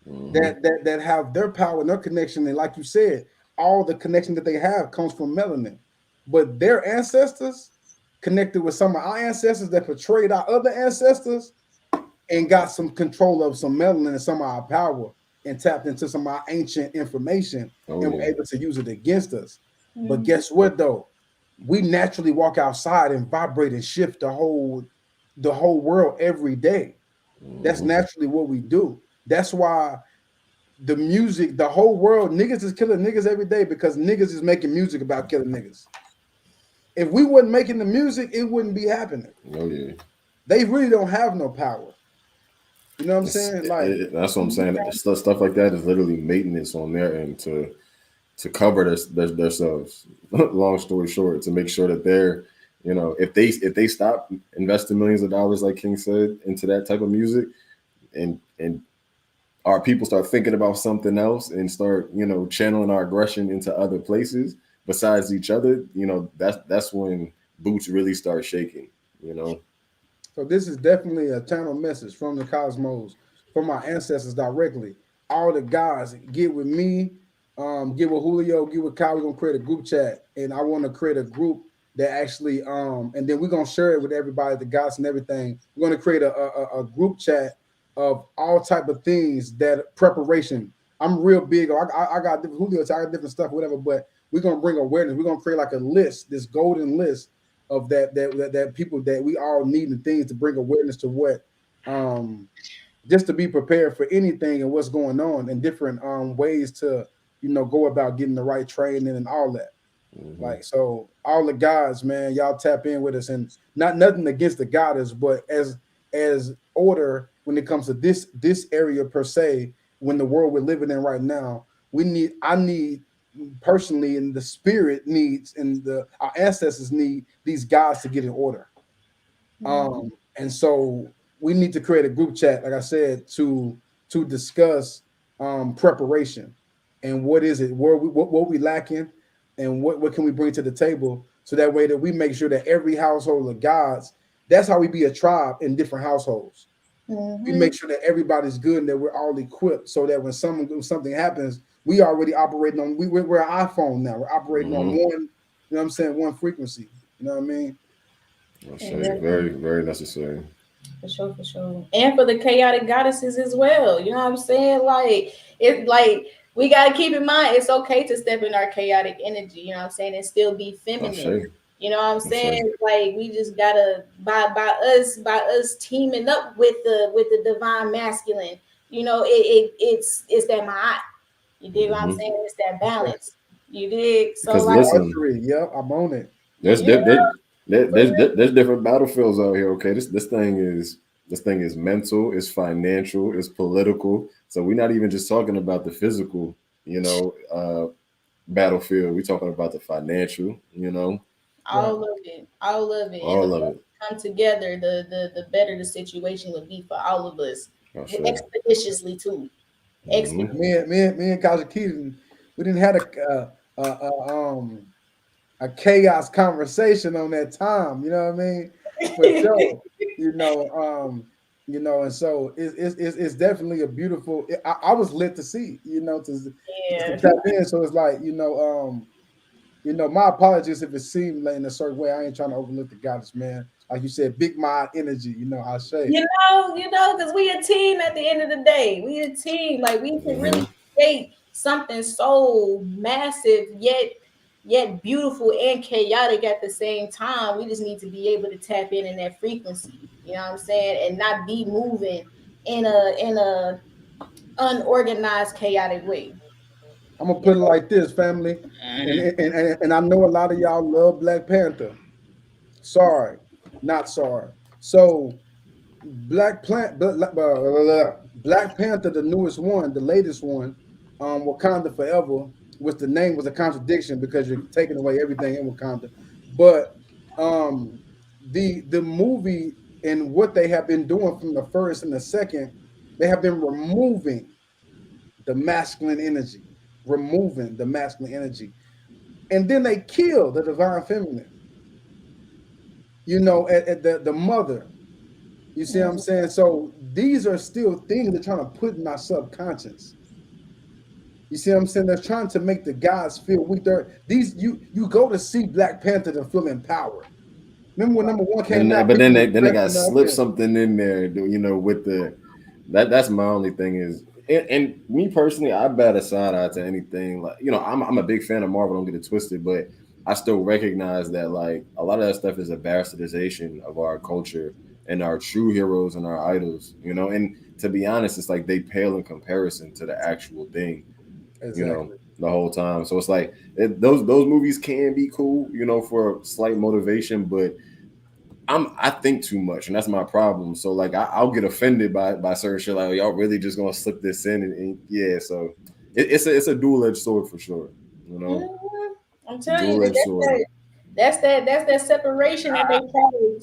that have their power and their connection. And like you said, all the connection that they have comes from melanin. But their ancestors connected with some of our ancestors that portrayed our other ancestors and got some control of some melanin and some of our power and tapped into some of our ancient information and were able to use it against us. But guess what though? We naturally walk outside and vibrate and shift the whole world every day. That's naturally what we do. That's why the music, the whole world, niggas is killing niggas every day because niggas is making music about killing niggas. If we wasn't making the music, it wouldn't be happening. Oh yeah. They really don't have no power. You know what I'm saying? Like that's what I'm saying. Stuff like that is literally maintenance on their end to cover themselves. Long story short, to make sure that they're, if they stop investing millions of dollars, like King said, into that type of music, and our people start thinking about something else and start, channeling our aggression into other places besides each other, that's when boots really start shaking, So this is definitely a channel message from the cosmos, from our ancestors directly. All the guys, get with me, get with Julio, get with Kyle. We're gonna create a group chat, and I want to create a group that actually, and then we're gonna share it with everybody, the guys and everything. We're gonna create a group chat of all type of things that preparation. I'm real big. I got different Julio, I got different stuff, whatever. But we're gonna bring awareness. We're gonna create like a list, this golden list of that people that we all need and things to bring awareness to what just to be prepared for anything and what's going on and different ways to go about getting the right training and all that. Hmm. Like, so all the guys, man, y'all tap in with us, and not nothing against the goddess, but as order when it comes to this area per se, when the world we're living in right now, I need personally, and the spirit needs, and the our ancestors need these guys to get in order. Mhm. And so we need to create a group chat, like I said, to discuss preparation and what is it, what we lacking, and what can we bring to the table, so that way that we make sure that every household of God's, that's how we be a tribe in different households. We Mhm. make sure that everybody's good and that we're all equipped, so that when something happens, we already operating on we're an iPhone now. We're operating on Hmm. one, you know what I'm saying, one frequency. You know what I mean? I'll show you. Exactly. Very, very necessary. For sure, for sure. And for the chaotic goddesses as well. You know what I'm saying? Like we gotta keep in mind it's okay to step in our chaotic energy, you know what I'm saying, and still be I'll show feminine. you. You know what I'm I'll show you. saying? Like we just gotta by us teaming up with the divine masculine, it's that my, you dig what I'm Hmm. saying? It's that Okay. balance. You dig? So Because Like like listen, archery, yep, I'm on it. there's you there, there, know, there, for there's real. there's different battlefields out here. Okay, this thing is mental, it's financial, it's political. So we're not even just talking about the physical, you know, battlefield. We're talking about the financial, Right. All of it, and the all of more it. we come together, the better the situation would be for all of us, I'll show you. expeditiously too. Hmm. Expeditiously. Me and Kasha Keaton, we didn't had a chaos conversation on that time. You know what I mean? For sure. You know, and so it's definitely a beautiful. I was lit to see. Just to Yeah. tap in. So it's like my apologies if it seemed like in a certain way. I ain't trying to overlook the goddess, man. Like you said, big mind energy. I say. Because we a team at the end of the day. We a team. Like we can Hmm. really create something so massive yet beautiful and chaotic at the same time. We just need to be able to tap in that frequency. You know what I'm saying? And not be moving in a unorganized, chaotic way. I'm gonna You put it like this, family, and Mhm. and I know a lot of y'all love Black Panther. Sorry, not sorry. So Black Panther, the newest one, the latest one, Wakanda Forever, which the name was a contradiction because you're taking away everything in Wakanda. But um, the movie and what they have been doing from the first and the second, they have been the masculine energy, removing the masculine energy, and then they kill the divine feminine. At the mother. You see what I'm know? saying? So these are still things they're trying to put in our subconscious. You see what I'm saying? They're trying to make the guys feel weak. You go to see Black Panther to feel empowered. Remember when number one came And out, but people then were they got dressing up slipped and something in there, with that's my only thing is, and me personally, I bat a side eye to anything like, I'm a big fan of Marvel. Don't get it twisted, but I still recognize that like a lot of that stuff is a bastardization of our culture and our true heroes and our idols. And to be honest, it's like they pale in comparison to the actual thing. exactly. The whole time. So it's like those movies can be cool, for slight motivation, but I think too much, and that's my problem. So like I'll get offended by certain shit. Like, y'all really just gonna slip this in, and yeah. So it's a dual edged sword for sure. Mhm. I'm It's a telling you, dual edged sword. that's that separation that they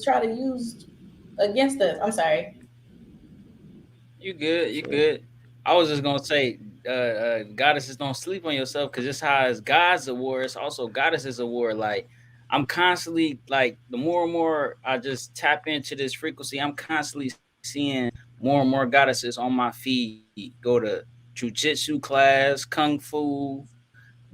try to use against us. I'm sorry. You good? You So good? I was just gonna say, goddesses don't sleep on yourself because it's how it's God's a war. It's also goddesses a war. Like I'm constantly like the more and more I just tap into this frequency, I'm constantly seeing more and more goddesses on my feed. Go to jujitsu class, kung fu,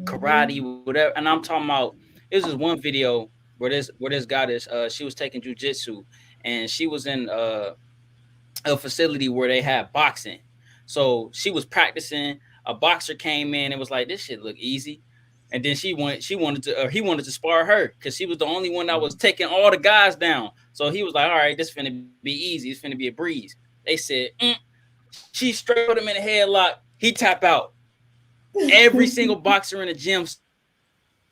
karate, Mm-hmm. whatever. And I'm talking about it was just one video where this goddess she was taking jujitsu and she was in a facility where they had boxing. So she was practicing. A boxer came in and was like, "This shit look easy," and then she wanted to, or he wanted to spar her because she was the only one that was taking all the guys down. So he was like, "All right, this finna be easy. It's finna be a breeze." They said, She straight put him in a headlock. He tap out. Every single boxer in the gym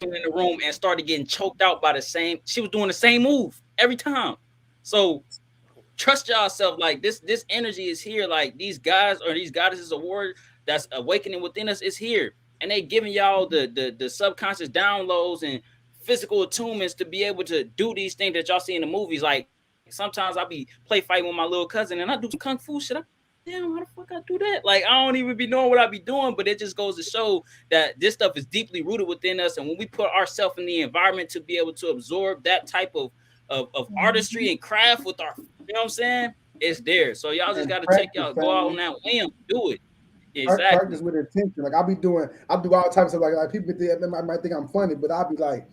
in the room and started getting choked out by the same. She was doing the same move every time. So trust yourself. Like this energy is here. Like these guys or these goddesses award that's awakening within us is here, and they giving y'all the subconscious downloads and physical attunements to be able to do these things that y'all see in the movies. Like sometimes I be play fighting with my little cousin and I do some kung fu shit. Damn, how the fuck I do that? Like, I don't even be knowing what I be doing, but it just goes to show that this stuff is deeply rooted within us. And when we put ourselves in the environment to be able to absorb that type of artistry and craft with our, you know what I'm saying? It's there. So y'all just got to take y'all, go out on that whim, do it. Exactly. Practice with intention. Like I do all types of like people might think I'm funny, but I'll be like,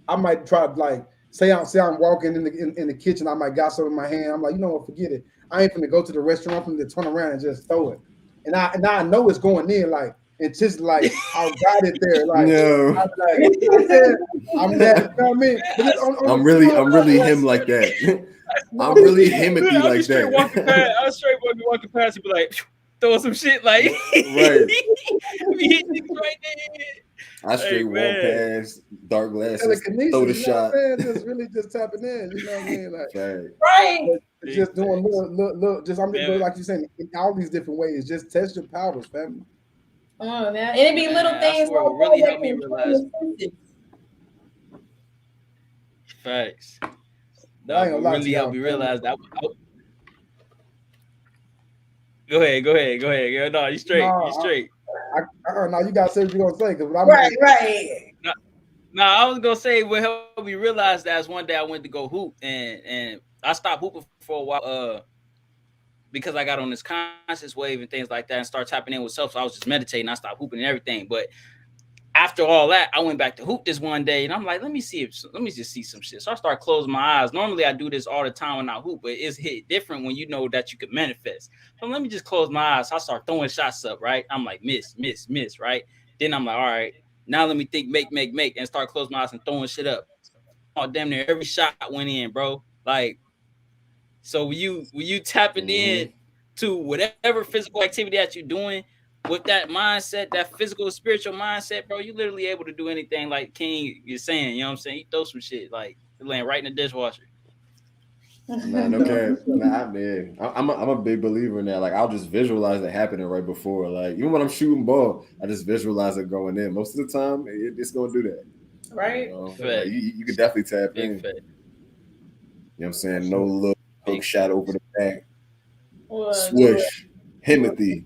I might try to like say I'm walking in the kitchen, I might got something in my hand. I'm like, you know what, forget it. I ain't finna go to the restaurant. I'm finna turn around and just throw it. And I know it's going in, like, and just like I got it there. Like, no. I'm mad. You know what I mean? I'm really him like that. I'm really himothy like that. I was straight walking past and be like, throw some shit like right. right I straight walk past dark glasses, throw the shot. Just really just tapping in, you know what I mean? Like, right. Just doing little, just I'm just like you saying in all these different ways. Just test your powers, family. Oh, man, and it be little things like really help me realize. Facts. That really helped me realize that. Go ahead. No, you straight. You straight. No, you gotta say what you're gonna say because I'm right. No, I was gonna say what helped me realize that is one day I went to go hoop and I stopped hooping for a while because I got on this conscious wave and things like that and started tapping in with self. So I was just meditating. I stopped hooping and everything. But after all that, I went back to hoop this one day and I'm like, let me just see some shit. So I started closing my eyes. Normally I do this all the time when I hoop, but it's hit different when you know that you can manifest. So let me just close my eyes. So I start throwing shots up, right? I'm like, miss, right? Then I'm like, all right, now let me think, make, and start closing my eyes and throwing shit up. Oh, damn near every shot went in, bro. Like, so when you tapping in to whatever physical activity that you're doing with that mindset, that physical, spiritual mindset, bro, you literally able to do anything like King is saying, you know what I'm saying? You throw some shit, like, it land right in the dishwasher. Nah, no cap. Nah, man. I'm a big believer in that. Like, I'll just visualize it happening right before. Like, even when I'm shooting ball, I just visualize it going in. Most of the time, it's going to do that. Right. You know? Like, you can definitely tap in. You know what I'm saying? No little hook shot over the back. Swish. Himothy.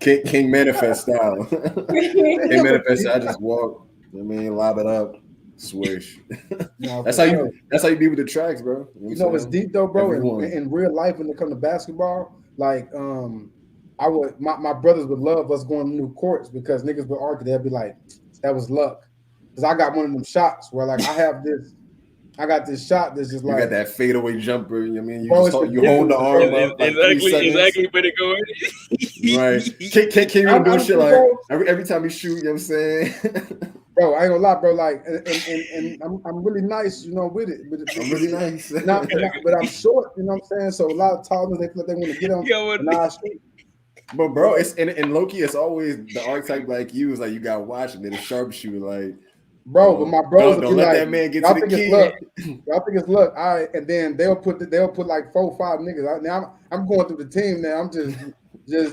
King Manifest style. King Manifest, I just walk. I mean, lob it up. Swish. That's how you be with the tracks, bro. You know it's deep though, bro. In real life, when it comes to basketball, like my brothers would love us going to new courts because niggas would argue. They'd be like, "That was luck," because I got one of them shots where like I got this shot that's just like you got that fadeaway jumper. You know what I mean, you hold the arm up like exactly where to go in. Right? Can't even do shit like every time you shoot. You know what I'm saying? Bro, I ain't gonna lie, bro. Like, and I'm really nice, you know, with it. I'm really nice, but I'm short, you know what I'm saying. So a lot of tallness, they feel like they want to get on. But bro, it's in low key, it's always the archetype like you is like you got watching it, a sharpshooter, like. Bro, but my brothers don't let that man get to the key. Y'all think it's luck, all right? And then they'll put like 4 or 5 niggas. Now I'm going through the team now. I'm just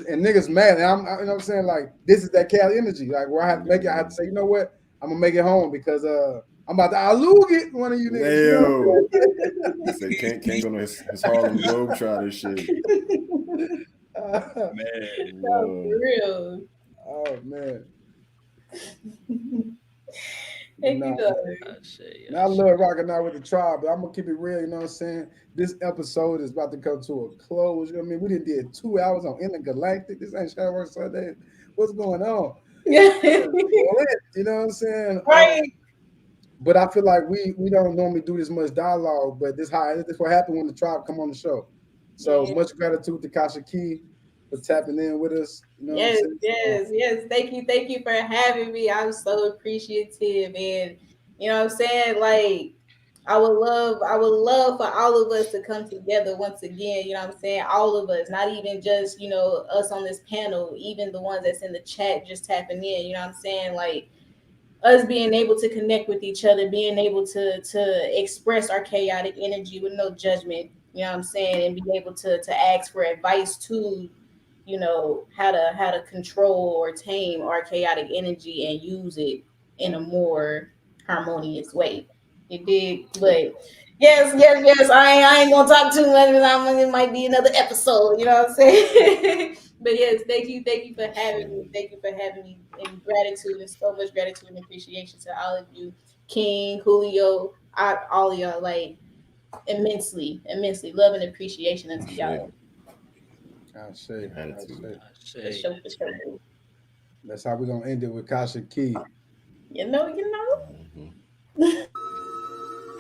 and niggas mad. And you know what I'm saying? Like this is that Cali energy. Like where I have to make it. I have to say, you know what? I'm gonna make it home because I'm about to alluge one of you niggas. He said can't go to his Harlem Globetrotter shit. Man, no, for real. Oh man. I love rocking out with the tribe, but I'm gonna keep it real, you know what I'm saying? This episode is about to come to a close. You know what I mean? We did 2 hours on Intergalactic. This ain't Shower Sunday. What's going on? Yeah. You know what I'm saying? Right. But I feel like we don't normally do this much dialogue, but this what happened when the tribe come on the show. So much gratitude to Kashic for tapping in with us. You know yes. Thank you for having me. I'm so appreciative, and you know what I'm saying. Like I would love for all of us to come together once again, you know what I'm saying? All of us, not even just, you know, us on this panel, even the ones that's in the chat just tapping in, you know what I'm saying? Like us being able to connect with each other, being able to express our chaotic energy with no judgment, you know what I'm saying, and be able to ask for advice to, you know, how to control or tame our chaotic energy and use it in a more harmonious way. You dig? But yes. I ain't gonna talk too much because it might be another episode. You know what I'm saying? But yes, thank you for having me. Thank you for having me, and gratitude and so much gratitude and appreciation to all of you, King, Julio, all of y'all. Like immensely love and appreciation unto y'all. I say. For sure. That's how we're gonna end it with Kashic Key. You know.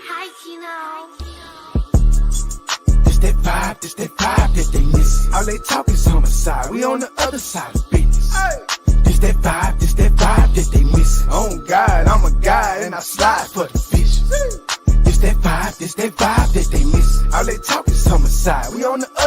Hi, Kino. This that vibe that they miss. All they talk is homicide. We on the other side of business. This that vibe that they miss. Oh God, I'm a guy and I slide for the fish. This that vibe that they miss. All they talk is homicide. We on the other